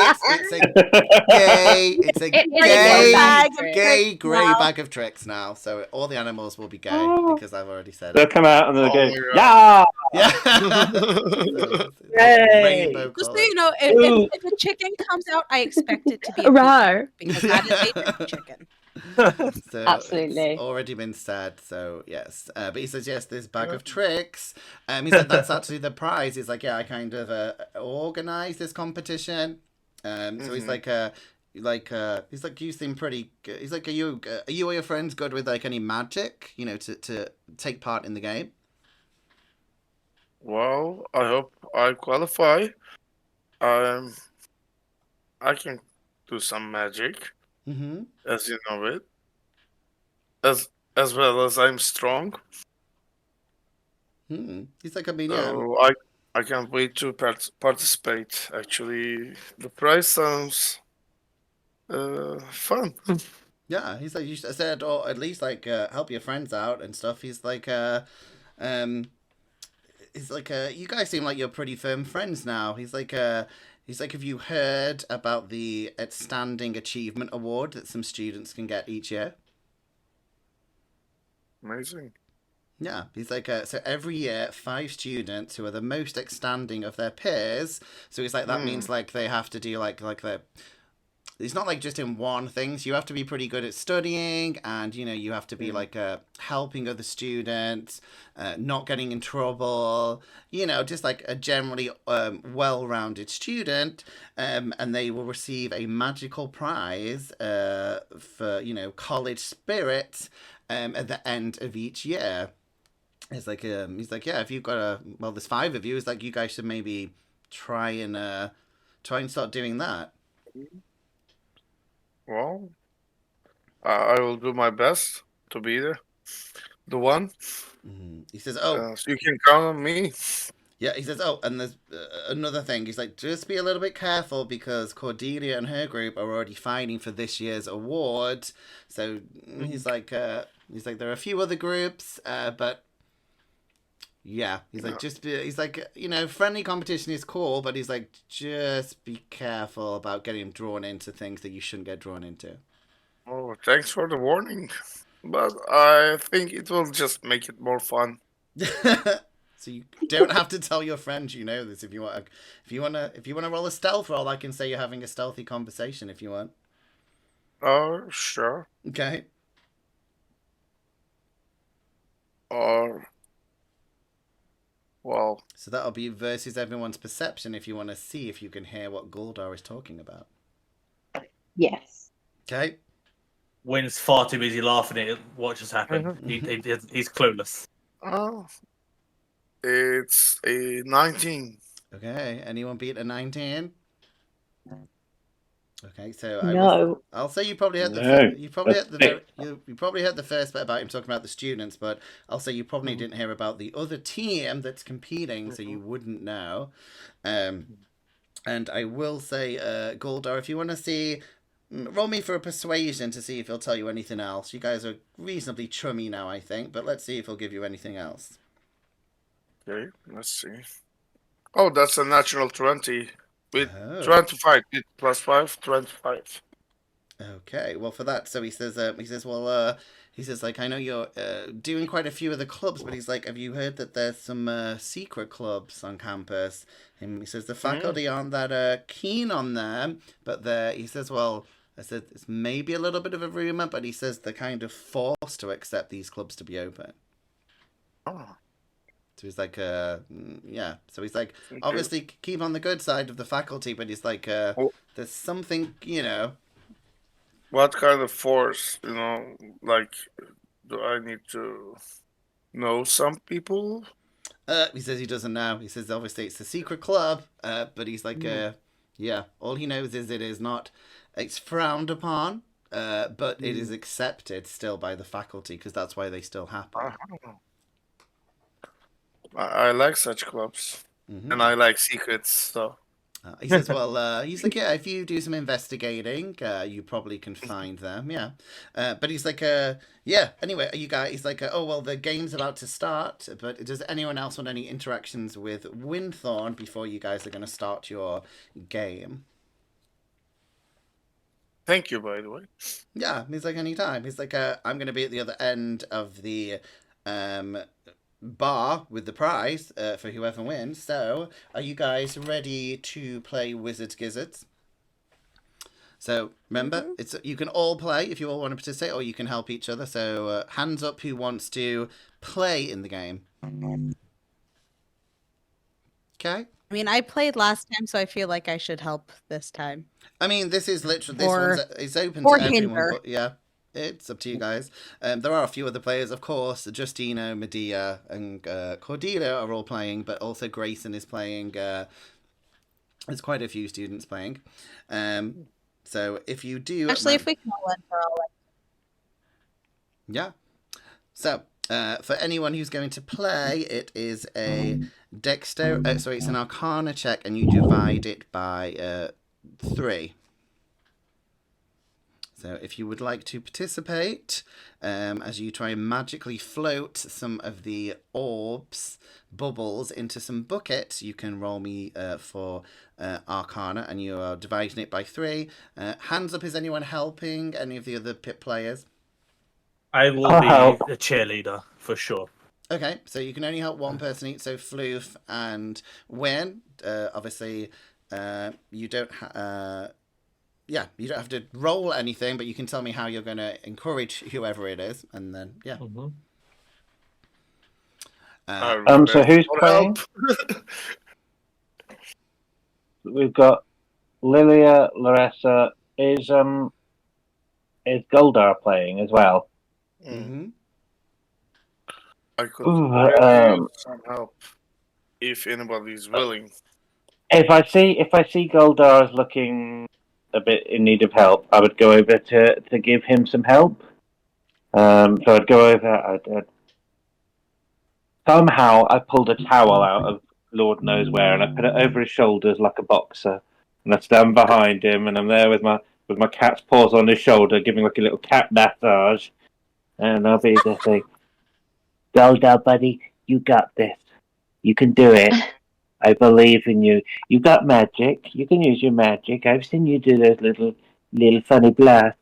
it's a gay grey bag of tricks now. So all the animals will be gay because I've already said They'll it. come out and they'll Oh go, my yeah! Yeah. Rainbow Just so colours. you know, if a chicken comes out, I expect it to be a Right. pigeon, because that is a different chicken. So Absolutely. it's already been said, so yes. But he says, yes, this bag of tricks. He said that's actually the prize. He's like, yeah, I kind of organized this competition. So he's like, he's like, you seem pretty good. He's like, are you or your friends good with like any magic, to take part in the game? Well, I hope I qualify. I can do some magic, Mm-hmm. as you know it. As well as I'm strong. He's like, I mean, yeah. So I can't wait to participate. Actually, the prize sounds fun. Yeah, he's like, you said, or at least like help your friends out and stuff. He's like, you guys seem like you're pretty firm friends now. He's like, have you heard about the Outstanding Achievement Award that some students can get each year? Amazing. Yeah, he's like, so every year, 5 students who are the most outstanding of their peers. So he's like, that means like they have to do like the it's not like just in one thing. So you have to be pretty good at studying, and you have to be like helping other students, not getting in trouble. Just like a generally well-rounded student, and they will receive a magical prize for college spirit at the end of each year. It's like he's like, yeah, if you've got there's 5 of you. It's like you guys should maybe try and start doing that. Well, I will do my best to be the one. He says, "Oh, So you can count on me. yeah." He says, "Oh, and there's another thing." He's like, "Just be a little bit careful because Cordelia and her group are already fighting for this year's award." So he's like, there are a few other groups, but yeah, he's like, he's like, friendly competition is cool, but he's like, just be careful about getting drawn into things that you shouldn't get drawn into." Oh, thanks for the warning. But I think it will just make it more fun. So you don't have to tell your friends this if you want. If you wanna roll a stealth roll, I can say you're having a stealthy conversation if you want. Oh, sure. Okay. Or, well, So that'll be versus everyone's perception if you want to see if you can hear what Goldar is talking about. Yes. Okay. Wynn's far too busy laughing at what just happened. He's clueless. oh, it's a 19. Okay. Anyone beat a 19? Okay, so No. I'll say you probably heard No, you probably that's heard it. you probably heard the first bit about him talking about the students, but I'll say you probably didn't hear about the other team that's competing, so you wouldn't know. And I will say, Goldar, if you want to see, roll me for a persuasion to see if he'll tell you anything else. You guys are reasonably chummy now, I think, but let's see if he'll give you anything else. Okay, let's see. Oh, that's a natural 20. With Oh. 25, with plus 5, 25. Okay, well for that, so he says, like, I know you're doing quite a few of the clubs, but he's like, have you heard that there's some secret clubs on campus? And he says the faculty aren't that keen on them, but he says, well, I said it's maybe a little bit of a rumor, but he says they're kind of forced to accept these clubs to be open. Oh, So he's like, yeah. So he's like, obviously keep on the good side of the faculty, but he's like, there's something, what kind of force, like, do I need to know some people? He says he doesn't know. He says obviously it's a secret club, but he's like, yeah. All he knows is it's frowned upon, but it is accepted still by the faculty because that's why they still happen. I like such clubs, and I like secrets, so. He says, well, he's like, yeah, if you do some investigating, you probably can find them, yeah. But he's like, yeah, anyway, you guys, he's like, oh, well, the game's about to start, but does anyone else want any interactions with Windthorn before you guys are going to start your game? Thank you, by the way. Yeah, he's like, anytime. He's like, I'm going to be at the other end of the bar with the prize for whoever wins. So, are you guys ready to play Wizards Gizzards? So, remember, you can all play if you all want to participate, or you can help each other. So, hands up who wants to play in the game. Okay. I mean, I played last time, so I feel like I should help this time. I mean, this is literally it's open or to everyone, hinder. but yeah, it's up to you guys. There are a few other players, of course. Justino, Medea, and Cordelia are all playing, but also Grayson is playing. There's quite a few students playing. So if you do, Actually, if we can all enter, I'll yeah. So for anyone who's going to play, it is a it's an Arcana check, and you divide it by 3. So if you would like to participate, as you try and magically float some of the bubbles into some buckets, you can roll me for Arcana, and you are dividing it by 3. Hands up, is anyone helping any of the other pit players? I will be the cheerleader for sure. Okay, so you can only help one person each. So Floof and Wynn, obviously, you don't. yeah, you don't have to roll anything, but you can tell me how you're going to encourage whoever it is, and then yeah. Mhm. So who's For playing? help. We've got Lilia, Larissa. Is Goldar playing as well? Mm-hmm. I could Ooh, really use some help if anybody is willing. if I see Goldar is looking a bit in need of help, I would go over to give him some help. So I'd go over. Somehow I pulled a towel out of Lord knows where, and I put it over his shoulders like a boxer. And I stand behind him, and I'm there with my cat's paws on his shoulder, giving like a little cat massage. And I'll be there saying, "Goldar, buddy, you got this. You can do it. I believe in you. You got magic. You can use your magic. I've seen you do those little funny blasts.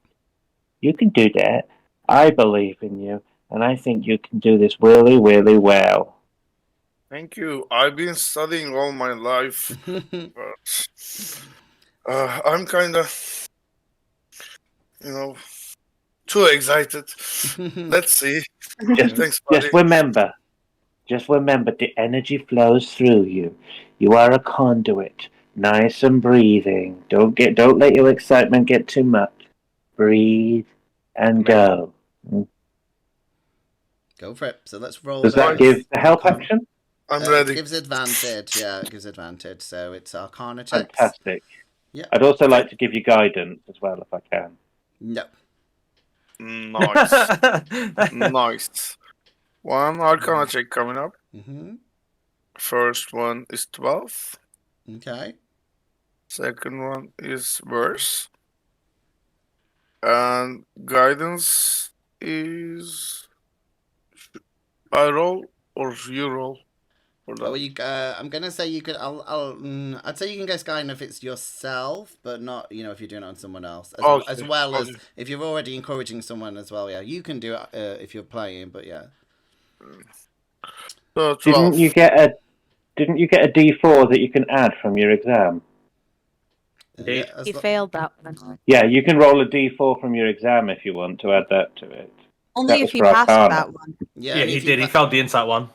You can do that. I believe in you, and I think you can do this really, really well." Thank you. I've been studying all my life, but I'm kind of, too excited. Let's see. Thanks, buddy. Just remember, the energy flows through you. You are a conduit. Nice and breathing. Don't let your excitement get too much. Breathe and go. Go for it. So let's roll. Does that give the help action? I'm It ready. gives advantage. Yeah, it gives advantage. So it's Arcana checks. Fantastic. Yeah. I'd also like to give you guidance as well if I can. No. Nice. Nice. One Arcana check coming up. Mm-hmm. First one is 12. Okay. Second one is worse. And guidance is I roll or you roll for that. Oh, I'm gonna say you could. I'd say you can guess guidance if it's yourself, but not if you're doing it on someone else. As well as if you're already encouraging someone as well. Yeah, you can do it if you're playing, but yeah. So 12. Didn't you get a D4 that you can add from your exam? Indeed. He failed that one. Yeah, you can roll a D4 from your exam if you want to add that to it. Only That if was he for passed Arcana. that one. Yeah, Yeah, and he if you did. He failed the insight one.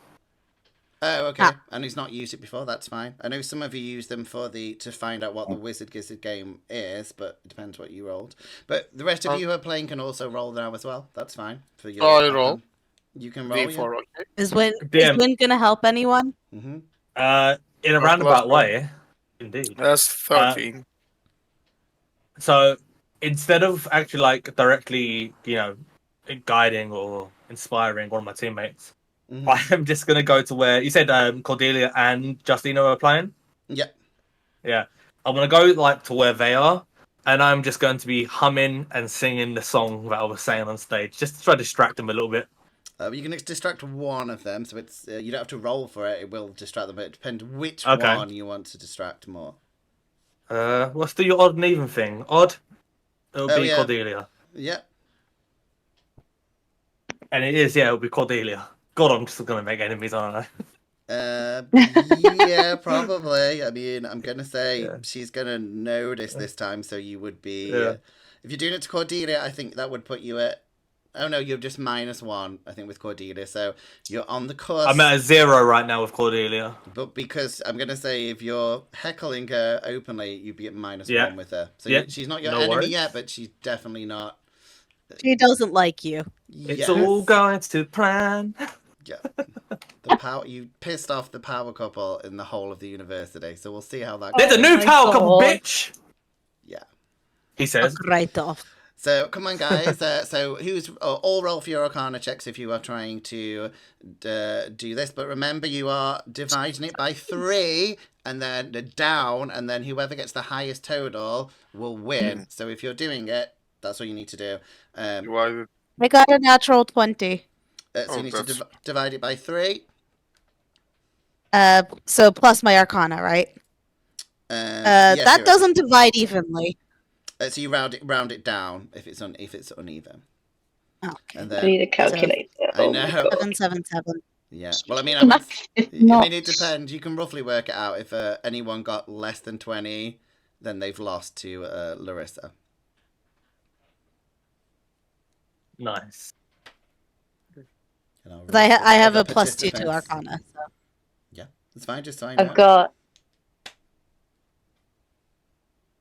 Oh, okay. Ah. And he's not used it before. That's fine. I know some of you use them to find out what the Wizard Gizzard game is, but it depends what you rolled. But the rest of you who are playing can also roll now as well. That's fine for your. I roll. You can roll. D4, okay. Is Win Damn. gonna help anyone? Mm-hmm. In a roundabout way, indeed. That's 13. So instead of actually like directly, guiding or inspiring one of my teammates, Mm-hmm. I am just gonna go to where you said Cordelia and Justina are playing. Yeah. Yeah, I'm gonna go like to where they are, and I'm just going to be humming and singing the song that I was saying on stage, just to try to distract them a little bit. You can distract one of them, so it's you don't have to roll for it. It will distract them, but it depends which Okay. one you want to distract more. Let's do your odd and even thing. Odd, it'll be yeah. Cordelia, Yeah. and it'll be Cordelia. God, I'm just gonna make enemies, aren't I? Yeah, probably. I mean, I'm gonna say she's gonna notice this time, so you would be. Yeah. If you're doing it to Cordelia, I think that would put you at. Oh no, you're just -1. I think with Cordelia, so you're on the cusp. I'm at a 0 right now with Cordelia. But because I'm gonna say if you're heckling her openly, you'd be at -1 Yeah. with her. So Yeah. she's not your No enemy worries. yet, but she's definitely not. She doesn't like you. It's all going to plan. Yeah. The power you pissed off the power couple in the whole of the university, so we'll see how that goes. There's a new my power couple, God. bitch. Yeah. He says. Right off. So come on, guys. So who's all roll for your Arcana checks if you are trying to do this, but remember you are dividing it by 3 and then down, and then whoever gets the highest total will win. So if you're doing it, that's what you need to do. Divided. I got a natural 20. So you need to divide it by 3. So plus my Arcana, right? Yes, That doesn't divide evenly. So you round it down if it's uneven. Okay. And I then need a calculator. I Oh my know. God. 777. yeah. Well, I mean, It's I mean, not. it depends. You can roughly work it out. If anyone got less than 20, then they've lost to Larissa. Nice. And I'll 'Cause I, roll I for have other a +2 to participants. Arcana. So. Yeah, it's fine. Just so I know. I've got.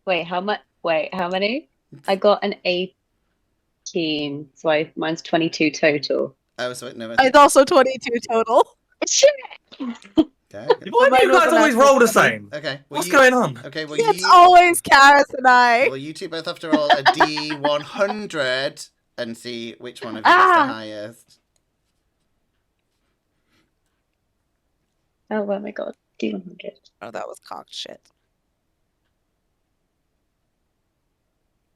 Wait, how much? Wait, how many? I got an 18, so mine's 22 total. Oh, so no. I It's think, also 22 total. Shit! okay. Why do mine you was guys a always natural roll the 20. same? Okay. Well, What's going on? Okay. Well, It's you. always Karis and I. Well, you two both have to roll a D100 and see which one of you is the Ah! highest. Oh my god, D100. Oh, that was cock shit.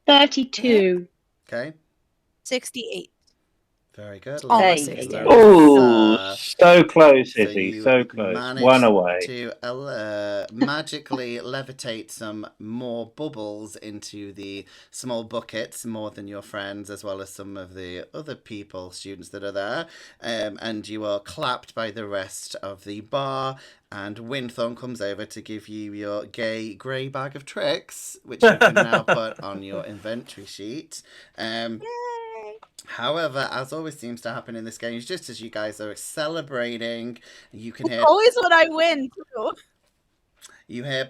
32. Okay. 68. Very good. Almost Hey. 60. Oh, so close, So Izzy. you So close. managed One away. to magically levitate some more bubbles into the small buckets, more than your friends, as well as some of the other people, students that are there. And you are clapped by the rest of the bar. And Winthorn comes over to give you your gay grey bag of tricks, which you can now put on your inventory sheet. Yay! However, as always seems to happen in this game, just as you guys are celebrating, you can hear Always when I win, too.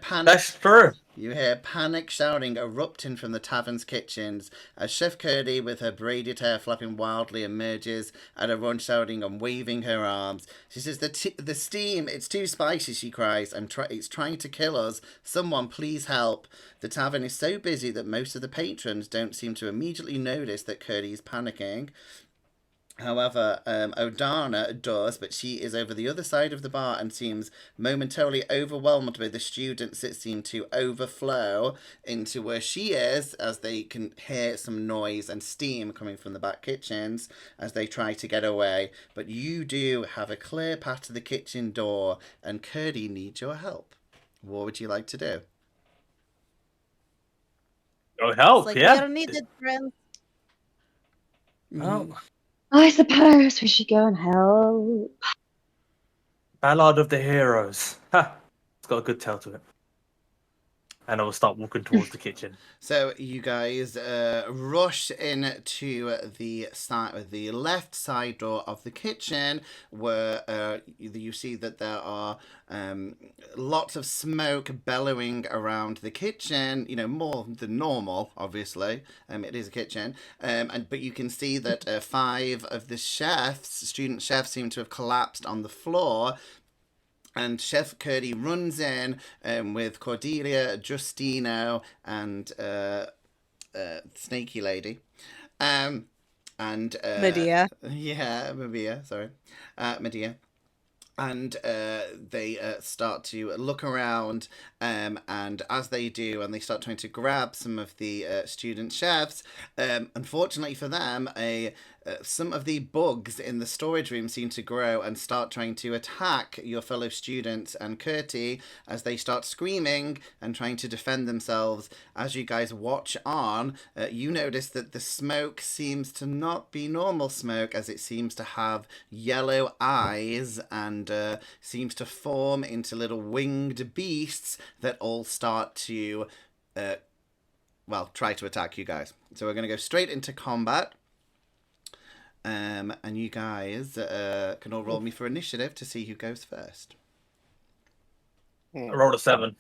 panic. That's true. You hear panic shouting erupting from the tavern's kitchens as Chef Curdy, with her braided hair flapping wildly, emerges at a run, shouting and waving her arms. She says, "The steam, it's too spicy," she cries. It's trying to kill us. Someone, please help." The tavern is so busy that most of the patrons don't seem to immediately notice that Curdy is panicking. However, Odana does, but she is over the other side of the bar and seems momentarily overwhelmed by the students that seem to overflow into where she is, as they can hear some noise and steam coming from the back kitchens as they try to get away. But you do have a clear path to the kitchen door, and Curdy needs your help. What would you like to do? Oh, It's help, like, yeah. we're needed, friends. Oh, I suppose we should go and help. Ballad of the Heroes. Ha! It's got a good tale to it. And I will start walking towards the kitchen. So you guys rush into the left side door of the kitchen, where you see that there are lots of smoke bellowing around the kitchen. You know, more than normal, obviously. It is a kitchen, but you can see that 5 of the student chefs, seem to have collapsed on the floor. And Chef Curdy runs in with Cordelia, Justino, and Snaky Lady. And Medea. Yeah, Medea, sorry. Medea. And they start to look around, and as they do, and they start trying to grab some of the student chefs, unfortunately for them, some of the bugs in the storage room seem to grow and start trying to attack your fellow students and Curty as they start screaming and trying to defend themselves. As you guys watch on, you notice that the smoke seems to not be normal smoke, as it seems to have yellow eyes and seems to form into little winged beasts that all start to, try to attack you guys. So we're going to go straight into combat. And you guys can all roll me for initiative to see who goes first. I rolled a 7.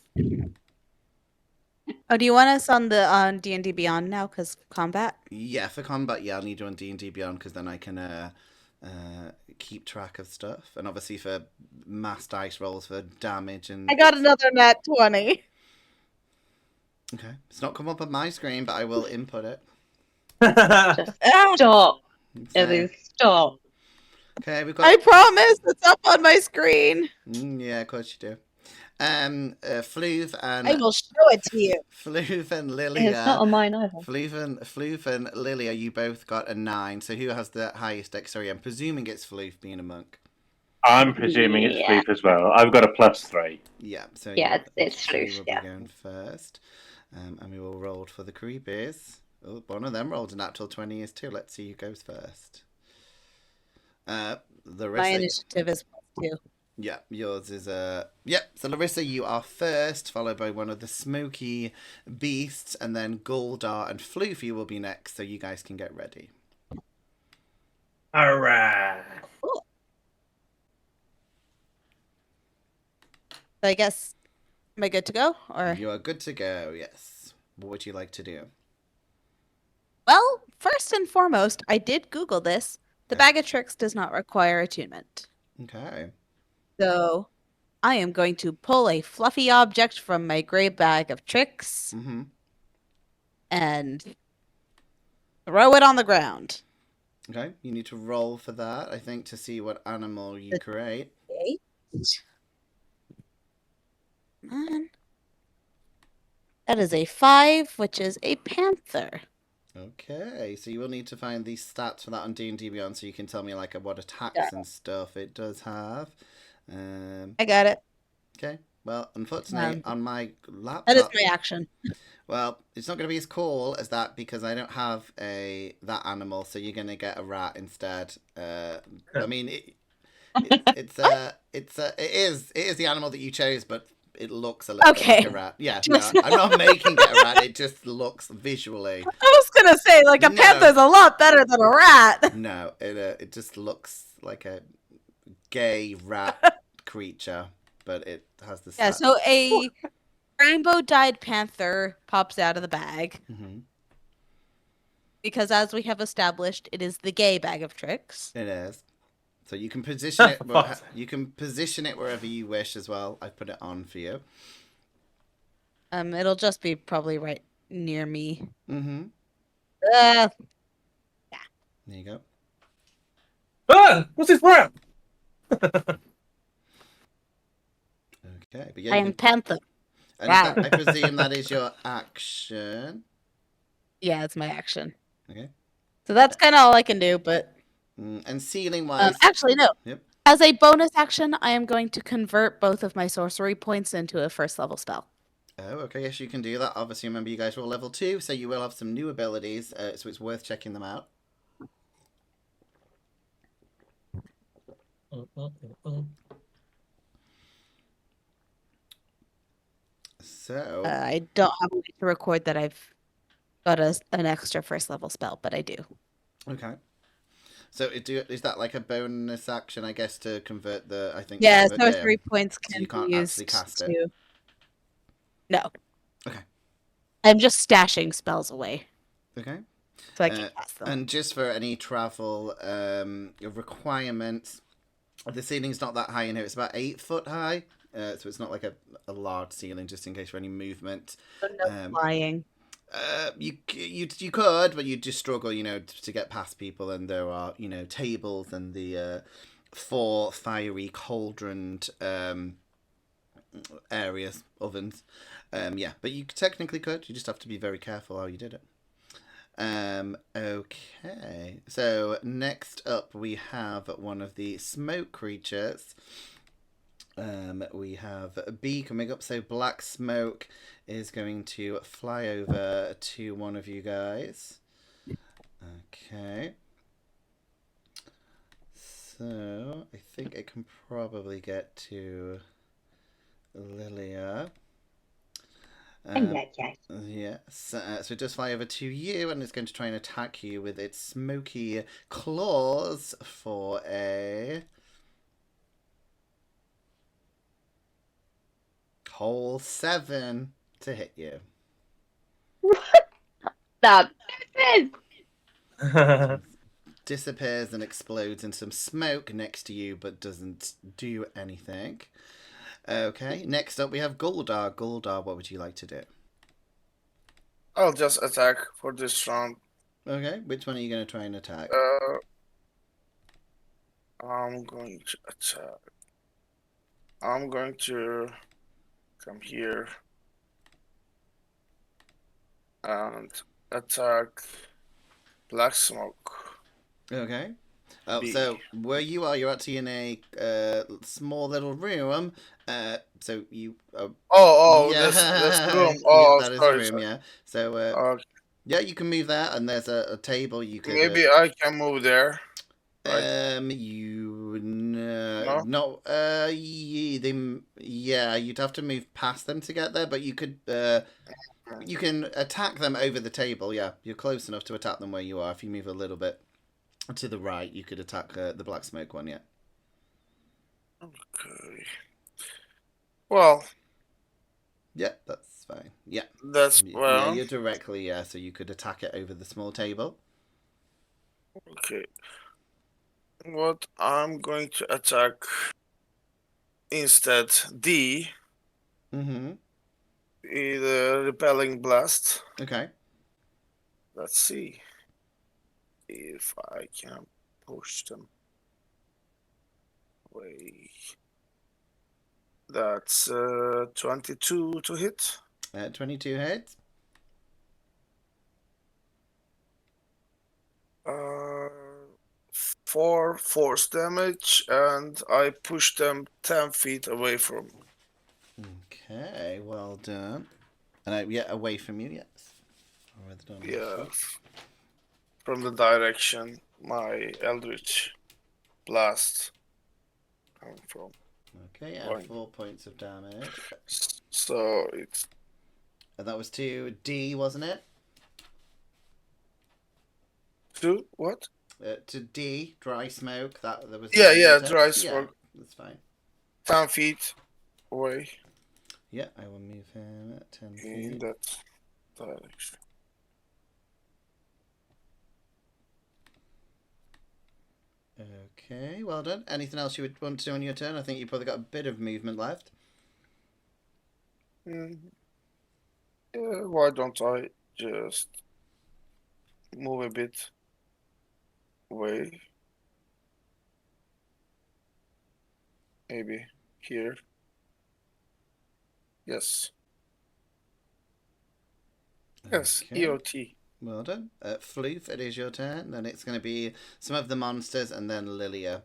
Oh, do you want us on the D&D Beyond now? Because combat? Yeah, for combat, yeah, I'll need you on D&D Beyond, because then I can keep track of stuff. And obviously for mass dice rolls for damage and... I got another nat 20. Okay. It's not come up on my screen, but I will input it. Just stop. Izzy, stop. Okay, we've got... I promise it's up on my screen. Yeah, of course you do. Floof and... I will show it to you. Floof and Lilia... It's not on mine either. Floof and Lilia, you both got a 9. So who has the highest dexterity? I'm presuming it's Floof, being a monk. I'm presuming it's Yeah. Sleep as well. I've got a +3. Yeah, so Yeah, it's Floof Floof, will yeah. be going first. And we all rolled for the creepies. Oh, one of them rolled a natural 20 is too. Let's see who goes first. Larissa. My initiative is +2. Yeah, yours is Yep. So Larissa, you are first, followed by one of the smoky beasts, and then Guldar and Floofy will be next. So you guys can get ready. All right. So I guess, am I good to go? Or You are good to go, yes. What would you like to do? well, first and foremost, I did Google this. The bag of tricks does not require attunement. Okay. So I am going to pull a fluffy object from my gray bag of tricks Mm-hmm. and throw it on the ground. Okay. You need to roll for that, I think, to see what animal you create. Okay. Man. That is a 5, which is a panther. Okay, so you will need to find the stats for that on D&D Beyond so you can tell me like what attacks Got and stuff it does have. I got it. Okay, well, unfortunately, on my That is laptop, my action. well, it's not going to be as cool as that because I don't have that animal, so you're going to get a rat instead. I mean, it is the animal that you chose, but it looks a little bit like Okay. a rat. Yeah, no, I'm not making it a rat. It just looks visually. I was gonna say, like, a No. panther's a lot better than a rat. No, it just looks like a gay rat creature, but it has the Yeah, stats. so a rainbow-dyed panther pops out of the bag. Mhm. Because as we have established, it is the gay bag of tricks. It is. So you can position it. Fuck's sake. You can position it wherever you wish as well. I put it on for you. It'll just be probably right near me. Mm-hmm. Uh, There you go. Ah, what's this rat? Okay, but yeah, I you am can, panther. and I presume that is your action. Yeah, it's my action. Okay. So that's kind of all I can do, but And ceiling wise, actually no. Yep. As a bonus action, I am going to convert both of my sorcery points into a first level spell. Oh, okay, yes, you can do that. Obviously, remember you guys are all level 2, so you will have some new abilities, so it's worth checking them out. So, I don't have a way to record that I've got an extra first level spell, but I do. okay. So is that like a bonus action, I guess, to convert the, I think... Yeah, convert- sorcery points So can you can't be actually used cast to... it? No. Okay. I'm just stashing spells away, Okay. so I can cast them. And just for any travel requirements, the ceiling's not that high in here. It's about 8 foot high, so it's not like a large ceiling, just in case for any movement. So no flying. You could, but you'd just struggle, to get past people. And there are, tables and the 4 fiery cauldroned areas, ovens. Yeah, but you technically could. You just have to be very careful how you did it. Okay, so next up we have one of the smoke creatures. We have a bee coming up, so black smoke is going to fly over to one of you guys. Okay. So, I think it can probably get to Lilia. Yes. So it does fly over to you, and it's going to try and attack you with its smoky claws for a whole 7 to hit you. That Disappears and explodes in some smoke next to you, but doesn't do anything. Okay, next up we have Guldar. Guldar, what would you like to do? I'll just attack for this round. Okay, which one are you going to try and attack? I'm going to attack. I'm going to come here and attack black smoke. Okay. Oh, B. so where you are, you're actually in a small little room. So you. This room. Oh, yeah, that is sorry, a room. sorry. Yeah. So yeah, you can move there, and there's a table. You could Maybe I can move there. you no yeah, you'd have to move past them to get there, but you could you can attack them over the table. Yeah, you're close enough to attack them where you are if you move a little bit To the right, you could attack the black smoke one, yeah. Okay. Well, Yeah, that's fine. Yeah. that's Yeah, well. you're directly, yeah, so you could attack it over the small table. Okay. What I'm going to attack instead D, Mm-hmm. the repelling blast. Okay. Let's see if I can push them away. That's 22 to hit. 22 hits. Uh, 4 force damage, and I push them 10 feet away from me. Okay, well done. And yeah, away from you, yes. Or rather done. Yeah, from the direction my Eldritch Blast come from. Okay, add Going. 4 points of damage. So it's And that was to D, wasn't it? two. What? To D, dry smoke. That was Yeah, attack. dry Yeah, smoke. that's fine. 10 feet away Yeah, I will move him at 10 in feet. that direction. Okay, well done. Anything else you would want to do on your turn? I think you've probably got a bit of movement left. Yeah, why don't I just move a bit away? Maybe here. Yes. Yes, Okay. EOT. Well done. Floof, it is your turn. Then it's going to be some of the monsters and then Lilia.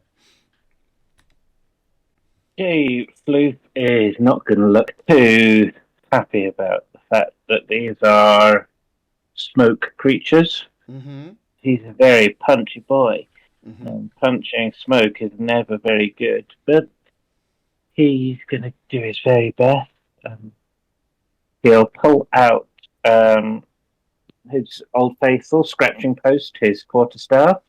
Jay Floof is not going to look too happy about the fact that these are smoke creatures. Mm-hmm. He's a very punchy boy. Mm-hmm. Punching smoke is never very good, but he's going to do his very best. He'll pull out his old faithful scratching post, his quarterstaff,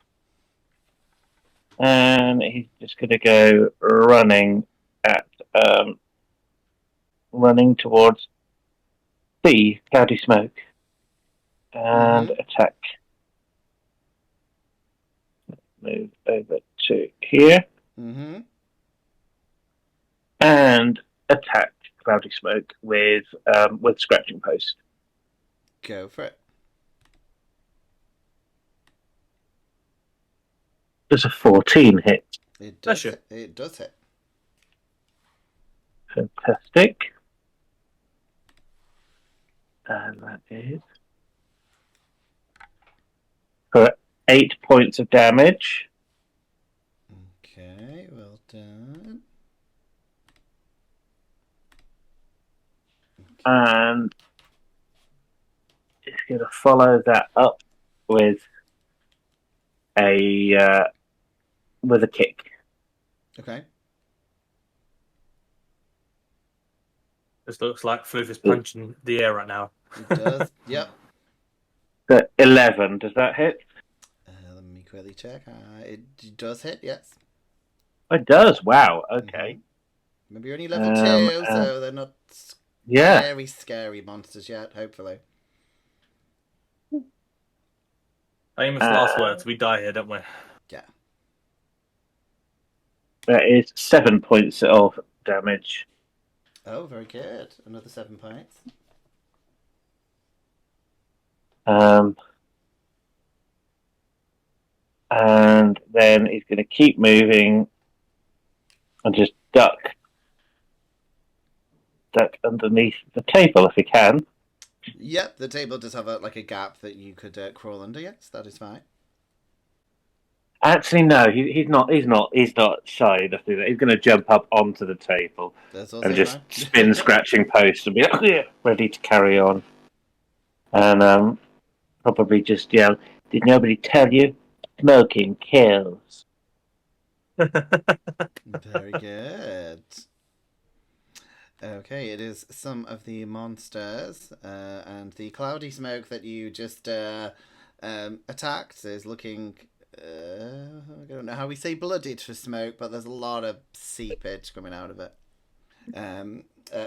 and he's just going to go running towards the cloudy smoke and attack. Move over to here Mm-hmm. and attack cloudy smoke with scratching post. Go for it. There's a 14 hit. It Bless does. you. Hit. It does hit. Fantastic. And that is for 8 points of damage. Okay, well done. And it's going to follow that up with a kick. Okay. This looks like Floof is punching the air right now. It does. Yep. The 11, does that hit? Let me quickly check. It does hit, yes. It does. Wow. Okay. Maybe you're only level 2, so they're not scary monsters yet, hopefully. Famous last words. We die here, don't we? Yeah. That is 7 points of damage. Oh, very good. Another 7 points. And then he's going to keep moving and just duck underneath the table if he can. Yep, the table does have a gap that you could crawl under. Yes, that is fine. Actually, no, he's not. He's not shy enough to do that. He's going to jump up onto the table That's also and just fine. spin scratching post and be ready to carry on. And probably just yell, "Did nobody tell you? Smoking kills." Very good. Okay, it is some of the monsters, and the cloudy smoke that you just attacked is looking I don't know how we say blooded for smoke, but there's a lot of seepage coming out of it.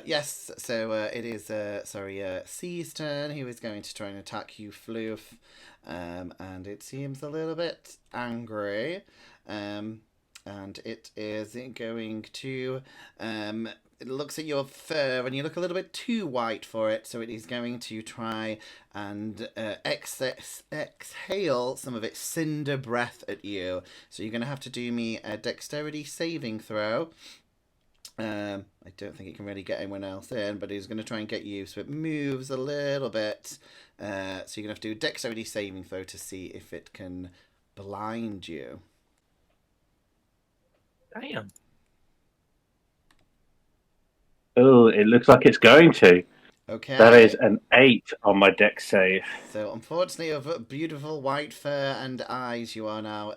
Yes, so it is, C's turn. He was going to try and attack you, Floof. And it seems a little bit angry. And it is going to, it looks at your fur and you look a little bit too white for it. So it is going to try and exhale some of its cinder breath at you. So you're going to have to do me a dexterity saving throw. I don't think it can really get anyone else in, but it's going to try and get you, so it moves a little bit. So you're going to have to do a dexterity saving throw to see if it can blind you. Damn. Oh, it looks like it's going to. Okay. That is an 8 on my dex save. So unfortunately, of beautiful white fur and eyes, you are now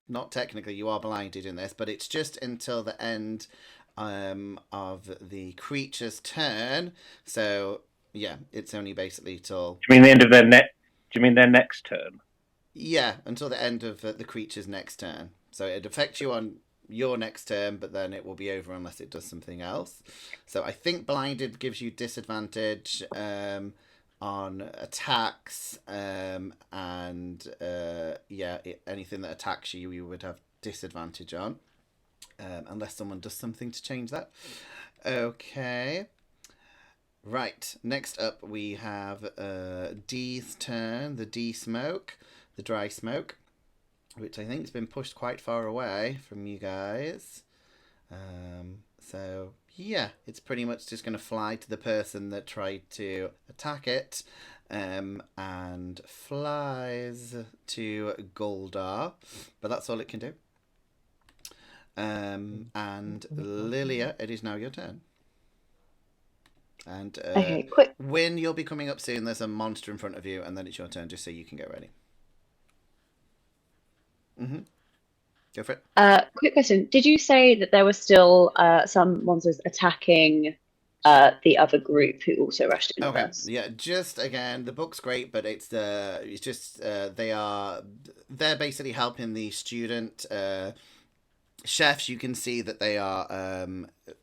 not technically, you are blinded in this, but it's just until the end of the creature's turn. So yeah, it's only basically till. Do you mean the end of their net? Do you mean their next turn? Yeah, until the end of the creature's next turn. So it affects you on your next turn, but then it will be over unless it does something else. So I think blinded gives you disadvantage on attacks, and anything that attacks you, you would have disadvantage on, unless someone does something to change that. Okay. Right, next up we have D's turn, the D smoke, the dry smoke, which I think has been pushed quite far away from you guys. So yeah, it's pretty much just going to fly to the person that tried to attack it, and flies to Goldar, but that's all it can do. And Lilia, it is now your turn. And Okay, quick. Win, you'll be coming up soon. There's a monster in front of you, and then it's your turn, just so you can get ready. Go for it. Quick question. Did you say that there were still some monsters attacking the other group who also rushed in with Okay, us? yeah, just again, the book's great, but it's just they're basically helping the student chefs. You can see that they are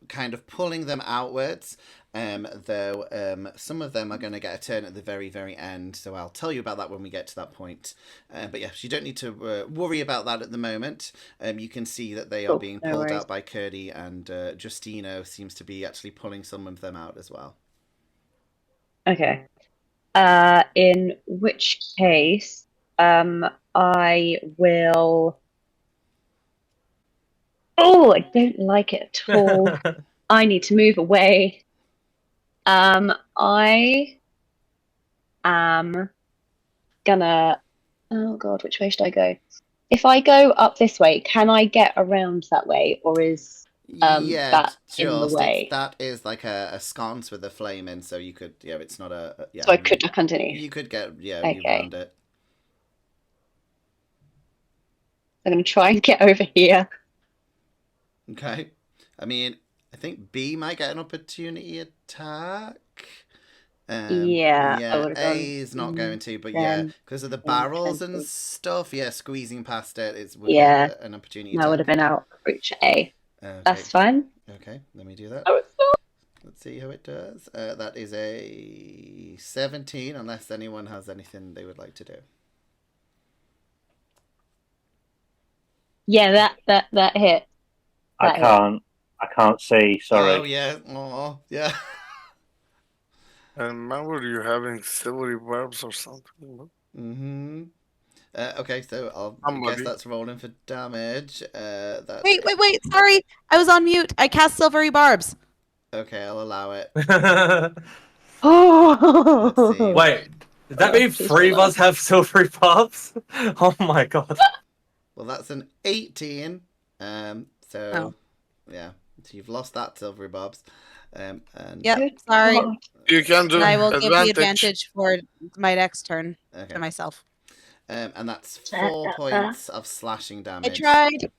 kind of pulling them outwards, though some of them are going to get a turn at the very, very end, so I'll tell you about that when we get to that point. But yes, you don't need to worry about that at the moment. You can see that they are being no pulled worries. out by Curdy, and Justino seems to be actually pulling some of them out as well. Okay. In which case, I will. Oh, I don't like it at all. I need to move away. I am gonna. Oh God, which way should I go? If I go up this way, can I get around that way, or is Yeah, that in the just way? that is like a sconce with a flame in, so you could, yeah, it's not yeah. So I could duck underneath. You could get, you Okay. round it. I'm gonna try and get over here. Okay. I mean, I think B might get an opportunity attack. Yeah, I would've gone, A is not going to, but yeah, then because of the 10, barrels 20. and stuff, yeah, squeezing past it would Yeah, get an opportunity that would have attack. been out of reach A. Okay. That's fine. Okay, let me do that. Oh, it's not. Let's see how it does. That is a 17, unless anyone has anything they would like to do. Yeah, that hit. I can't see. Sorry. Oh yeah. Oh yeah. And remember, you having silvery verbs or something. Mm-hmm. Okay, so I guess Somebody. that's rolling for damage. That Wait. Sorry, I was on mute. I cast silvery barbs. Okay, I'll allow it. Oh. Let's see. Wait, does that mean please 3 of hold us have silvery barbs? Oh my god. Well, that's an 18. So yeah, so you've lost that silvery bobs. And Yep. Good Sorry. God. You can do And I will give the advantage. advantage for my next turn okay. to myself. And that's 4 points of slashing I damage. tried.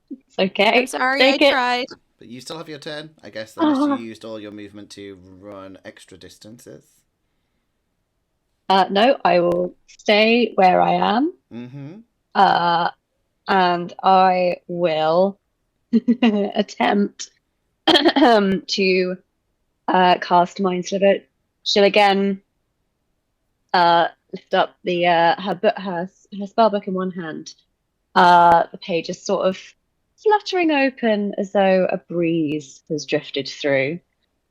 It's okay. I'm sorry. Take I it. tried. But you still have your turn, I guess, unless you used all your movement to run extra distances. No, I will stay where I am. Mm-hmm. And I will attempt to cast Mind Sliver. She'll again lift up the her spellbook in one hand. The page is sort of fluttering open as though a breeze has drifted through.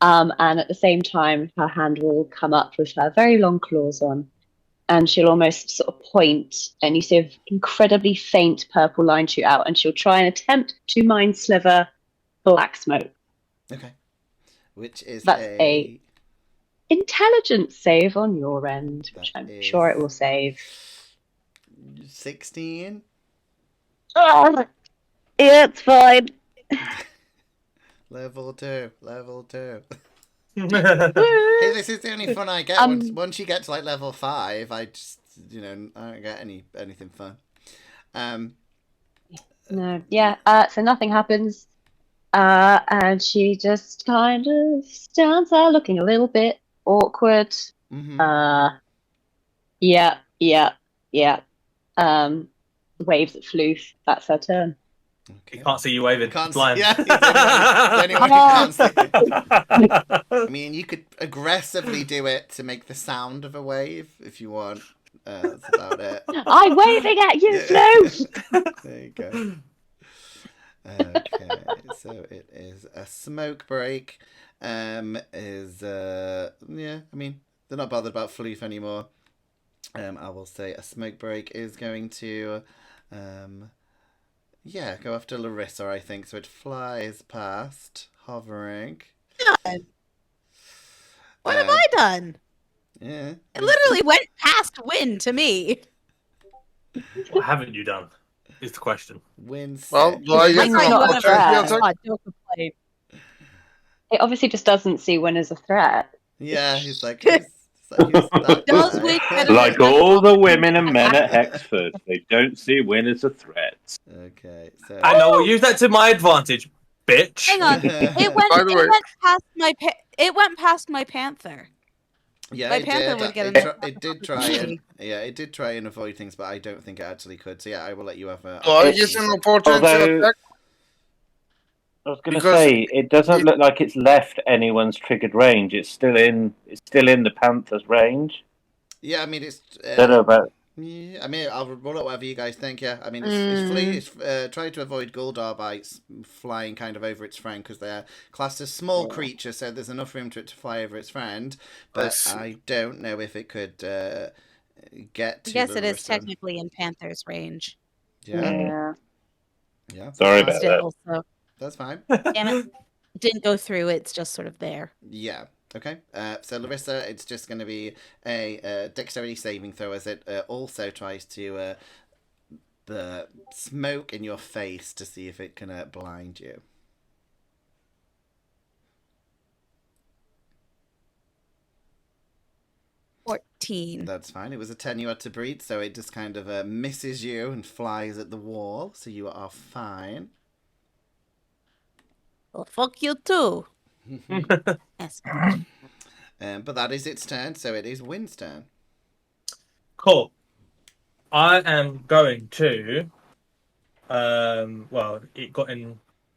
And at the same time, her hand will come up with her very long claws on, and she'll almost sort of point, and you see an incredibly faint purple line shoot out, and she'll try and attempt to Mind Sliver black smoke. Okay. Which is That's a intelligence save on your end, which That I'm sure it will is- save. 16. Oh, yeah, it's fine. Level 2. Level 2. Woo! Hey, this is the only fun I get. Um, Once you get to like level 5, I just, I don't get anything fun. No, yeah. So nothing happens, and she just kind of stands there, looking a little bit awkward. Mm-hmm. Yeah. Waves at Floof. That's her turn. He can't see you waving. Can't He's blind. Yeah, he's the only one who can't see. I mean, you could aggressively do it to make the sound of a wave if you want. That's about it. I'm waving at you, Yeah. Floof. There you go. Okay, so it is a smoke break. I mean, they're not bothered about Floof anymore. I will say a smoke break is going to go after Larissa, I think. So it flies past, hovering. What have I done? Yeah. It literally went past Win to me. What haven't you done? Is the question. Wins. Well, do I get Mine's an not a opportunity threat. attack? Ah, Joker played. It obviously just doesn't see Win as a threat. Yeah, he's like, who's that Does guy? Win get Like all the women and men at Hexford, they don't see Win as a threat. Okay, so And I will use that to my advantage, bitch. Hang on. It went. By the way- It went past my. It went past my panther. yeah, My it panther did. would get It did try and it did try and avoid things, but I don't think it actually could. So yeah, I will let you have a. Do I get an opportunity Although- attack? I was going to Because say it doesn't look like it's left anyone's triggered range. It's still in the Panther's range. Yeah, I mean it's. Don't know about. Yeah, I mean I'll roll it whatever you guys think. Yeah, I mean it's trying to avoid Guldar by flying kind of over its friend because they're classed as small creatures, so there's enough room for it to fly over its friend. But see. I don't know if it could get to. I guess it is Larissa. technically in Panther's range. Yeah, yeah. Sorry that's about fine. that. Still, so That's fine. damn it, it didn't go through. It's just sort of there. Yeah. Okay. So Larissa, it's just going to be a dexterity saving throw as it also tries to the smoke in your face to see if it can blind you. $14. That's fine. It was a 10 you had to breathe, so it just kind of misses you and flies at the wall, so you are fine. Well, fuck you too. Yes. But that is its turn, so it is Win's turn. Cool. I am going to. Well, it got into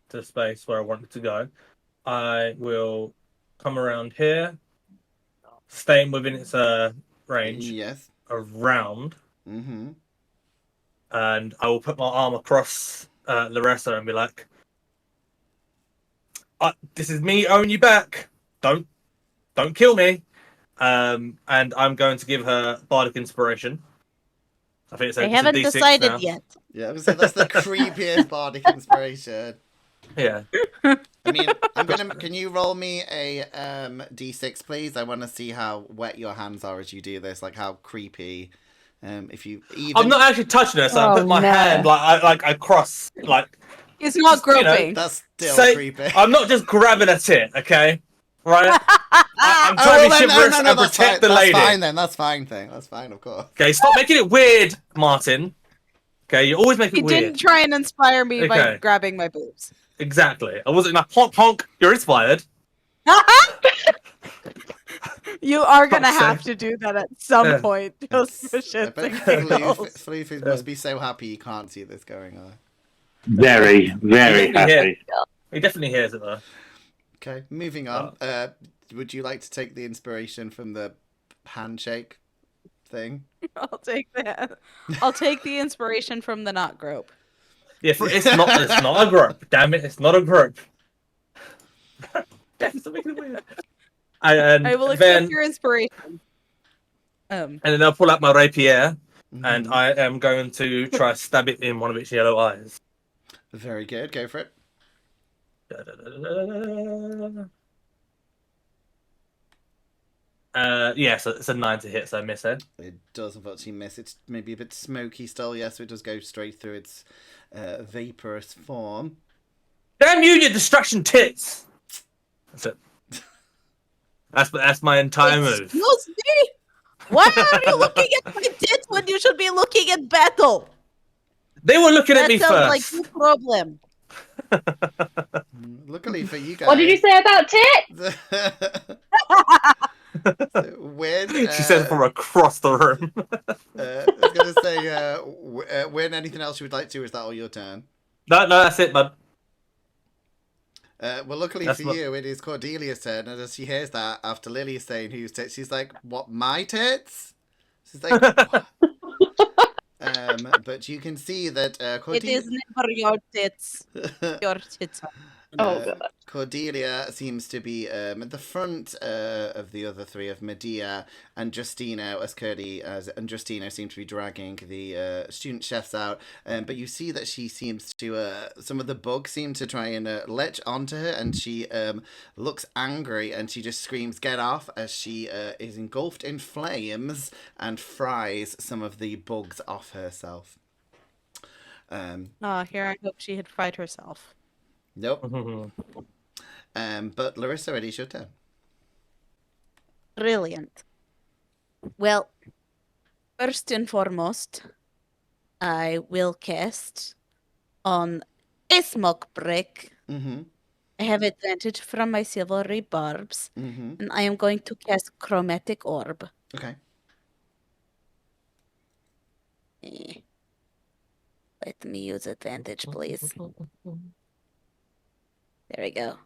the space where I wanted to go. I will come around here, staying within its range, Yes. around, Mm-hmm. and I will put my arm across Larissa and be like, "This is me owing you back. Don't kill me." And I'm going to give her Bardic Inspiration. I think it's They it's haven't a D6 decided now. yet. Yeah, I would say that's the creepiest Bardic Inspiration. Yeah. I mean, Can you roll me a d6, please? I want to see how wet your hands are as you do this, like how creepy. If you even. I'm not actually touching her, so I Oh, put my no. hand like across, like It's not You know, groping. That's still say, creepy. I'm not just grabbing a tit, okay? Right? I'm trying to be chivalrous and that's protect fine. the lady. That's fine then. That's fine thing. That's fine, of course. Okay, stop making it weird, Martin. Okay, you always make it You weird. didn't try and inspire me by Okay. grabbing my boobs. Exactly. I wasn't like honk honk. You're inspired. You are gonna Fuck's have sake. to do that at some Yeah. point, just for I shits bet and Floof, giggles. Floof must be so happy you can't see this going on. Very, very definitely hear- happy. He definitely hears it though. Okay, moving on. Would you like to take the inspiration from the handshake thing? I'll take that. I'll take the inspiration from the knot grope. Yeah, it's not a group. Damn it, it's not a group. That's making it weird. I will accept your inspiration. And then I'll pull out my rapier, and Mhm. I am going to try to stab it in one of its yellow eyes. Very good. Go for it. Yeah, so it's a 9 to hit, so I miss it. It does unfortunately miss. It's maybe a bit smoky still, yes, so it does go straight through its vaporous form. Damn you, you distraction tits! That's it. That's my entire move. Excuse me? Why are you looking at my tits when you should be looking at battle? They were looking at That me sounds like first. your problem. Luckily for you guys. What did you say about tits? So when She says from across the room. I was gonna say when anything else you would like to, is that all your turn? No, that's it, bud. Well, luckily That's for you, it is Cordelia's turn, and as she hears that, after Lily is saying whose tits, she's like, "What, my tits?" She's like, "What?" But you can see that It is never your tits. Your tits. Oh, God. Cordelia seems to be at the front of the other three of Medea and Justino and Justino seem to be dragging the student chefs out. But you see that she seems to some of the bugs seem to try and latch onto her, and she looks angry and she just screams "Get off!" as she is engulfed in flames and fries some of the bugs off herself. Here I hope she had fried herself. Nope. But Larissa, it is your turn. Brilliant. Well, first and foremost, I will cast on a smoke break. Mm-hmm. I have advantage from my silvery barbs, Mm-hmm. and I am going to cast chromatic orb. Okay. Let me use advantage, please. There we go.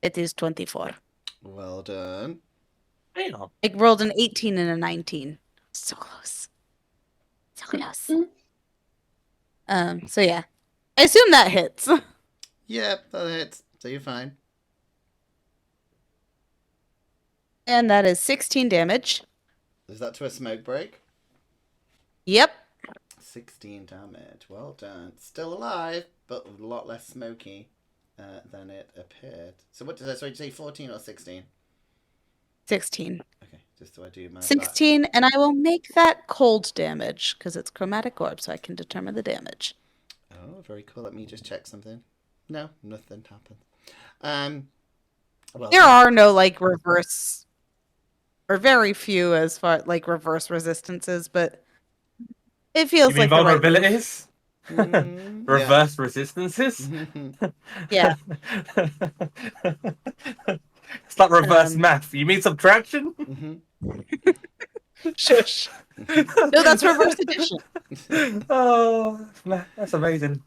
It is 24. Well done. Damn. I rolled an 18 and a 19. So close. So close. So yeah. I assume that hits. Yep, that hits. So you're fine. And that is 16 damage. Is that to a smoke break? Yep. 16 damage. Well done. Still alive, but a lot less smoky than it appeared. So what did I say? 14 or 16? 16. Okay, just so I do my 16, and I will make that cold damage because it's chromatic orb, so I can determine the damage. Oh, very cool. Let me just check something. No, nothing happened. Well, There are no like reverse, or very few as far like reverse resistances, but it feels You mean like the right move. vulnerabilities? Mm, Reverse resistances? Yeah. It's like reverse math. You mean subtraction? Mm-hmm. Shush. No, that's reverse addition. Oh, that's amazing.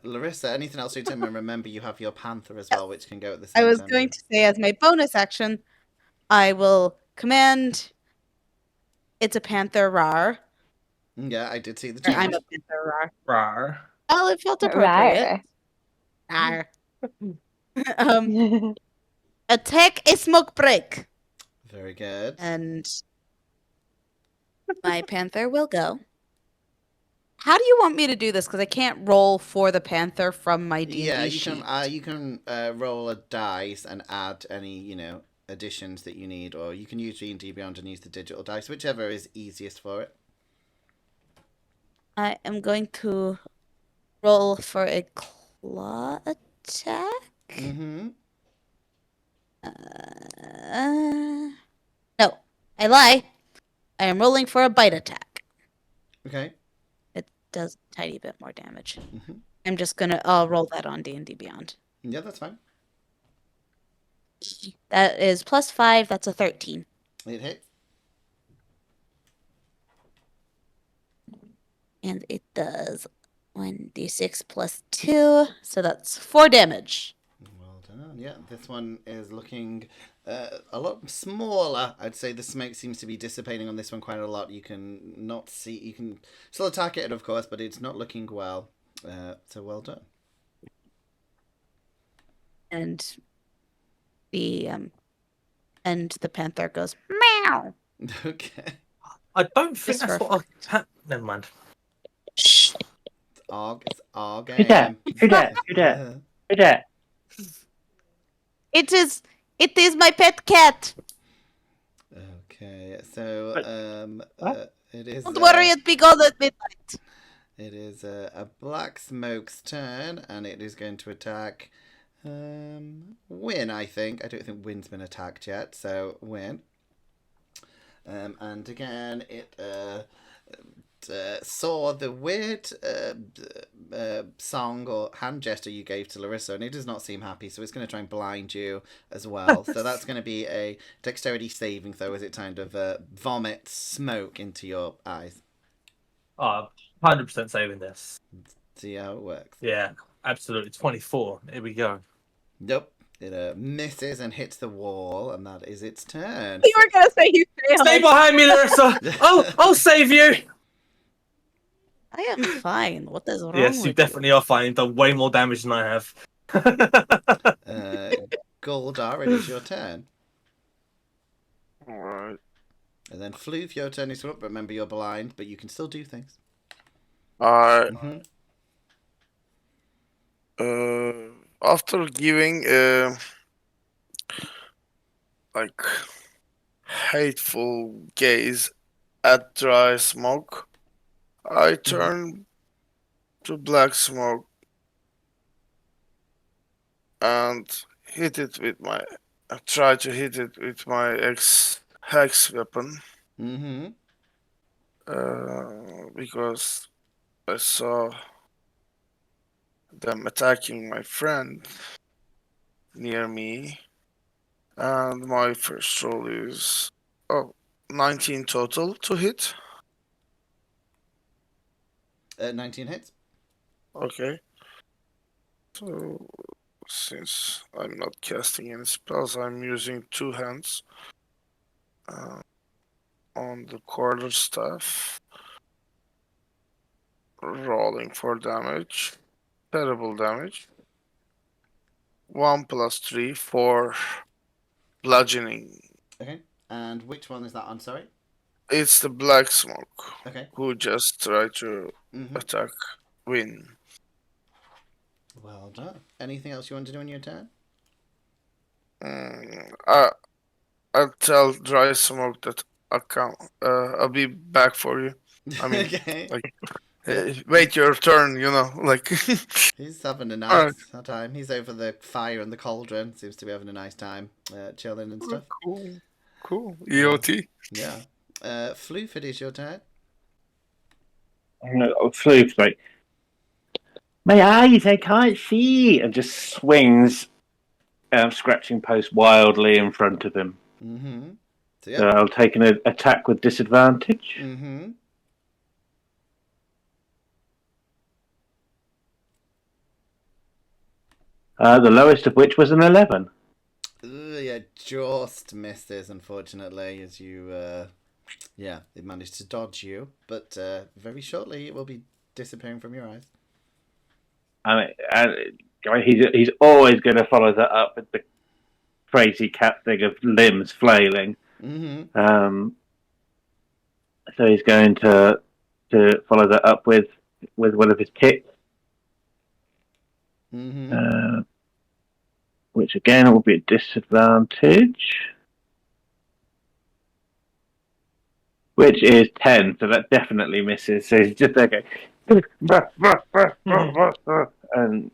Larissa, anything else you tell me? Remember, you have your panther as well, which can go at the same I was time. going to say, as my bonus action, I will command. It's a panther rar. Yeah, I did see the Or change. I'm a panther rar. Rar. Well, it felt appropriate. Rar. Attack a smoke break, Very good. And my panther will go. How do you want me to do this? Because I can't roll for the panther from my D&D Yeah, you sheet. can roll a dice and add any additions that you need, or you can use D&D Beyond and use the digital dice, whichever is easiest for it. I am going to roll for a claw attack. Mm-hmm. No, I lie. I am rolling for a bite attack. Okay. It does a tiny bit more damage. I'm just I'll roll that on D&D Beyond. Yeah, that's fine. That is +5, that's a 13. It hits. And it does 1d6 + 2, so that's 4 damage. Well done. Yeah, this one is looking a lot smaller. I'd say the smoke seems to be dissipating on this one quite a lot. You can not see. You can still attack it, of course, but it's not looking well. So well done. And the panther goes meow. Okay. I don't think Just that's for what I. Never mind. Shh. It's our game. Who's that? Who's that? Who's that? Who's that? It is my pet cat. Okay, so it is. Don't worry, it be gone at midnight. It is a black smoke's turn, and it is going to attack Win. I think. I don't think Win's been attacked yet, so Win. And again, it saw the weird song or hand gesture you gave to Larissa, and it does not seem happy, so it's going to try and blind you as well. So that's going to be a dexterity saving throw as it kind of vomits smoke into your eyes. 100% saving this. See how it works. Yeah, absolutely. 24. Here we go. Nope. It misses and hits the wall, and that is its turn. You were gonna say you failed. Stay behind me, Larissa. I'll save you. I am fine. What is wrong Yes, with you definitely are fine. You've done way more damage than I have. Goldar, it is your turn. Alright. And then Floof, your turn is up. Remember, you're blind, but you can still do things. After giving like hateful gaze at dry smoke, I turn to black smoke and hit it with my. I try to hit it with my hex weapon. Because I saw them attacking my friend near me, and my first roll is 19 total to hit. 19 hits. Okay. So since I'm not casting any spells, I'm using 2 hands on the quarterstaff, rolling for damage. Terrible damage. 1 + 3 for bludgeoning. Okay. And which one is that on? Sorry. It's the black smoke Okay. who just tried to attack Win. Well done. Anything else you want to do on your turn? I'll tell dry smoke that I'll be back for you. I mean, Okay. like, wait your turn, like. He's having a nice time. He's over the fire and the cauldron. Seems to be having a nice time, chilling and stuff. Cool. EOT. Yeah. Floof, it is your turn. Floof's like, my eyes, I can't see, and just swings scratching post wildly in front of him. So, yeah. So I'll take an attack with disadvantage. The lowest of which was an 11. Yeah, just misses, unfortunately, as you, it managed to dodge you, but very shortly it will be disappearing from your eyes. And he's always going to follow that up with the crazy cat thing of limbs flailing. So he's going to follow that up with one of his kicks. Which again will be a disadvantage. Which is 10, so that definitely misses. So he's just okay. And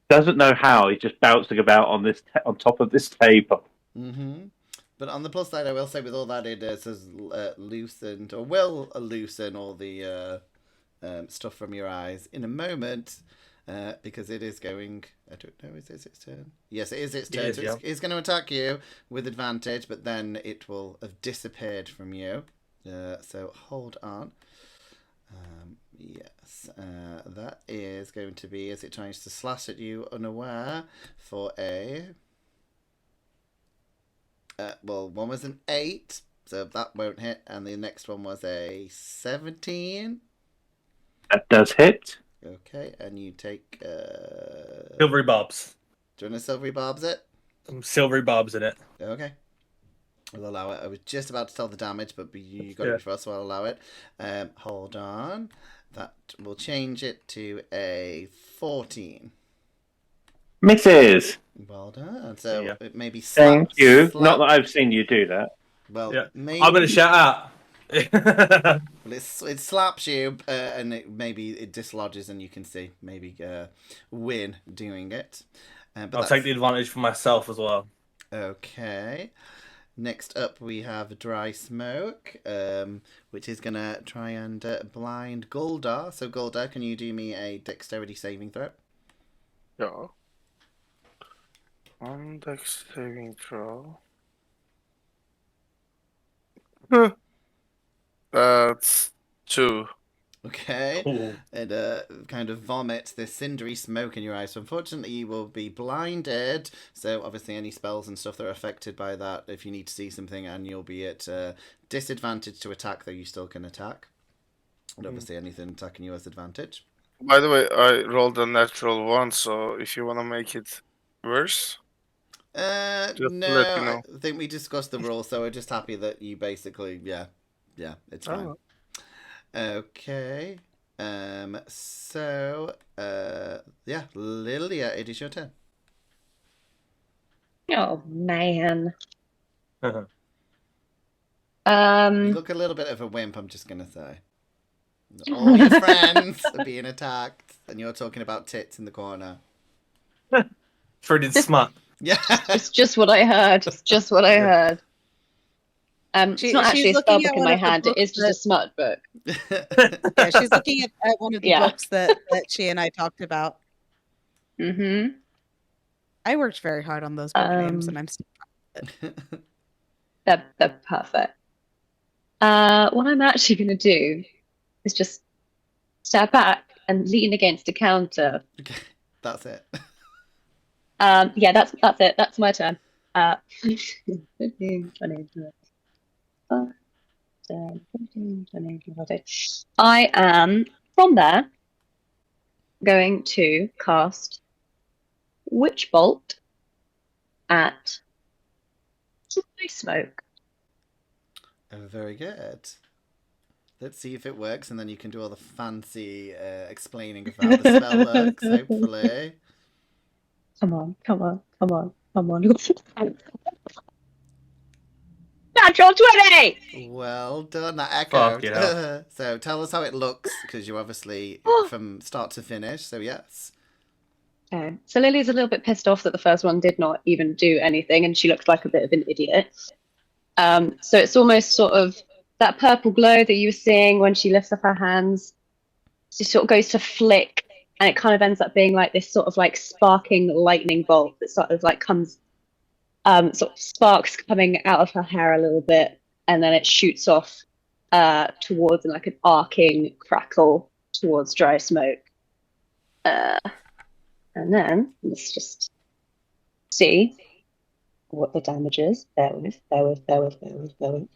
doesn't know how, he's just bouncing about on top of this table. But on the plus side, I will say with all that, it has loosened, or will loosen all the stuff from your eyes in a moment. Because it is going. I don't know. Is it its turn? Yes, it is its turn. It is, So yeah. it's going to attack you with advantage, but then it will have disappeared from you. So hold on. Yes, that is going to be as it tries to slash at you unaware for a. Well, one was an 8, so that won't hit, and the next one was a 17. That does hit. Okay, and you take. Silvery bobs. Do you want to silvery barbs it? Some silvery bobs in it. Okay. We'll allow it. I was just about to tell the damage, but you got Yeah. it before, so I'll allow it. Hold on. That will change it to a 14. Misses. Well done. So Yeah. it maybe Thank slaps. you. Not that I've seen you do that. Well, Yeah. maybe. I'm going to shout out. Well, it slaps you, and maybe it dislodges, and you can see maybe Win doing it. But I'll take the advantage for myself as well. Okay. Next up, we have Dry Smoke, which is going to try and blind Guldar. So, Guldar, can you do me a dexterity saving throw? Yeah. On dex saving throw. That's 2. Okay. Cool. It kind of vomits this cindery smoke in your eyes. So unfortunately, you will be blinded. So obviously, any spells and stuff that are affected by that, if you need to see something, and you'll be at disadvantage to attack, though you still can attack. And obviously, anything attacking you has advantage. By the way, I rolled a natural 1, so if you want to make it worse. Just to No, let you know. I think we discussed the rules, so we're just happy that you basically, yeah, it's fine. Oh. Okay. So, yeah, Lilia, it is your turn. Oh man. You Um. look a little bit of a wimp, I'm just gonna say. All your friends are being attacked, and you're talking about tits in the corner. Fruited smut. Yeah. It's just what I heard. It's just what I heard. It's not she's actually a looking spell book at in one my of the hand. It books is just a that- smut book. Yeah, she's looking at one of the Yeah. books that she and I talked about. Mm-hmm. I worked very hard on those book names, and I'm still They're perfect. What I'm actually going to do is just step back and lean against a counter. Okay, that's it. Yeah, that's it. That's my turn. 15, 20, 25, 10, 15, 20, 25. I am from there going to cast Witch Bolt at Dry Smoke. Oh, very good. Let's see if it works, and then you can do all the fancy explaining of how the spell looks, hopefully. Come on, come on, come on, come on. Natural 20! Well done, that Fuck echoed. yeah. So tell us how it looks, because you're obviously from start to finish, so yes. Okay. So Lily's a little bit pissed off that the first one did not even do anything, and she looks like a bit of an idiot. So it's almost sort of that purple glow that you were seeing when she lifts up her hands. She sort of goes to flick, and it kind of ends up being like this sort of like sparking lightning bolt that sort of like comes, sort of sparks coming out of her hair a little bit, and then it shoots off towards like an arcing crackle towards Dry Smoke. And then let's just see what the damage is. Bear with. So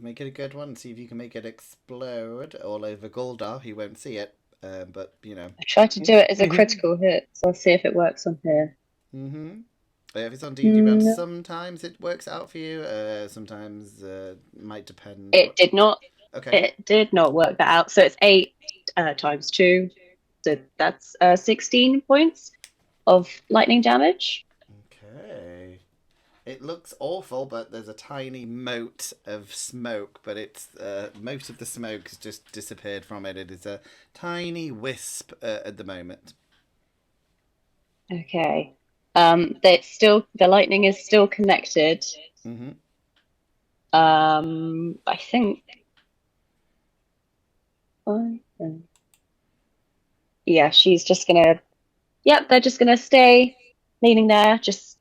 make it a good one. See if you can make it explode all over Guldar. He won't see it, but you know. I tried to do it as a critical hit, so I'll see if it works on here. Mm-hmm. If it's on D&D Beyond, No. sometimes it works out for you. Sometimes might depend. It did not. Okay. It did not work that out. So it's 8 times 2. So that's 16 points of lightning damage. Okay. It looks awful, but there's a tiny mote of smoke, but it's most of the smoke has just disappeared from it. It is a tiny wisp at the moment. Okay. The lightning is still connected Mm-hmm. I think. Yeah, she's just gonna. Yep, they're just gonna stay leaning there, just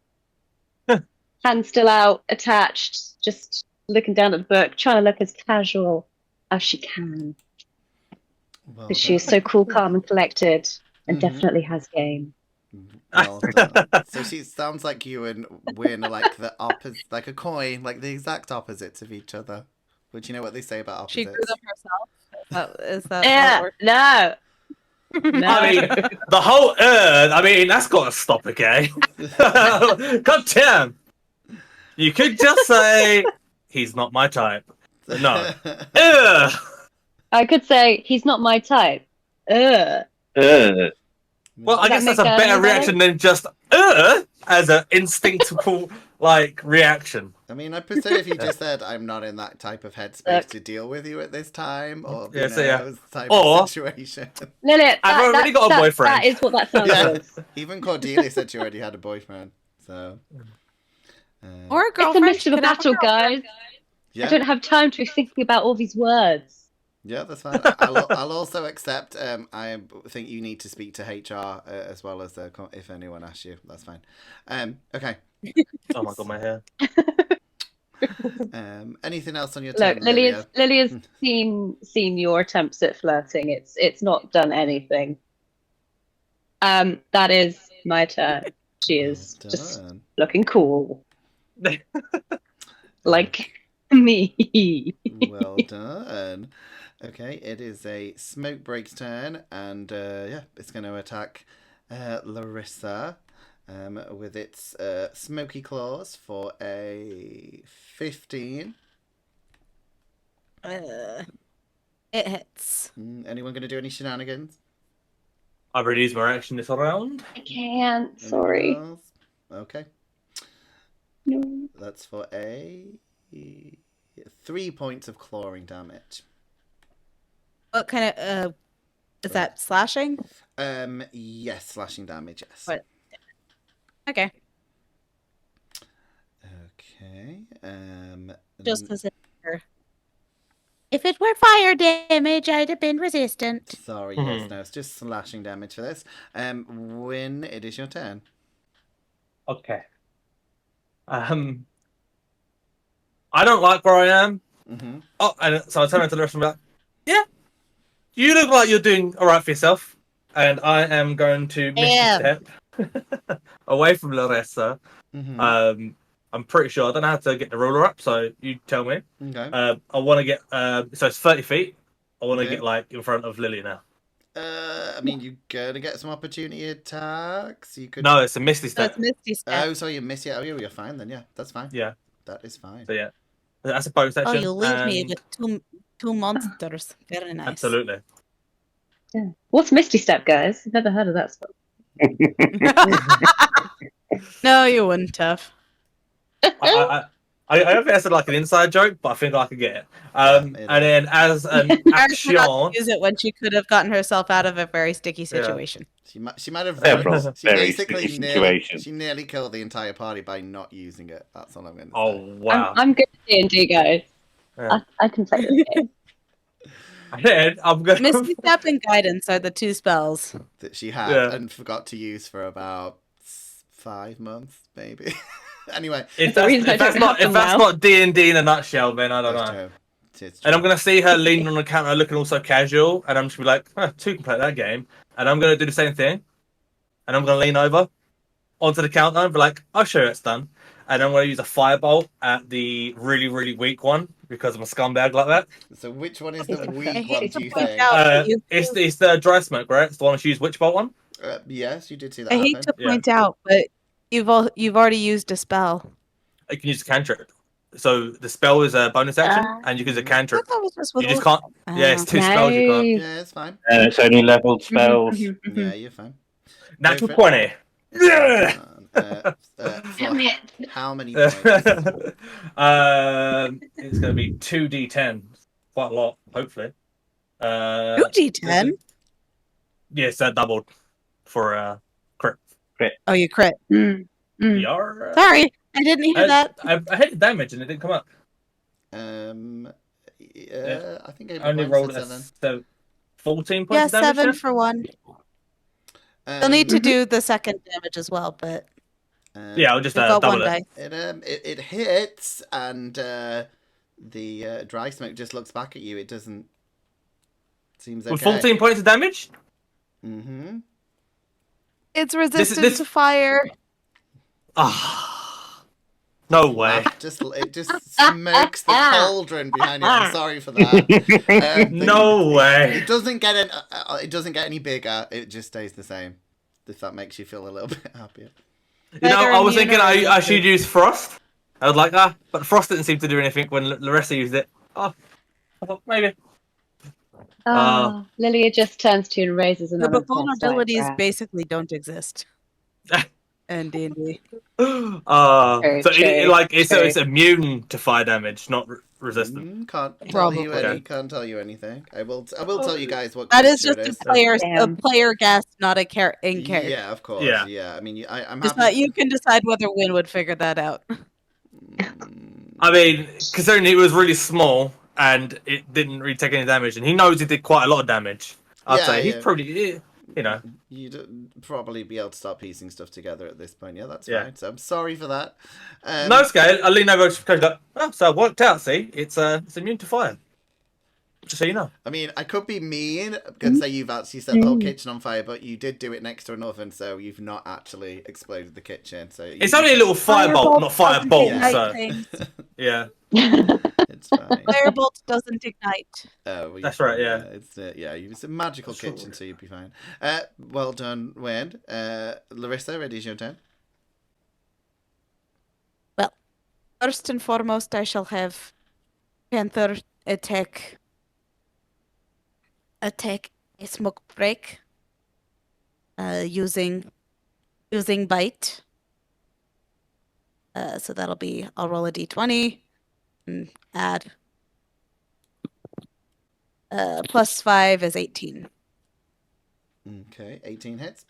hands still out, attached, just looking down at the book, trying to look as casual as she can. Well Because she is done. so cool, calm, and collected, and Mhm. definitely has game. Well done. So she sounds like you and Win are like the opposite, like a coin, like the exact opposites of each other. But you know what they say about She opposites? grew them herself. Is that how it Yeah, works? no, no. I mean, the whole I mean, that's got to stop, okay? God damn! You could just say, he's not my type. No. Ugh. I could say he's not my type. Ugh. Well, I Does that guess that's make a that better any better? reaction than just as an instinctual like reaction. I mean, I prefer if you just said, "I'm not in that type of headspace to deal with you at this time," or Yeah, so yeah. this type Or- of situation. Lilith, I've already got a boyfriend. That is what that sounds Yeah. like. Even Cordelia said she already had a boyfriend. So. Or a It's the girlfriend. midst She of a could have battle, guys. Yeah. I don't have time to be thinking about all these words. Yeah, that's fine. I'll also accept. I think you need to speak to HR as well as if anyone asks you. That's fine. Okay. Oh my god, my hair. Anything else on your Look, turn, Lilia? Lilia's seen your attempts at flirting. It's not done anything. That is my turn. She is Well just done. looking cool, like me. Well done. Okay, it is a Smoke Break's turn, and yeah, it's going to attack Larissa with its Smoky Claws for a 15. It hits. Anyone going to do any shenanigans? I've already used my action this round. I can't. Anyone Sorry. else? Okay, No. that's for a 3 points of clawing damage. What kind of is that slashing? Yes, slashing damage. Yes. What? Okay. Okay. Just as if it were fire damage, I'd have been resistant. Sorry, yes, no, it's just slashing damage for this. Win, it is your turn. Okay. I don't like where I am. Mm-hmm. Oh, and so I turn around to the rest of them like, yeah, you look like you're doing all right for yourself. And I am going to Misty Step away from Larissa. Mm-hmm. I'm pretty sure I don't know how to get the ruler up, so you tell me. Okay. I want to get so it's 30 feet. I want to Okay. get like in front of Lily now. I mean, you're gonna get some opportunity attacks. You could. No, it's a Misty So Step. it's Misty Step. Oh, so you miss it. Oh, you're fine then. Yeah, that's fine. Yeah. That is fine. So yeah, that's a bonus action. Oh, you leave me and- with two monsters. Very nice. Absolutely. Yeah. What's Misty Step, guys? I've never heard of that spell. No, you wouldn't have. I don't think that's like an inside joke, but I think I could get it. And then as an Iris action, forgot to use it when she could have gotten herself out of a very sticky situation. She might have. Several She very basically sticky nearly, situations. she nearly killed the entire party by not using it. That's all I'm gonna say. oh wow! I'm good at D&D, guys. Yeah. I can play this game. And then I'm gonna. Misty Step and Guidance are the two spells. That she had Yeah. and forgot to use for about 5 months, maybe. Anyway, If The reason I that's don't not have if them that's now. not D&D in a nutshell, then I don't that's know. true. It's And I'm true. gonna see her leaning on the counter, looking all so casual, and I'm just gonna be like, huh, two can play that game, and I'm gonna do the same thing, and I'm gonna lean over onto the counter and be like, I'll show you it's done, and I'm gonna use a firebolt at the really really weak one because I'm a scumbag like that. So which one is the I weak hate one, to do you point think? out- It's the dry smoke, right? It's the one she used witch bolt one. Yes, you did see that I hate happen. to point out, but you've already used a spell. You can use a cantrip. So the spell is a bonus action, and you can use a I cantrip. thought it was just You just can't. Yeah, it's two No. spells you got. Yeah, it's fine. And it's only leveled spells. Yeah, you're fine. Natural Go for 20. Yeah. Damn it. How many points? It's going to be 2d10. Quite a lot, hopefully. 2d10? Yes, doubled for crit. Oh, you crit. Mm. Yar. Sorry. I didn't hear that. I hit the damage and it didn't come up. I think I Abel only Blind rolled said a 7. 14 Yeah, points of damage. 7 Then? for 1. You'll need to Mhm. do the second damage as well, but Yeah, I'll just you've got double one it. dice. It hits, and the dry smoke just looks back at you. It doesn't. Seems With okay. 14 points of damage? Mm-hmm. It's resistant to fire. Ah, no way. It just smokes the cauldron behind you. I'm sorry for that. No way. It doesn't get it doesn't get any bigger. It just stays the same. If that makes you feel a little bit happier. You know, Either I was immune thinking or I should resistant. use Frost. I was like, but Frost didn't seem to do anything when Larissa used it. Oh, I thought maybe. Lilia just turns to you and raises No, another but best vulnerabilities eyebrow. basically don't exist in D&D. True, So true. it's immune to fire damage, not resistant. Can't tell you Probably. Can't tell you anything. I will tell you guys what That is creature just it is. a Damn. player guess, not a in character. Yeah, of course. Yeah. Yeah. I mean, I'm Just happy. that you can decide whether Win would figure that out. I mean, considering it was really small and it didn't really take any damage, and he knows it did quite a lot of damage. I'd say he's probably, You'd probably be able to start piecing stuff together at this point. Yeah, that's Yeah. fine. So I'm sorry for that. No scale. I lean over to Coach like, oh, so it worked out. See, it's immune to fire. Just so you know. I mean, I could be mean and say you've actually set the whole kitchen on fire, but you did do it next to an oven, so you've not actually exploded the kitchen. So It's only a little firebolt, not firebolt. doesn't So ignite things. yeah, it's fine. Firebolt doesn't ignite. Oh, well, That's right, yeah. It's a magical kitchen, so you'd be fine. Well done, Wayne. Larissa, ready is your turn. Well, first and foremost, I shall have Panther attack a smoke break using bite. So that'll be, I'll roll a d20 and add +5 is 18. Okay, 18 hits.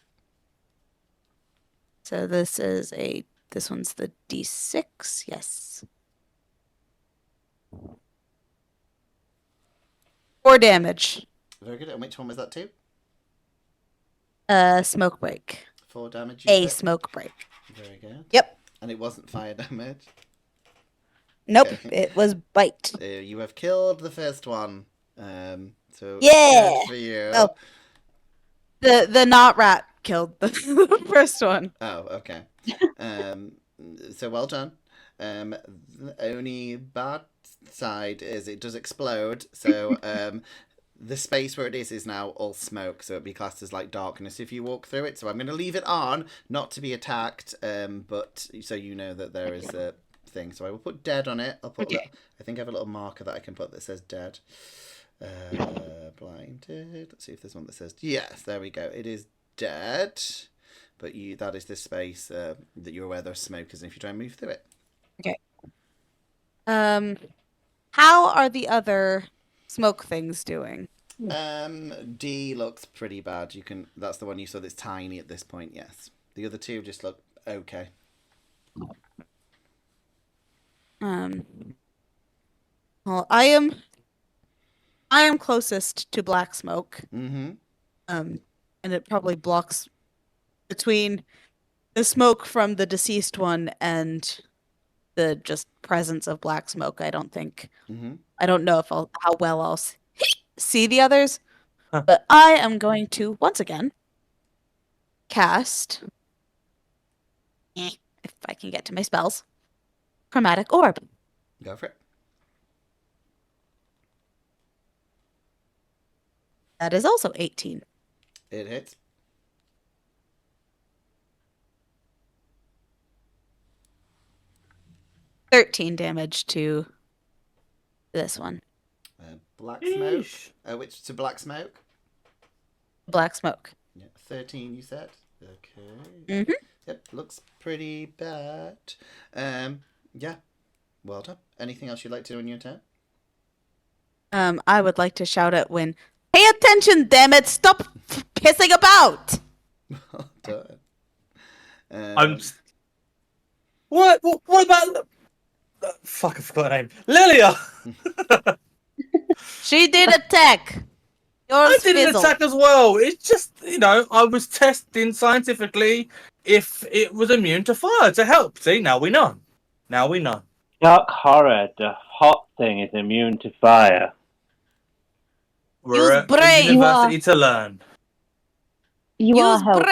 So this one's the d6, yes. 4 damage. Very good. And which one was that to? Smoke break. 4 damage. A smoke break. Very good. Yep. And it wasn't fire damage. Nope, Okay. it was bite. You have killed the first one. So Yeah! good for you. Oh. The not rat killed the first one. Oh, okay. So well done. The only bad side is it does explode. So the space where it is now all smoke, so it'd be classed as like darkness if you walk through it. So I'm going to leave it on, not to be attacked, but so you know that there is a thing. So I will put dead on it. I'll put. Okay. I think I have a little marker that I can put that says dead. Blinded. Let's see if there's one that says yes. There we go. It is dead. But that is the space that you're aware there's smoke is if you try and move through it. Okay. How are the other smoke things doing? D looks pretty bad. That's the one you saw that's tiny at this point, yes. The other two just look okay. Well, I am closest to black smoke. Mm-hmm. And it probably blocks between the smoke from the deceased one and the just presence of black smoke. I don't think. Mm-hmm. I don't know how well I'll see the others, Huh. but I am going to once again cast, if I can get to my spells, Chromatic Orb. Go for it. That is also 18. It hits. $13 damage to this one. Black smoke. Yeesh. Which to black smoke? Black smoke. Yeah, 13 you said. Okay. Mhm. Yep, looks pretty bad. Yeah. Well done. Anything else you'd like to do in your turn? I would like to shout at Win. Pay attention, damn it! Stop pissing about! Well done. I'm. What about... Fuck, I forgot her name. Lilia! She did attack. I Yours did an fizzled. attack as well. It's just, I was testing scientifically if it was immune to fire to help. See, now we know. Dark horror, the hot thing is immune to fire. We're Use at brain. a university to learn. You are Use helping.